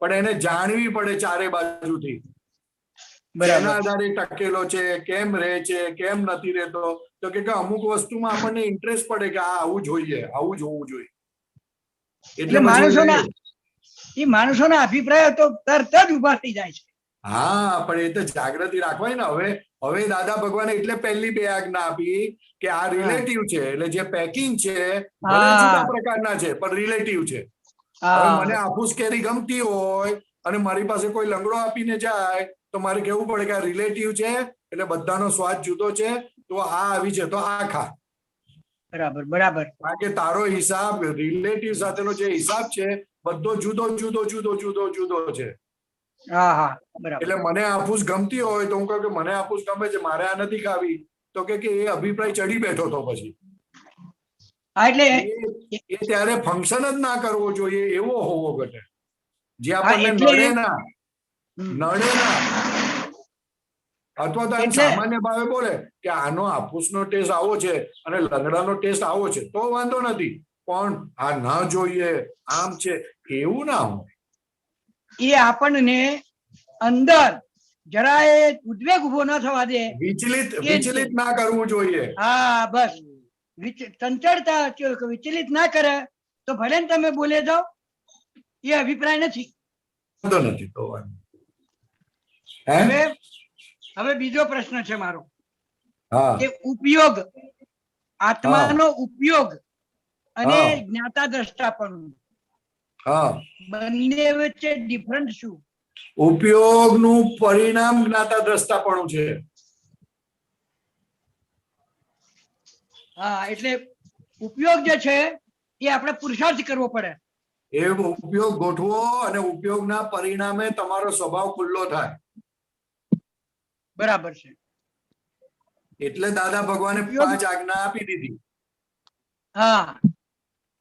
પણ એને જાણવી પડે ચારે બાજુથી. એના આધારે ટકેલો છે, કેમ રહે છે, કેમ નથી રહેતો. તો કે અમુક વસ્તુમાં આપણને ઇન્ટરેસ્ટ પડે કે આ આવું જોઈએ, આવું જ હોવું જોઈએ. એટલે માણસોના અભિપ્રાય તો તરત જ ઉભા થઈ જાય છે. હા, પણ એ તો જાગૃતિ રાખવાય ને. હવે દાદા ભગવાને એટલે પહેલી 2 આજ્ઞા આપી કે આ રિલેટિવ છે. એટલે જે પેકિંગ છે ભલે જુદા પ્રકારના છે પણ રિલેટિવ છે. હવે મને હાફૂસ કેરી ગમતી હોય અને મારી પાસે કોઈ લંગડો આપીને જાય તો મારે કેવું પડે કે આ રિલેટિવ છે, એટલે બધાનો સ્વાદ જુદો છે, તો આ આવી છે તો આ ખા. બરાબર બરાબર. કારણ કે તારો હિસાબ રિલેટિવ સાથેનો જે હિસાબ છે બધો જુદો જુદો જુદો જુદો જુદો છે. એટલે મને હાફૂસ ગમતી હોય તો હું કહું કે મને હાફૂસ ગમે છે, મારે આ નથી ખાવી. તો કે એ અભિપ્રાય ચડી બેઠો તો પછી એટલે એ ત્યારે ફંક્શન જ ના કરવો જોઈએ, એવો હોવો ઘટે જે આપણને નડે ના. અથવા તો સામાન્ય ભાવે બોલે કે આનો હાફૂસનો ટેસ્ટ આવો છે અને લંગડાનો ટેસ્ટ આવો છે તો વાંધો નથી, પણ આ ના જોઈએ આમ છે એવું ના હોય. એ આપણને અંદર જરાય ઉદ્વેગ ઉભો ના થવા દે, વિચલિત ના કરવું જોઈએ. હા બસ, ચંચળતા વિચલિત ના કરે તો ભલે તમે બોલે જાઓ, એ અભિપ્રાય નથી. હવે બીજો પ્રશ્ન છે મારો હા કે ઉપયોગ આત્માનો ઉપયોગ અને જ્ઞાતા દ્રષ્ટાપણું હા બંને વચ્ચે ડિફરન્ટ શું? ઉપયોગનું પરિણામ જ્ઞાતા દ્રષ્ટાપણું છે. હા, એટલે ઉપયોગ જે છે એ આપણે પુરુષાર્થ કરવો પડે. એ ઉપયોગ ગોઠવો અને ઉપયોગના પરિણામે તમારો સ્વભાવ ખુલ્લો થાય. બરાબર છે. એટલે દાદા ભગવાને 5 આજ્ઞા આપી દીધી. હા,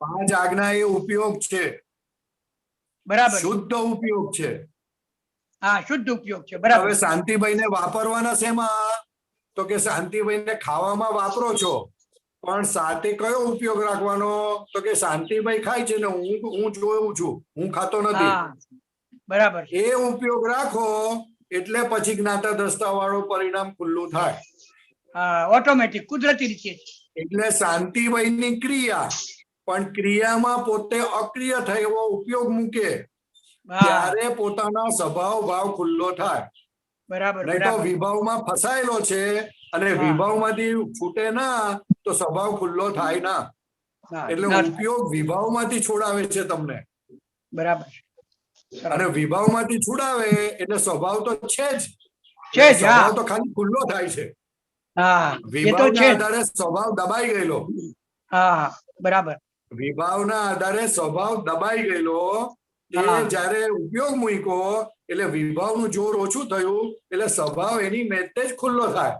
5 આજ્ઞા એ ઉપયોગ છે. બરાબર, શુદ્ધ ઉપયોગ છે. હા, શુદ્ધ ઉપયોગ છે. બરાબર. હવે શાંતિભાઈને વાપરવાના શેમાં? તો કે શાંતિભાઈને ખાવામાં વાપરો છો, પણ સાથે કયો ઉપયોગ રાખવાનો? તો કે શાંતિભાઈ ખાય છે ને હું જોઉં છું, હું ખાતો નથી. બરાબર. એ ઉપયોગ રાખો એટલે પછી જ્ઞાતા દ્રષ્ટા વાળું પરિણામ ખુલ્લું થાય. હા, ઓટોમેટિક કુદરતી રીતે. એટલે શાંતિભાઈની ક્રિયા, પણ ક્રિયામાં પોતે અક્રિય થાય એવો ઉપયોગ મૂકે ત્યારે પોતાના સ્વભાવ ભાવ ખુલ્લો થાય. બરાબર. નહીં તો વિભાવમાં ફસાયેલો છે અને વિભાવમાંથી છૂટે ના તો સ્વભાવ ખુલ્લો થાય ના. એટલે ઉપયોગ વિભાવમાંથી છોડાવે છે તમને. બરાબર. અને વિભાવમાંથી છોડાવે એટલે સ્વભાવ તો છે જ, સ્વભાવ તો ખાલી ખુલ્લો થાય છે. હા, વિભાવના આધારે સ્વભાવ દબાઈ ગયેલો. હા, બરાબર. વિભાવના આધારે સ્વભાવ દબાઈ ગયેલો એ જયારે ઉપયોગ મૂક્યો એટલે વિભાવનું જોર ઓછું થયું એટલે સ્વભાવ એની મેતે જ ખુલ્લો થાય.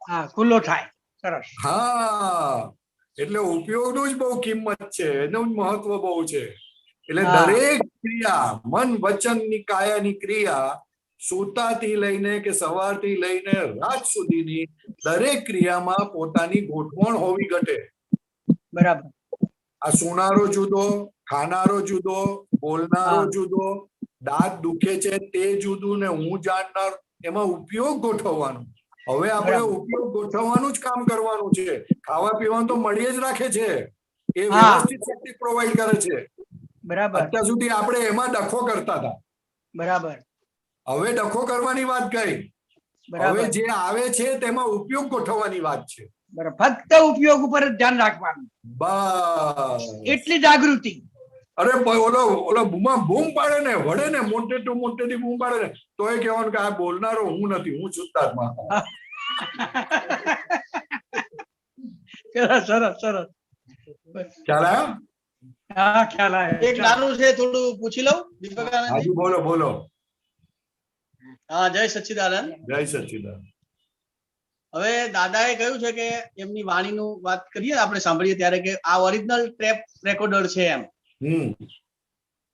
હા, ખુલ્લો થાય. સરસ. હા, એટલે ઉપયોગનું જ બહુ કિંમત છે, એનું જ મહત્વ બહુ છે. એટલે દરેક ક્રિયા, મન વચન ની કાયાની ક્રિયા, સૂતાથી લઈને કે સવારથી લઈને રાત સુધીની દરેક ક્રિયામાં પોતાની ગોઠવણ હોવી ઘટે. બરાબર. આ સુનારો જુદો, ખાનારો જુદો, બોલનારો જુદો, દાંત દુખે છે તે જુદું ને હું જાણનાર, એમાં ઉપયોગ ગોઠવવાનું. હવે આપણે ઉપયોગ ગોઠવવાનું જ કામ કરવાનું છે. ખાવા પીવાનું તો મળી જ રાખે છે, એ વ્યવસ્થિત શક્તિ પ્રોવાઈડ કરે છે. બરાબર. અત્યાર સુધી આપણે એમાં ડખો કરતા હતા. બરાબર. હવે ડખો કરવાની વાત કઈ, હવે જે આવે છે તેમાં ઉપયોગ ગોઠવવાની વાત છે. ફક્ત ઉપયોગ ઉપર ધ્યાન રાખવાનું, બસ એટલી જાગૃતિ. અરે ઓલો બૂમ પાડે ને, વડે ને, મોટેથી બૂમ પાડે ને, તો એ કહેવાનું કે આ બોલનારો હું નથી, હું શુદ્ધાત્મા. સરસ સરસ સરસ. ખ્યાલ આવ્યો? હા, ખ્યાલ આવ્યો. એક નાનું છે, થોડું પૂછી લઉં દીપકાનંદ? હાજી, બોલો બોલો. હા, જય સચ્ચિદાનંદ. જય સચ્ચિદાનંદ. હવે દાદાએ કહ્યું છે કે એમની વાણીનું વાત કરીએ, આપણે સાંભળીએ ત્યારે કે આ ઓરિજિનલ ટેપ રેકોર્ડર છે એમ.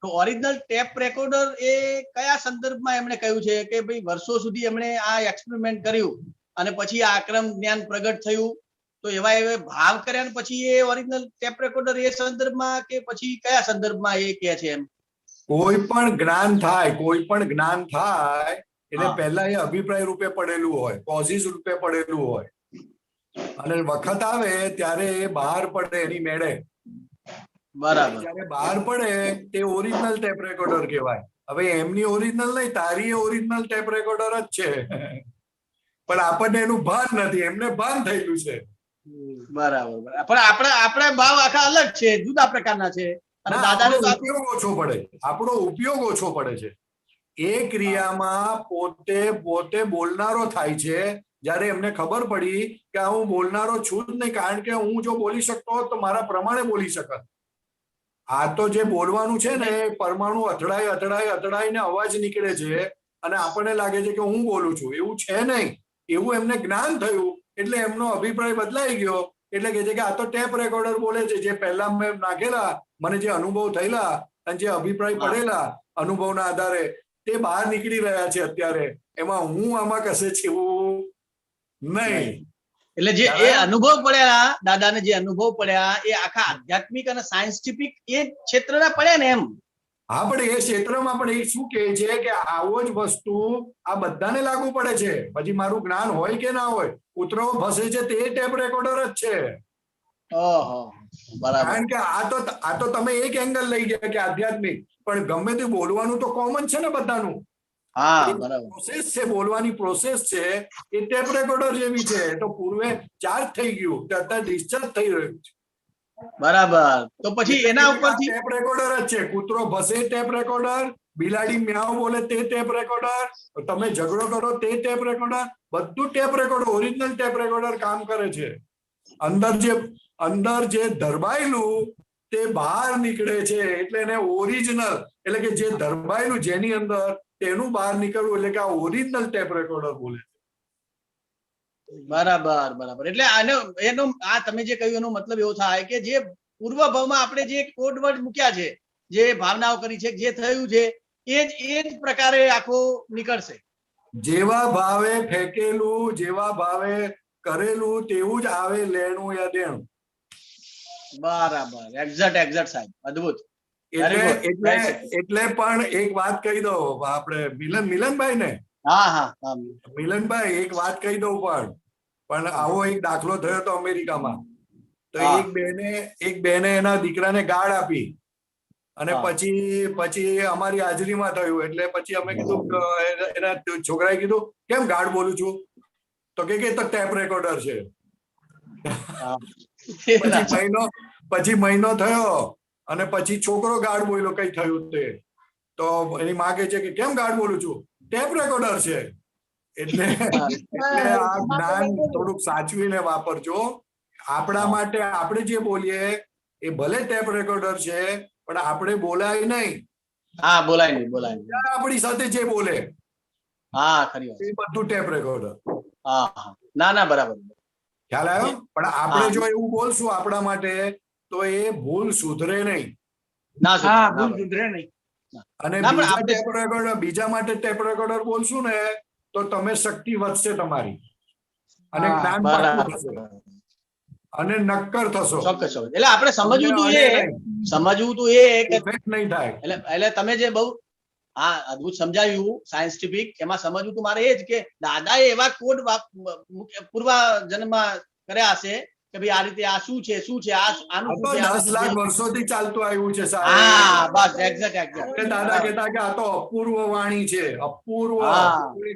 તો ઓરિજિનલ ટેપ રેકોર્ડર એ કયા સંદર્ભમાં એમણે કહ્યું છે કે ભાઈ વર્ષો સુધી એમણે આ એક્સપેરિમેન્ટ કર્યું અને પછી આક્રમ જ્ઞાન પ્રગટ થયું, તો એવા ભાવ કર્યા પછી એ ઓરિજિનલ ટેપ રેકોર્ડર એ સંદર્ભમાં કે પછી કયા સંદર્ભમાં એ કહે છે એમ? કોઈ પણ જ્ઞાન થાય એટલે પહેલા એ અભિપ્રાય રૂપે પડેલું હોય, કોઝિસ રૂપે પડેલું હોય, અને વખત આવે ત્યારે એ બહાર પડે એની મેળે. બરાબર. જયારે બહાર પડે તે ઓરિજિનલ ટેપ રેકોર્ડર કહેવાય. હવે એમની ઓરિજિનલ નહીં, તારી ઓરિજિનલ ટેપ રેકોર્ડર જ છે, પણ આપણને એનું ભાન નથી, એમને ભાન થયેલું છે. બરાબર. પણ આપણે ભાવ આખા અલગ છે, જુદા પ્રકારના છે. અને દાદાનો ઉપયોગ ઓછો પડે, આપણો ઉપયોગ ઓછો પડે છે. એ ક્રિયામાં પોતે બોલનારો થાય છે. જયારે એમને ખબર પડી કે હું બોલનારો છું જ નહીં, કારણ કે હું જો બોલી શકતો હોત તો મારા પ્રમાણે બોલી શકત. આ તો જે બોલવાનું છે ને, પરમાણુ અથડાઈને અવાજ નીકળે છે અને આપણને લાગે છે કે હું બોલું છું, એવું છે નહીં. એવું એમને જ્ઞાન થયું એટલે એમનો અભિપ્રાય બદલાઈ ગયો. એટલે કે છે કે આ તો ટેપ રેકોર્ડર બોલે છે, જે પહેલા મેં નાખેલા, મને જે અનુભવ થયેલા અને જે અભિપ્રાય પડેલા અનુભવના આધારે તે બહાર નીકળી રહ્યા છે અત્યારે. એમાં હું આમાં કશે છું નહીં. એટલે જે એ અનુભવ પડ્યા, દાદાને જે અનુભવ પડ્યા એ આખા આધ્યાત્મિક અને સાયન્ટિફિક એ ક્ષેત્રના પડ્યા ને એમ. હા, પણ એ ક્ષેત્રમાં પણ એ શું કહે છે કે આવો જ વસ્તુ આ બધાને લાગુ પડે છે. પછી મારું જ્ઞાન હોય કે ના હોય, કૂતરો ફસે છે તે ટેપ રેકોર્ડર જ છે. કારણ કે આ તો તમે એક એંગલ લઈ ગયા કે આધ્યાત્મિક, પણ ગમે તે બોલવાનું તો કોમન છે ને બધાનું. હા બરાબર. પ્રોસેસ છે, બોલવાની પ્રોસેસ છે એ ટેપ રેકોર્ડર જેવી છે. તો પૂર્વે ચાર્જ થઈ ગયું, અત્યારે ડિસ્ચાર્જ થઈ રહ્યું છે. બરાબર. તો પછી એના ઉપરથી ટેપ રેકોર્ડર જ છે. કૂતરો ભસે ટેપ રેકોર્ડર, બિલાડી મ્યાઉ બોલે તે ટેપ રેકોર્ડર, તમે ઝઘડો કરો તે ટેપ રેકોર્ડર, બધું tape recorder, original tape recorder કામ કરે છે. અંદર જે ધરબાયેલું તે બહાર નીકળે છે, એટલે એને ઓરિજિનલ, એટલે કે જે ધરબાયેલું જેની અંદર તેનું બહાર નીકળવું, એટલે કે આ ઓરિજિનલ ટેપ રેકોર્ડર બોલે છે. બરાબર બરાબર. એટલે એનો આ તમે જે કહ્યું એનો મતલબ એવો થાય કે જે પૂર્વ ભાવમાં આપણે જે કોડ વર્ડ મૂક્યા છે, જે ભાવનાઓ કરી છે, જે થયું છે એ જ પ્રકારે આખો નીકળશે. જેવા ભાવે ફેંકેલું, જેવા ભાવે કરેલું તેવું જ આવે લેણું યા દેણું. બરાબર. એક્ઝેક્ટ સાહેબ, અદ્ભુત. એટલે પણ એક વાત કહી દઉં, આપણે મિલનભાઈ ને, હા મિલનભાઈ એક વાત કહી દઉં, પણ આવો એક દાખલો થયો હતો અમેરિકામાં. તો એક બેને એના દીકરાને ગાળ આપી, અને પછી અમારી હાજરીમાં થયું. એટલે પછી અમે કીધું, એના છોકરાએ કીધું કેમ ગાળ બોલું છું? તો કે તો ટેપ રેકોર્ડર છે. પછી મહિનો થયો અને પછી છોકરો ગાળ બોલ્યો કઈ થયું તે. તો એની માં કહે છે કે કેમ ગાળ બોલું છું? ટેપ રેકોર્ડર છે. એટલે આ જ્ઞાન થોડુંક સાચવીને વાપરજો. આપણા માટે આપણે જે બોલીએ એ ભલે ટેપ રેકોર્ડર છે, પણ આપણે બોલાય નહીં. બોલાય નહીં. આપણી સાથે જે બોલે ખરી વાત. એ બધું ટેપ રેકોર્ડર. ના બરાબર, ખ્યાલ આવ્યો? પણ આપણે જો એવું બોલશું આપણા માટે, તો એ ભૂલ સુધરે નહીં. અને બીજા માટે ટેપ રેકોર્ડર બોલશું ને, તો તમે શક્તિ વધશે તમારી, અને જ્ઞાન પાકું થશે, અને નક્કર થશો. એટલે આપણે સમજવું તો એ નહીં થાય. એટલે તમે જે બહુ અદભુત સમજાવ્યું સાયન્ટિફિક, એમાં સમજવું તો મારે એ જ કે દાદાએ એવા કોડ પૂર્વ જન્મમાં કર્યા હશે કે ભાઈ આ રીતે આ શું છે આનું 10 લાખ વર્ષોથી ચાલતું આવ્યું છે સાહેબ. બસ એક્ઝેક્ટ. દાદા કહેતા કે આ તો અપૂર્વ વાણી છે, અપૂર્વ,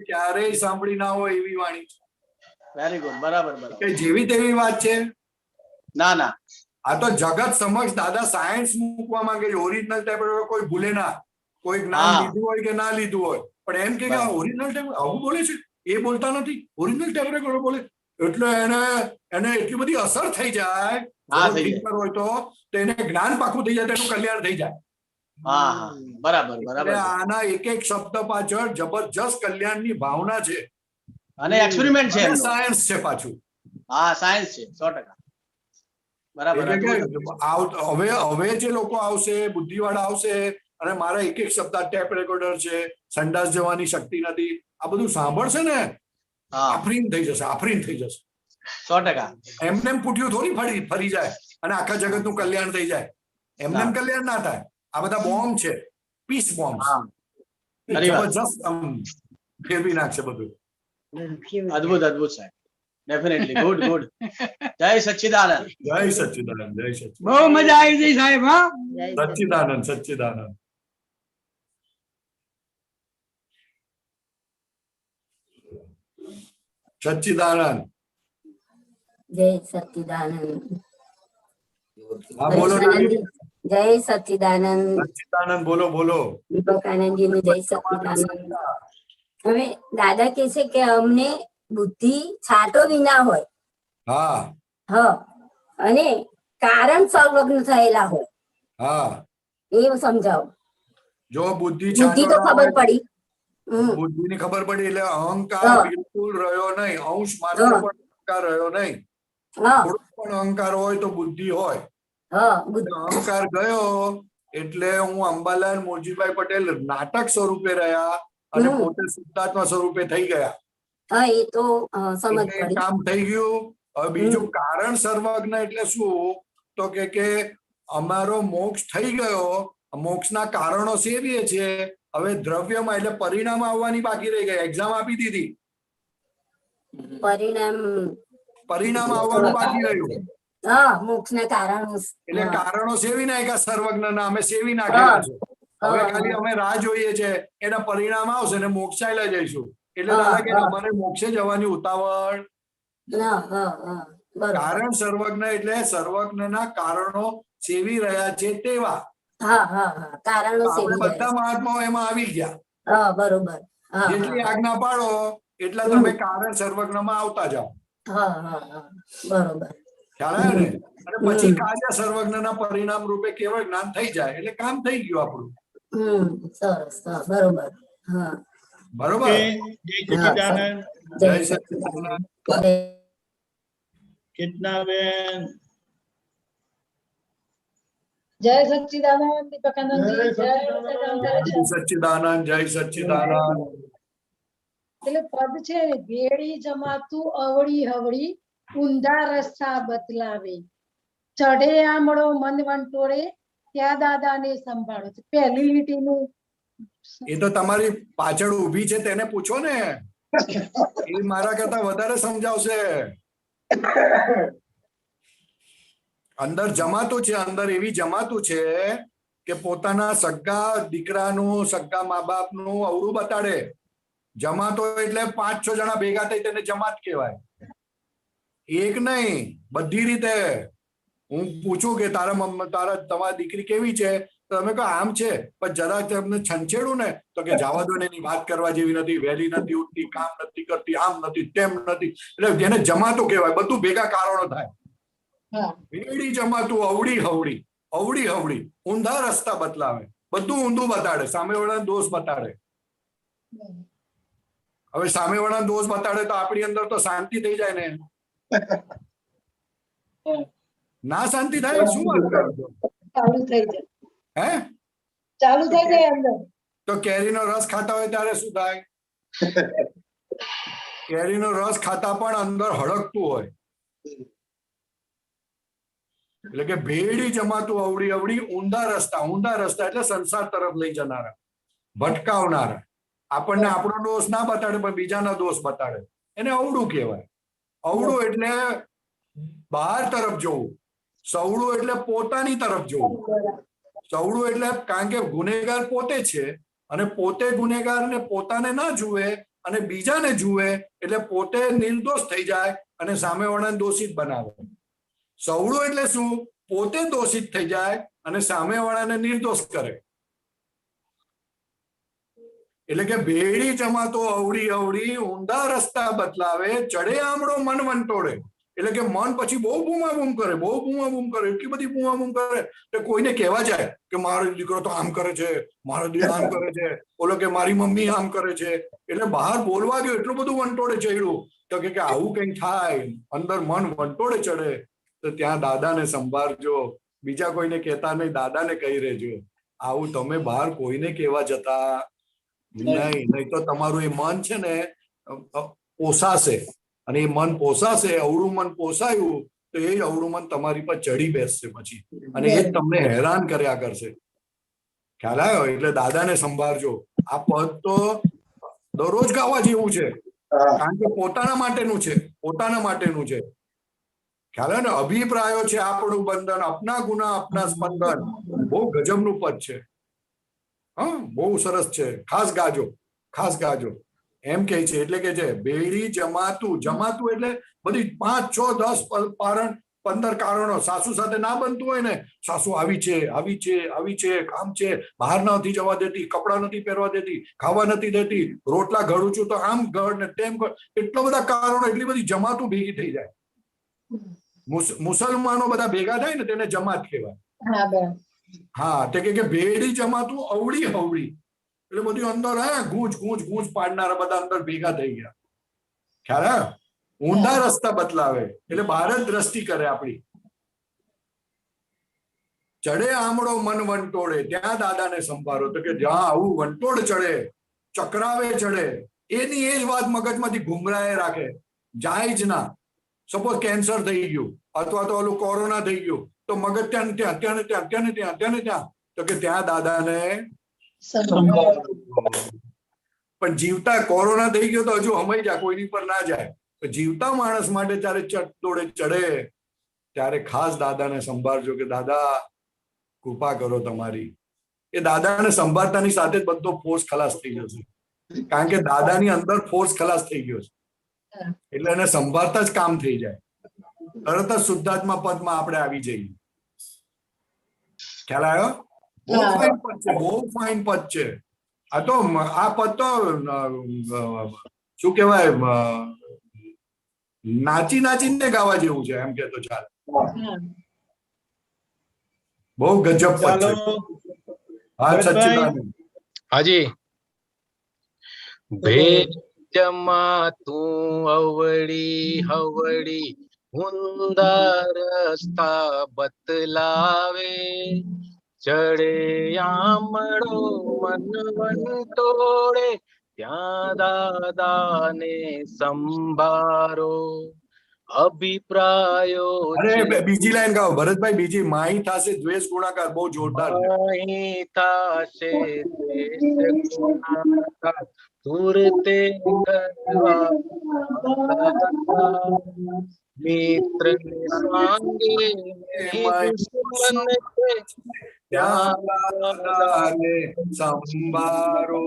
ક્યારેય સાંભળી ના હોય એવી વાણી છે. Very good. બરાબર. કે જેવી તેવી વાત છે ના. આ તો જગત સમક્ષ દાદા સાયન્સ મૂકવા માંગે છે. ઓરિજિનલ ટેપ રેકોર્ડર કોઈ ભૂલે ના, કોઈ જ્ઞાન લીધું હોય કે ના લીધું હોય, પણ એમ કે ઓરિજિનલ ટેપ આવું બોલે છે, એ બોલતા નથી, ઓરિજિનલ ટેપ રેકોર્ડર બોલે. એટલે એને એટલી બધી અસર થઈ જાય હોય તો એને જ્ઞાન પાકું થઈ જાય, તેનું કલ્યાણ થઈ જાય. બરાબર. આના એક શબ્દ પાછળ જબરજસ્ત કલ્યાણની ભાવના છે, અને એક્સપેરિમેન્ટ છે, સાયન્સ છે પાછું. સાયન્સ છે 100%. બરાબર. હવે જે લોકો આવશે, બુદ્ધિવાળા આવશે, અને મારા એક શબ્દ ટેપ રેકોર્ડર છે, સંડાસ જવાની શક્તિ નથી, આ બધું સાંભળશે ને, આફરીન થઈ જશે. 100%. એમને પૂઠ્યું થોડી ફરી જાય અને આખા જગત નું કલ્યાણ થઈ જાય. એમને કલ્યાણ ના થાય. આ બધા બોમ્બ છે, પીસ બોમ્બ, જબરજસ્ત ફેરવી નાખશે બધું. અદ્ભુત સાહેબ. ડેફિનેટલી. ગુડ. જય સચ્ચિદાનંદ. બહુ મજા આવી ગઈ સાહેબ. સચ્ચિદાનંદ. જય સચ્ચિદાનંદ. બોલો. જય સચ્ચિદાનંદ. બોલો. દીપકાનંદજી નું જય સચ્ચિદાનંદ. હવે દાદા કે છે કે અમને બુદ્ધિ છાંટો વિના હોય, અને કારણ સર્વજ્ઞ થયેલા હોય, એવું સમજાવો. જો બુદ્ધિ તો ખબર પડી, બુદ્ધિ ની ખબર પડી, એટલે અહંકાર બિલકુલ રહ્યો નહીં, અંશ માત્ર પણ અહંકાર રહ્યો નહીં. થોડો પણ અહંકાર હોય તો બુદ્ધિ હોય. અહંકાર ગયો એટલે હું અંબાલાલ મોરજીભાઈ પટેલ નાટક સ્વરૂપે રહ્યા, અને પોતે શુદ્ધાત્મા સ્વરૂપે થઈ ગયા. એ તો સમજ પડી, કામ થઈ ગયું. હવે બીજું કારણ સર્વજ્ઞ એટલે શું? તો કે અમારો મોક્ષ થઈ ગયો, મોક્ષના કારણો સેવીએ છીએ. હવે દ્રવ્યમાં એટલે પરિણામ આવવાની બાકી રહી ગઈ. એક્ઝામ આપી દીધી, પરિણામ આવવાનું બાકી રહ્યું. મોક્ષના કારણો એટલે કારણો સેવી નાખ્યા, સર્વજ્ઞ ના અમે સેવી નાખ્યા છે. હવે ખાલી અમે રાહ જોઈએ છે, એના પરિણામ આવશે ને મોક્ષાયેલા જઈશું. એટલે દાદા કે અમારે મોક્ષે જવાની ઉતાવળ. કારણ સર્વજ્ઞ એટલે સર્વજ્ઞના કારણો સેવી રહ્યા છે તેવા. આપણે બધા મહાત્માઓ એમાં આવી ગયા. બરોબર. જેટલી આજ્ઞા પાડો એટલા તમે કારણ સર્વજ્ઞમાં આવતા જાઓ. બરોબર. ખ્યાલ આવ્યો ને? અને પછી કાર્ય સર્વજ્ઞના પરિણામ રૂપે કેવળ જ્ઞાન થઈ જાય એટલે કામ થઈ ગયું આપણું. સરસ. બરોબર. બરોબર. જય સચ્ચિદાનંદ. કિતનાબેન જય સચ્ચિદાનંદ. દીપકાનંદજી જય સચ્ચિદાનંદ. જય સચ્ચિદાનંદ. એટલે પદ છે ભેળી જમાતું અવળી હવળી ઊંધા રસ્તા બતલાવે ચઢે આમળો મન વંટોળે ત્યાં દાદાને સંભાળો. પહેલી લીટીનું એ તો તમારી પાછળ ઊભી છે તેને પૂછો ને, એ મારા કરતા વધારે સમજાવશે. અંદર જમાતું છે, અંદર એવી જમાતું છે કે પોતાના સગા દીકરાનું સગા મા બાપનું અવળું બતાડે. જમાતો એટલે 5-6 જણા ભેગા થઈ તેને જમાત કહેવાય. એક નહીં, બધી રીતે. હું પૂછું કે તમારી દીકરી કેવી છે, તો તમે કહો આમ છે, પણ જરા તમને છંછેડું ને તો કે જવા દો ને, એની વાત કરવા જેવી નથી, વહેલી નથી ઉઠતી, કામ નથી કરતી, આમ નથી તેમ નથી. એટલે જેને જમાતું કહેવાય. બધું ભેગા કારણો થાય. વેડી જમાતું અવળી હવળી, અવળી હવળી ઊંધા રસ્તા બતલાવે. બધું ઊંધું બતાડે, સામેવાળાને દોષ બતાડે. હવે સામેવાળાને દોષ બતાડે તો આપણી અંદર તો શાંતિ થઈ જાય ને. ના શાંતિ થાય? શું વાત કરો છો? ચાલુ થઈ જાય. હે? ચાલુ થઈ જાય અંદર. તો કેરીનો રસ ખાતા હોય ત્યારે શું થાય? કેરીનો રસ ખાતા પણ અંદર હળકતું હોય. એટલે કે ભેડી જમાતું અવળી અવળી ઊંધા રસ્તા. ઊંધા રસ્તા એટલે સંસાર તરફ લઈ જનારા, ભટકાવનારા. આપણને આપણો દોષ ના બતાડે પણ બીજાના દોષ બતાડે, એને અવળું કહેવાય. અવળું એટલે બહાર તરફ જવું, સવળું એટલે પોતાની તરફ જવું. સવળું એટલે કારણ કે ગુનેગાર પોતે છે અને પોતે ગુનેગારને પોતાને ના જુએ અને બીજાને જુએ એટલે પોતે નિર્દોષ થઈ જાય અને સામેવાળાને દોષિત બનાવે. સવળું એટલે શું? પોતે દોષિત થઈ જાય અને સામેવાળાને નિર્દોષ કરે. એટલે કે ભેડી જમાતો અવળી અવળી ઊંધા રસ્તા બતલાવે ચડે આમળો મન વંટોળે. એટલે કે મન પછી બહુ બૂમાબૂમ કરે, બહુ બૂમાબૂમ કરે, એટલી બધી બૂમાબૂમ કરે કે કોઈને કહેવા જાય કે મારો દીકરો તો આમ કરે છે, મારો દીકરો આમ કરે છે, ઓલો કે મારી મમ્મી આમ કરે છે. એટલે બહાર બોલવા ગયો એટલું બધું વંટોળે ચડ્યું તો કે આવું કઈ થાય, અંદર મન વંટોળે ચડે તો ત્યાં દાદાને સંભાળજો. બીજા કોઈને કહેતા નહીં, દાદાને કહી રહેજો. આવું તમે બહાર કોઈને કહેવા જતા નહીં તો તમારું એ મન છે ને પોસાશે. અને એ મન પોસાશે, અવળું મન પોસાયું તો એ અવળું મન તમારી પર ચડી બેસશે પછી, અને એ જ તમને હેરાન કર્યા કરશે. ખ્યાલ આવ્યો? એટલે દાદાને સંભાળજો. આ પદ તો દરરોજ ગાવા જેવું છે, કારણ કે પોતાના માટેનું છે, પોતાના માટેનું છે. ખ્યાલ આવે ને? અભિપ્રાયો છે આપણું બંધન, અપના ગુના અપના સ્પંદન. બહુ ગજબનું પદ છે. હા, બહુ સરસ છે. ખાસ ગાજો, ખાસ ગાજો. એમ કે છે એટલે કે છે ભેળી જમાતું. જમાતું એટલે બધી 5, 6, 10, 15 કારણો. સાસુ સાથે ના બનતું હોય ને, સાસુ આવી છે, આવી છે, આવી છે, કામ છે, બહાર નથી જવા દેતી, કપડા નથી પહેરવા દેતી, ખાવા નથી દેતી, રોટલા ઘડું છું તો આમ ઘડ ને તેમ ઘડ. એટલા બધા કારણો, એટલી બધી જમાતું ભેગી થઈ જાય. મુસલમાનો બધા ભેગા થાય ને તેને જમાત કહેવાય. હા, તે કે ભેળી જમાતું અવળી હવળી એટલે બધું અંદર ગૂંચ ગૂંચ ગૂંચ પાડનારા બધા અંદર ભેગા થઈ ગયા. ખ્યાલ? ઊંધા રસ્તા બતલાવે એટલે બહાર જ દ્રષ્ટિ કરે આપણી. ચડે આમળો મન વંટોળે ત્યાં દાદાને સંભાળો. તો કે જ્યાં આવું વંટોળ ચડે, ચક્રાવે ચડે, એની એ જ વાત મગજમાંથી ઘુમરાએ રાખે, જાય જ ના. સપોઝ કેન્સર થઈ ગયું અથવા તો ઓલું કોરોના થઈ ગયું તો મગજ ત્યાં ત્યાં ત્યાં ત્યાં ત્યાં ત્યાં ત્યાં ત્યાં તો કે ત્યાં દાદાને. પણ જીવતા કોરોના થઈ ગયો તો હજુ હમાઈ જા, કોઈની પર ના જાય. જીવતા માણસ માટે ત્યારે ચડતોડે ચડે ત્યારે ખાસ દાદાને સંભાળજો કે દાદા કૃપા કરો તમારી. એ દાદાને સંભાળતાની સાથે જ બધો ફોર્સ ખલાસ થઈ જશે, કારણ કે દાદાની અંદર ફોર્સ ખલાસ થઈ ગયો છે, એટલે એને સંભાળતા જ કામ થઈ જાય, તરત જ શુદ્ધાત્મા પદમાં આપણે આવી જઈએ. ખ્યાલ આવ્યો? બહુ ફાઇન પદ છે, બહુ ફાઇન પદ છે. આ તો આ પદ તો શું કહેવાય, નાચી નાચીને ગાવા જેવું છે એમ કે તો ચાલે. બહુ ગજબ પદ છે. હા સચ્ચિદાનંદ. હાજી. ભેજમાં તું અવળી હવળી ઊંધા રસ્તા બતલાવે, ચડે આમળો મન વંટોળે ત્યાં દાદાને સંભારો. અભિપ્રાયો અરે બીજી લાઈન ગાઓ ભરતભાઈ, બીજી. માહી થાશે દ્વેષ ગુણાકાર, બહુ જોરદાર છે. માહી થાશે દ્વેષ ગુણાકાર, તુરતે કરવા મિત્ર સ્વાંગે દુશ્મન સંભારો.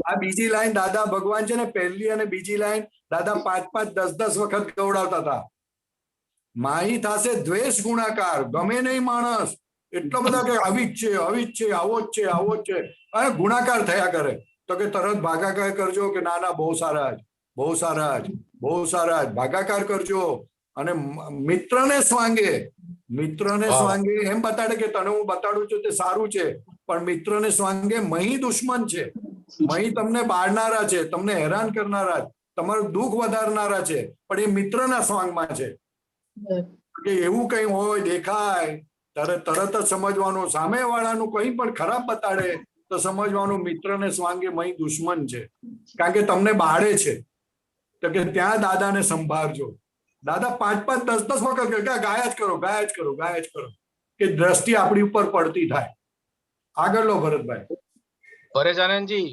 આ બીજી લાઈન દાદા ભગવાન છે ને, પહેલી અને બીજી લાઈન દાદા 5-5, 10-10 વખત ગવડાવતા હતા. માહી થાશે દ્વેષ ગુણાકાર, ગમે નહીં માણસ, એટલો બધા કે આવી જ છે, આવી જ છે, આવો જ છે, આવો જ છે, અને ગુણાકાર થયા કરે તો કે તરત ભાગાકાર કરજો કે ના ના બહુ સારા જ, બહુ સારા જ, બહુ સારા જ, ભાગાકાર કરજો. અને મિત્રને સ્વાંગે, મિત્રને સ્વાંગે એમ બતાડે કે તને હું બતાડું છું તે સારું છે, પણ મિત્રને સ્વાંગે મહી દુશ્મન છે, મહી તમને બાળનારા છે, તમને હેરાન કરનારા, તમારું દુઃખ વધારનારા છે, પણ એ મિત્રના સ્વાંગમાં છે. કે એવું કઈ હોય દેખાય તરત જ સમજવાનું, સામે વાળાનું કઈ પણ ખરાબ બતાડે તો સમજવાનું મિત્રને સ્વાંગે મહી દુશ્મન છે, કારણ કે તમને બાળે છે. તો કે ત્યાં દાદાને સંભાળજો. દાદા 5-5, 10-10 વખત ગાયા જ કરો, ગાયા જ કરો, ગાયા જ કરો, કે દ્રષ્ટિ આપણી ઉપર પડતી થાય. આગળ લો ભરતભાઈ. પરેશાનંદજી,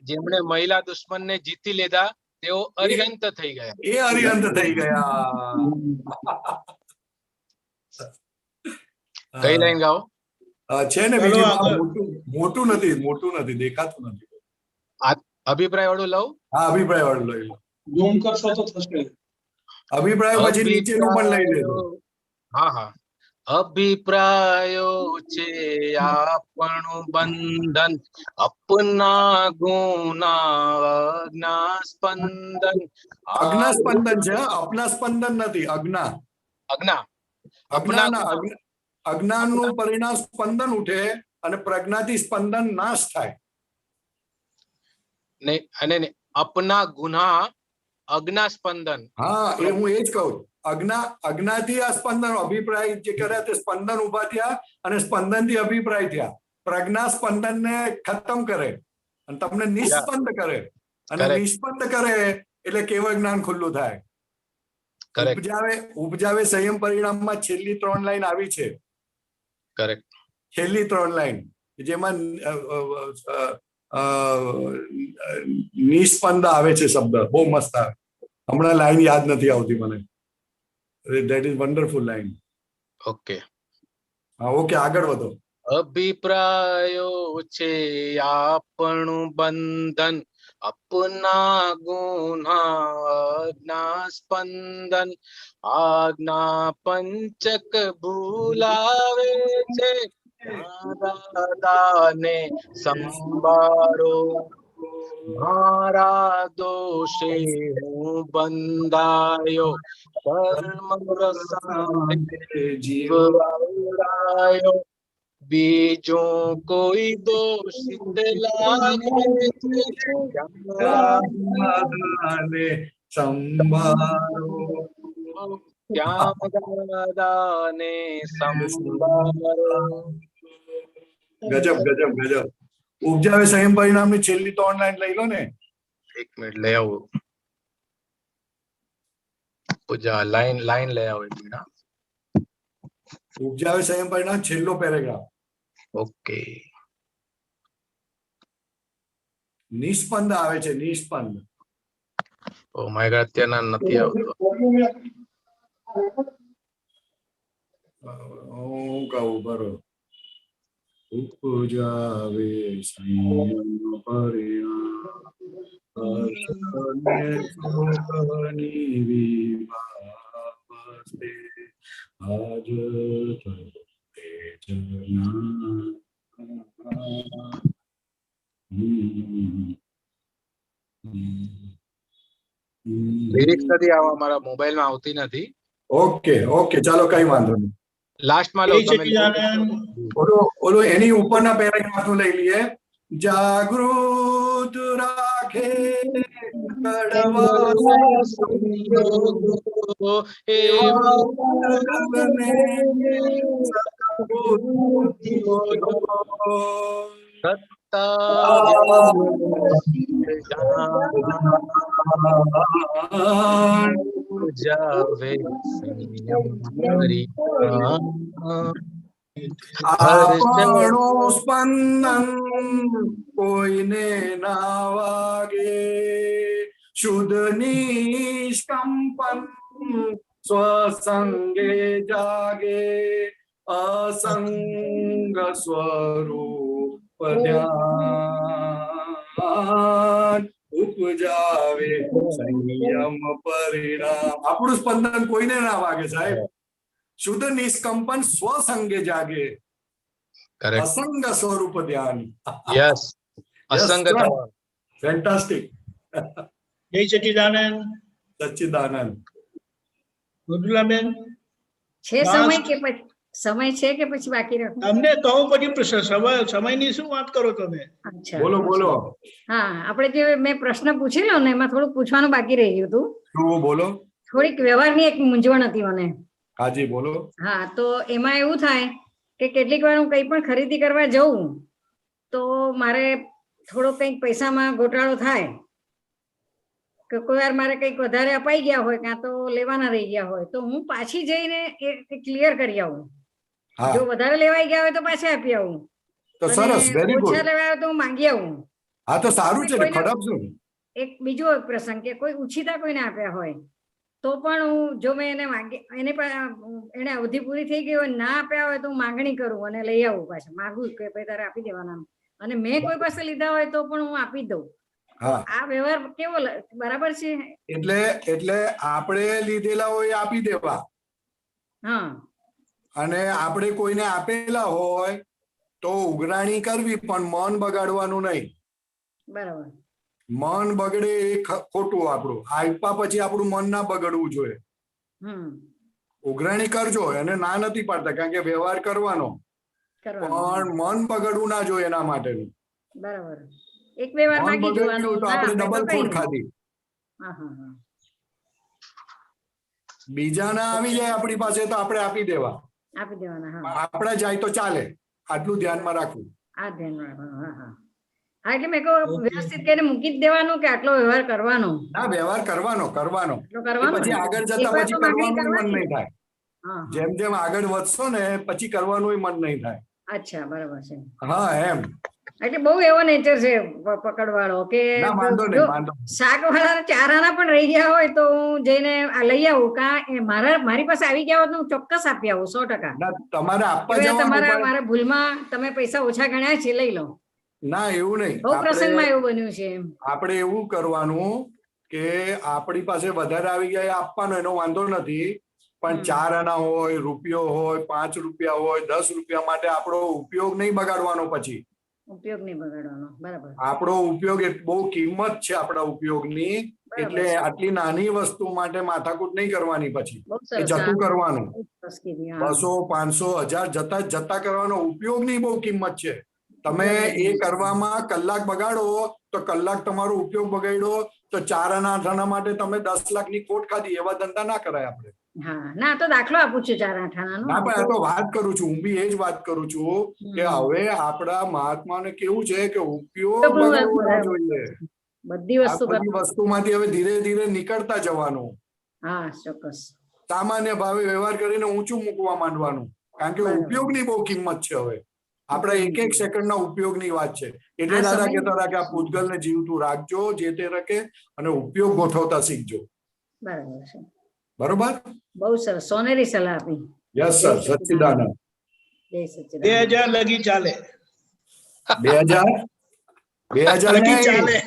જેમણે મહિલા દુશ્મનને જીતી લીધા તેઓ અરિહંત થઈ ગયા. એ અરિહંત થઈ ગયા. કઈ લાઈન ગાઓ? છે ને બીજી, મોટું નથી, મોટું નથી, દેખાતું નથી. અભિપ્રાય વાળું લઉં? હા અભિપ્રાય વાળું લઈ લો. ઝૂમ કરશો તો થશે. અભિપ્રાય પછી નીચેનું પણ લઈ લેજો. હા હા. અભિપ્રાયો છે આપણું બંધન, અપના ગુના અજ્ઞા સ્પંદન. અજ્ઞા સ્પંદન છે, અપના સ્પંદન નથી. અજ્ઞા, અજ્ઞાનનું પરિણામ સ્પંદન ઉઠે અને પ્રજ્ઞાથી સ્પંદન નાશ થાય. અને અપના ગુના અજ્ઞા સ્પંદન. હા એ હું એ જ કહું. અજ્ઞાથી આ સ્પંદન, અભિપ્રાય જે કર્યા તે સ્પંદન ઉભા થયા અને સ્પંદન થી અભિપ્રાય થયા. પ્રજ્ઞા સ્પંદન ને ખતમ કરે અને તમને નિસ્પંદ કરે, અને નિસ્પંદ કરે એટલે કેવળ જ્ઞાન ખુલ્લું થાય. ઉપજાવે સંયમ પરિણામમાં છેલ્લી 3 લાઈન આવી છે. કરેક્ટ. છેલ્લી 3 લાઈન જેમાં નિસ્પંદ આવે છે શબ્દ, બહુ મસ્ત આવે. હમણાં લાઈન યાદ નથી આવતી મને. That is wonderful line. Okay. હા ઓકે, આગળ વધો. અભિપ્રાયો છે આપણું બંધન, અપના ગુના અજ્ઞા સ્પંદન. આજ્ઞા પંચક ભૂલાવે છે, દાદાને સંભાળો. મારા દોષે હું બંધાયો, કર્મ રસાયણ જીવ આવરાયો. બીજો કોઈ દોષિત લાગે સંભાળો, ત્યાં દાદાને સંભાળો. ગજબ ગજબ ગજબ. ઉપજાવે સંયમ પરિણામની છેલ્લી 3 લાઈન લઈ લો ને. 1 મિનિટ લઈ આવું. પૂજા લાઈન લઈ આવો 1 મિનિટ. ઉપજાવે સંયમ પરિણામ છેલ્લો પેરેગ્રાફ. ઓકે. નિસ્પંદ આવે છે, નિસ્પંદ. ઓ માય ગોડ, અત્યારના નથી આવતો. હું કહું બરોબર. ઉપજાવે સંયમ પરિણામ હર્ષને શોકની વિવાવસ્તે આજ તે જના લિરિક્સ નથી આવવા, મારા મોબાઈલ માં આવતી નથી. ઓકે ઓકે, ચાલો કઈ વાંધો નહીં. લાસ્ટ માં લો તમે. ઓલો એની ઉપરના પેરેગ્રાફ નું લઈ લઈએ. જાગૃત રાખે આપણો સ્પંદન કોઈને ના વાગે, શુદ્ધ નિષ્કંપન સ્વસંગે જાગે, અસંગ સ્વરૂપ ધ્યાન ઉપજાવે સંયમ પરિણામ. આપણું સ્પંદન કોઈને ના વાગે સાહેબ. શુદ્ધ નિષ્કંપન સ્વસંગે જાગે, અસંગ સ્વરૂપ ધ્યાન. યસ, અસંગ. ફેન્ટાસ્ટિક. જય સચ્ચિદાનંદ. સચ્ચિદાનંદ. મૃદુલાબેન છે સમય કે સમય છે કે પછી બાકી રાખો? તમને કહું પછી સમયની શું વાત કરો તમે? બોલો બોલો. હા, આપણે જે મેં પ્રશ્ન પૂછેલો ને એમાં થોડું પૂછવાનું બાકી રહી ગયું હતું. શું બોલો? થોડીક વ્યવહારની એક મૂંઝવણ હતી મને. હાજી બોલો. હા, તો એમાં એવું થાય કે કેટલીક વાર હું કંઈ પણ ખરીદી કરવા જઉં તો મારે થોડો કંઈક પૈસામાં ગોટાળો થાય કે કોઈ વાર મારે કંઈક વધારે અપાઈ ગયા હોય કાં તો લેવાના રહી ગયા હોય તો હું પાછી જઈને એ ક્લિયર કરી આવું. જો વધારે લેવાઈ ગયા હોય તો પાછા આપી આવું. તો સરસ, વેરી ગુડ. ઓછા લેવાય તો હું માંગી આવું. હા તો સારું છે ને, ખરાબ શું? એક બીજો પ્રસંગ કે કોઈ ઉછીતા કોઈને આપ્યા હોય તો પણ હું જો મેં એને માંગી એને અવધિ પૂરી થઈ ગઈ હોય ના આપ્યા હોય તો હું માંગણી કરું અને લઈ આવું પાછા માગું કે ભાઈ તારે આપી દેવાના. અને મેં કોઈ પાસે લીધા હોય તો પણ હું આપી દઉં. આ વ્યવહાર કેવો બરાબર છે? એટલે આપણે લીધેલા હોય આપી દેવા. હા, અને આપણે કોઈને આપેલા હોય તો ઉઘરાણી કરવી, પણ મન બગાડવાનું નહીં. બરાબર. મન બગડે એ ખોટું. આપણું આપ્યા પછી આપણું મન ના બગડવું જોઈએ. ઉઘરાણી કરજો, એને ના નથી પાડતા, કારણ કે વ્યવહાર કરવાનો, પણ મન બગડવું ના જોઈએ એના માટેનું. બરાબર. એક બે વાર માગી જોવાનું તો આપણે ડબલ ફૂડ ખાધી. બીજા ના આવી જાય આપણી પાસે તો આપણે આપી દેવાના. આપણા જાય તો ચાલે, આટલું ધ્યાનમાં રાખવું. આ ધ્યાનમાં રાખવાનું. હા હા. હા, એટલે મેં કહું વ્યવસ્થિત કરીને મૂકી જ દેવાનું કે આટલો વ્યવહાર કરવાનો? ના, વ્યવહાર કરવાનો. પછી આગળ જતા પછી કરવાનું મન નહીં થાય. જેમ જેમ આગળ વધશો ને પછી કરવાનું મન નહીં થાય. અચ્છા, બરાબર છે. હા, એમ. એટલે બહુ એવો નેચર છે પકડવાળો કે શાક વાળા ચારાના પણ રહી ગયા હોય તો હું જઈને લઈ આવું. મારી પાસે આવી ગયા હોત હું ચોક્કસ આપી આવું 100%. તમારા ભૂલમાં તમે પૈસા ઓછા ગણ્યા છે, લઈ લો. ના, એવું નહીં. બહુ પ્રસંગમાં એવું બન્યું છે. આપણે એવું કરવાનું કે આપણી પાસે વધારે આવી ગયા આપવાનો એનો વાંધો નથી, પણ 4 આના હોય, રૂપિયો હોય, 5 રૂપિયા હોય, 10 રૂપિયા માટે આપણો ઉપયોગ નહીં બગાડવાનો. પછી ઉપયોગ નહીં બગાડવાનો. બરાબર. આપણો ઉપયોગ બહુ કિંમત છે આપણા ઉપયોગની, એટલે આટલી નાની વસ્તુ માટે માથાકૂટ નહીં કરવાની. પછી એ જતું કરવાનું. 200, 500, 1000 જતા કરવાનો. ઉપયોગની બહુ કિંમત છે. તમે એ કરવામાં કલાક બગાડો તો કલાક તમારો ઉપયોગ બગાડ્યો તો 4 આના માટે તમે 10 લાખની ખોટ ખાધી. એવા ધંધા ના કરાય આપણે. હા, ના, તો દાખલો આપું છું 4 આનાનો. ના, પણ આ તો વાત કરું છું, હું બી એ જ વાત કરું છું કે હવે આપણા મહાત્માને કેવું છે કે ઉપયોગ બગાડવો જોઈએ. બધી વસ્તુમાંથી હવે ધીરે ધીરે નીકળતા જવાનું. હા, ચોક્કસ. સામાન્ય ભાવે વ્યવહાર કરીને ઊંચું મૂકવા માંડવાનું, કારણ કે ઉપયોગની બહુ કિંમત છે. હવે આપણા એક સેકન્ડના ઉપયોગની વાત છે. એટલે દાદા કહેતા હતા કે આ પૂતગલને જીવતું રાખજો જે તે રકે, અને ઉપયોગ ગોઠવતા શીખજો. બરાબર છે. બરોબર. બહુ સરસ, સોનેરી સલાહ આપી. Yes sir. સચ્ચિદાનંદ. જય સચ્ચિદાનંદ. 2000 લગી ચાલે. 2000 હજી નહીં ચાલે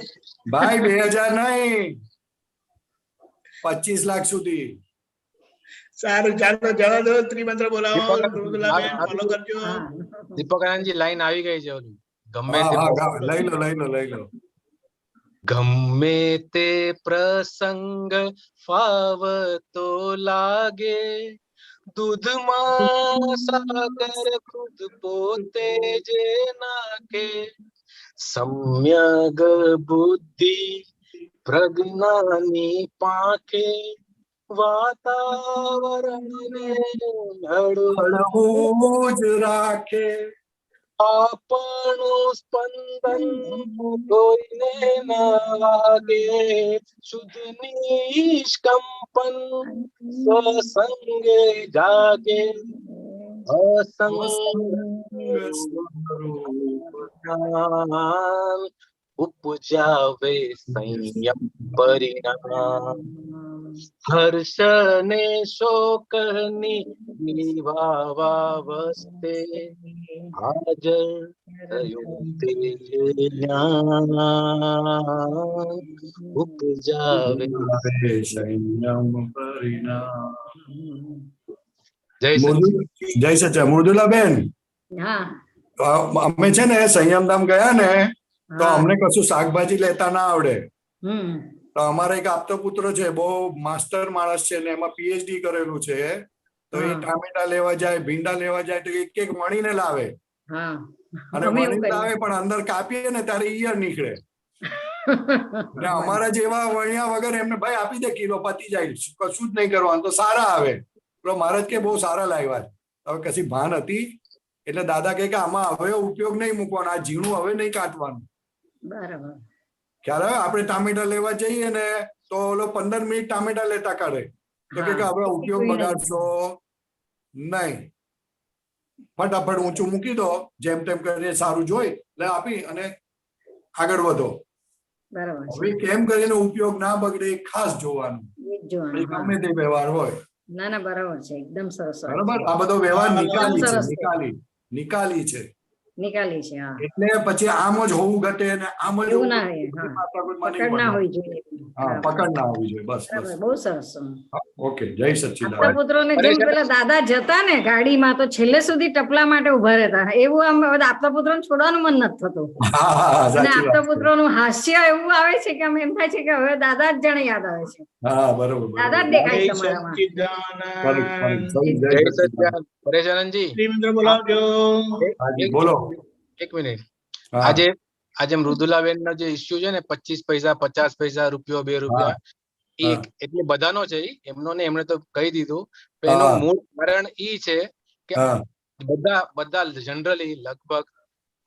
ભાઈ, 2000 નહીં, 25 લાખ સુધી. સારું ચાલો જવા દો, ત્રિમંત્ર બોલાવો, મૃદુલાબેન ફોલો કરજો. દીપકાનંદજી લાઈન આવી ગઈ છે ઓલું ગમે તે લઈ લો. ગમે તે પ્રસંગ ફાવતો લાગે, દૂધમાં સાગર ખુદ પોતે જે નાખે, સમ્યગ બુદ્ધિ પ્રજ્ઞાની પાંખે, વાતાવરણને હળવું જ રાખે, આપણું સ્પંદન કોઈને ના લાગે, શુદ્ધ નિષ્કંપન સ્વસંગે જાગે, અસંગ ઉપજાવે સંયમ પરિણામ, હર્ષ ને શોકની નિવાવસ્તે, હાજર થયું તે જ્ઞાન, ઉપજાવે સંયમ પરિણામ. જય સચ્ચા. મૃદુલાબેન, અમે છે ને સંયમધામ ગયા ને તો અમને કશું શાકભાજી લેતા ના આવડે. તો અમારા એક આપતો પુત્ર છે, બહુ માસ્ટર માણસ છે ને એમાં પીએચડી કરેલું છે. તો એ ટામેટા લેવા જાય, ભીંડા લેવા જાય તો એક એક વણીને લાવે, અને વણીને લાવે પણ અંદર કાપીએ ને ત્યારે ઈયળ નીકળે. અને અમારા જેવા વણ્યા વગર એમને ભાઈ આપી દે કિલો, પતી જાય, કશું જ નહીં કરવાનું, તો સારા આવે. તો મહારાજ કે બહુ સારા લાવ્યા. હવે કશી ભાન હતી એટલે દાદા કે આમાં હવે ઉપયોગ નહીં મૂકવાનો, આ ઝીણું હવે નહીં કાઢવાનું. બરાબર. ખ્યાલ આવે? આપણે ટામેટા લેવા જઈએ ને તો ઓલો 15 મિનિટ ટામેટા લેતા કરે, તો કે હવે ઉપયોગ બગાડશો નહીં, ફટાફટ ઊંચું મૂકી દો, જેમ તેમ કરીને સારું જોઈ લે આપી અને આગળ વધો. હવે કેમ કરીને ઉપયોગ ના બગડે ખાસ જોવાનું, ગમે તે વ્યવહાર હોય. ના ના બરાબર છે, એકદમ સરસ. બરાબર. આ બધો વ્યવહાર નિકાલી છે. એટલે પછી આમ જ હોવું ઘટે ને આમ જ પકડ ના હોવી જોઈએ. બસ બહુ સરસ. ઓકે. જય સચ્ચિદાનંદ. પુત્રો ને જેમ પેલા દાદા જતા ને ગાડીમાં તો છેલ્લે સુધી ટપલા માટે ઉભા રહેતા, એવું આમ આપતા પુત્રો ને છોડવાનું મન નથી થતું. અને આપતા પુત્રો નું હાસ્ય એવું આવે છે કે એમ થાય છે કે હવે દાદા જ જાણે યાદ આવે છે. હા બરોબર. દાદા જ દેખાય તમારામાં. પરેશાનંદજી બોલાવજો. બોલો. એક મિનિટ. આજે મૃદુલાબેન નો જે ઇસ્યુ છે ને 25 પૈસા 50 પૈસા, રૂપિયો 2 રૂપિયા, એટલે બધાનો છે, એમનો ને એમણે તો કહી દીધું. એનું મૂળ કારણ ઈ છે કે બધા જનરલી લગભગ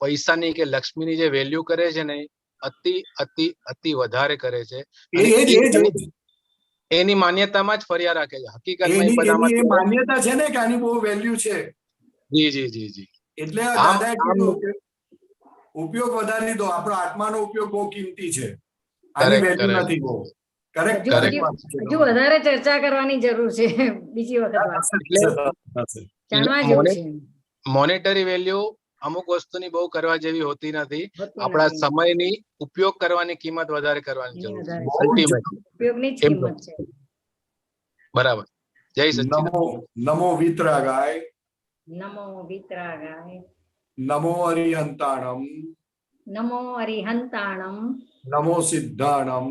પૈસાની કે લક્ષ્મીની જે વેલ્યુ કરે છે ને અતિ અતિ અતિ વધારે કરે છે. એની માન્યતામાં જ ફર્યા રાખે છે. હકીકતમાં એ માન્યતા છે ને કે આની બહુ વેલ્યુ છે. જી જી જી જી. એટલે દાદાએ કીધું કે ઉપયોગ વધારી દો, આપણો આત્માનો ઉપયોગ બહુ કિંમતી છે, આની વેલ્યુ નથી બહુ. કરેક્ટ. હજુ વધારે ચર્ચા કરવાની જરૂર છે, બીજી વખત જાણવા જેવું છે. મોનેટરી વેલ્યુ અમુક વસ્તુની બહુ કરવા જેવી હોતી નથી. આપણા સમયની ઉપયોગ કરવાની કિંમત વધારે કરવાની જરૂર છે. ઉપયોગની જ કિંમત છે. બરાબર. જય સચ્ચિદાનંદ. નમો વિતરાગાય. નમો વિતરાગાય. નમો અરિહંતાણમ. નમો અરિહંતાણમ. નમો સિદ્ધાણમ.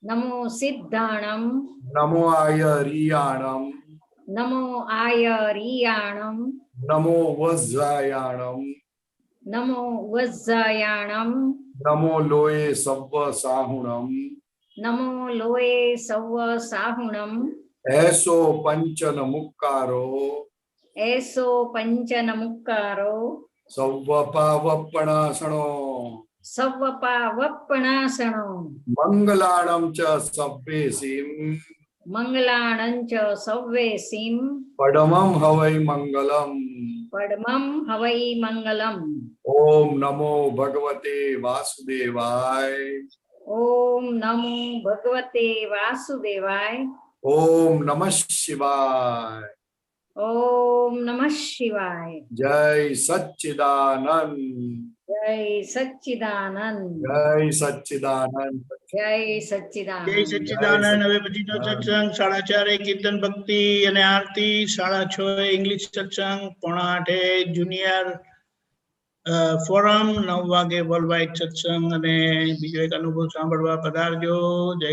નમો સિદ્ધાણમ. નમો આયરિયાણમ. નમો આયરિયાણમ. નમો વજ્જાયાણમ. નમો વજ્જાયાણમ. નમો લોય સવ્વ સાહુણમ. નમો લોય સવ્વ સાહુણમ. એસો પંચન મુક્કારો. એસો પંચન મુક્કારો. સવ્વપાવપણાસણો. સવ્વપાવપણાસણો. મંગલાણમ ચ સવ્વેસીમ. મંગલાણં ચ સવ્વેસીમ. પડમમ હવૈ મંગલમ. પડમમ હવૈ મંગલમ. ઓમ નમો ભગવતે વાસુદેવાય. ઓમ નમો ભગવતે વાસુદેવાય. ઓમ નમઃ શિવાય. ઓમ નમઃ શિવાય. જય સચ્ચિદાનંદ. જય સચ્ચિદાનંદ. જય સચ્ચિદાનંદ. જય સચ્ચિદાનંદ. જય સચ્ચિદાનંદ. હવે પછીનો સત્સંગ 4:30 કીર્તન ભક્તિ અને આરતી, 6:30 ઇંગ્લિશ સત્સંગ, 7:45 જુનિયર ફોરમ, 9 વાગે વર્લ્ડ વાઇડ સત્સંગ અને બીજો એક અનુભવ સાંભળવા પધારજો. જય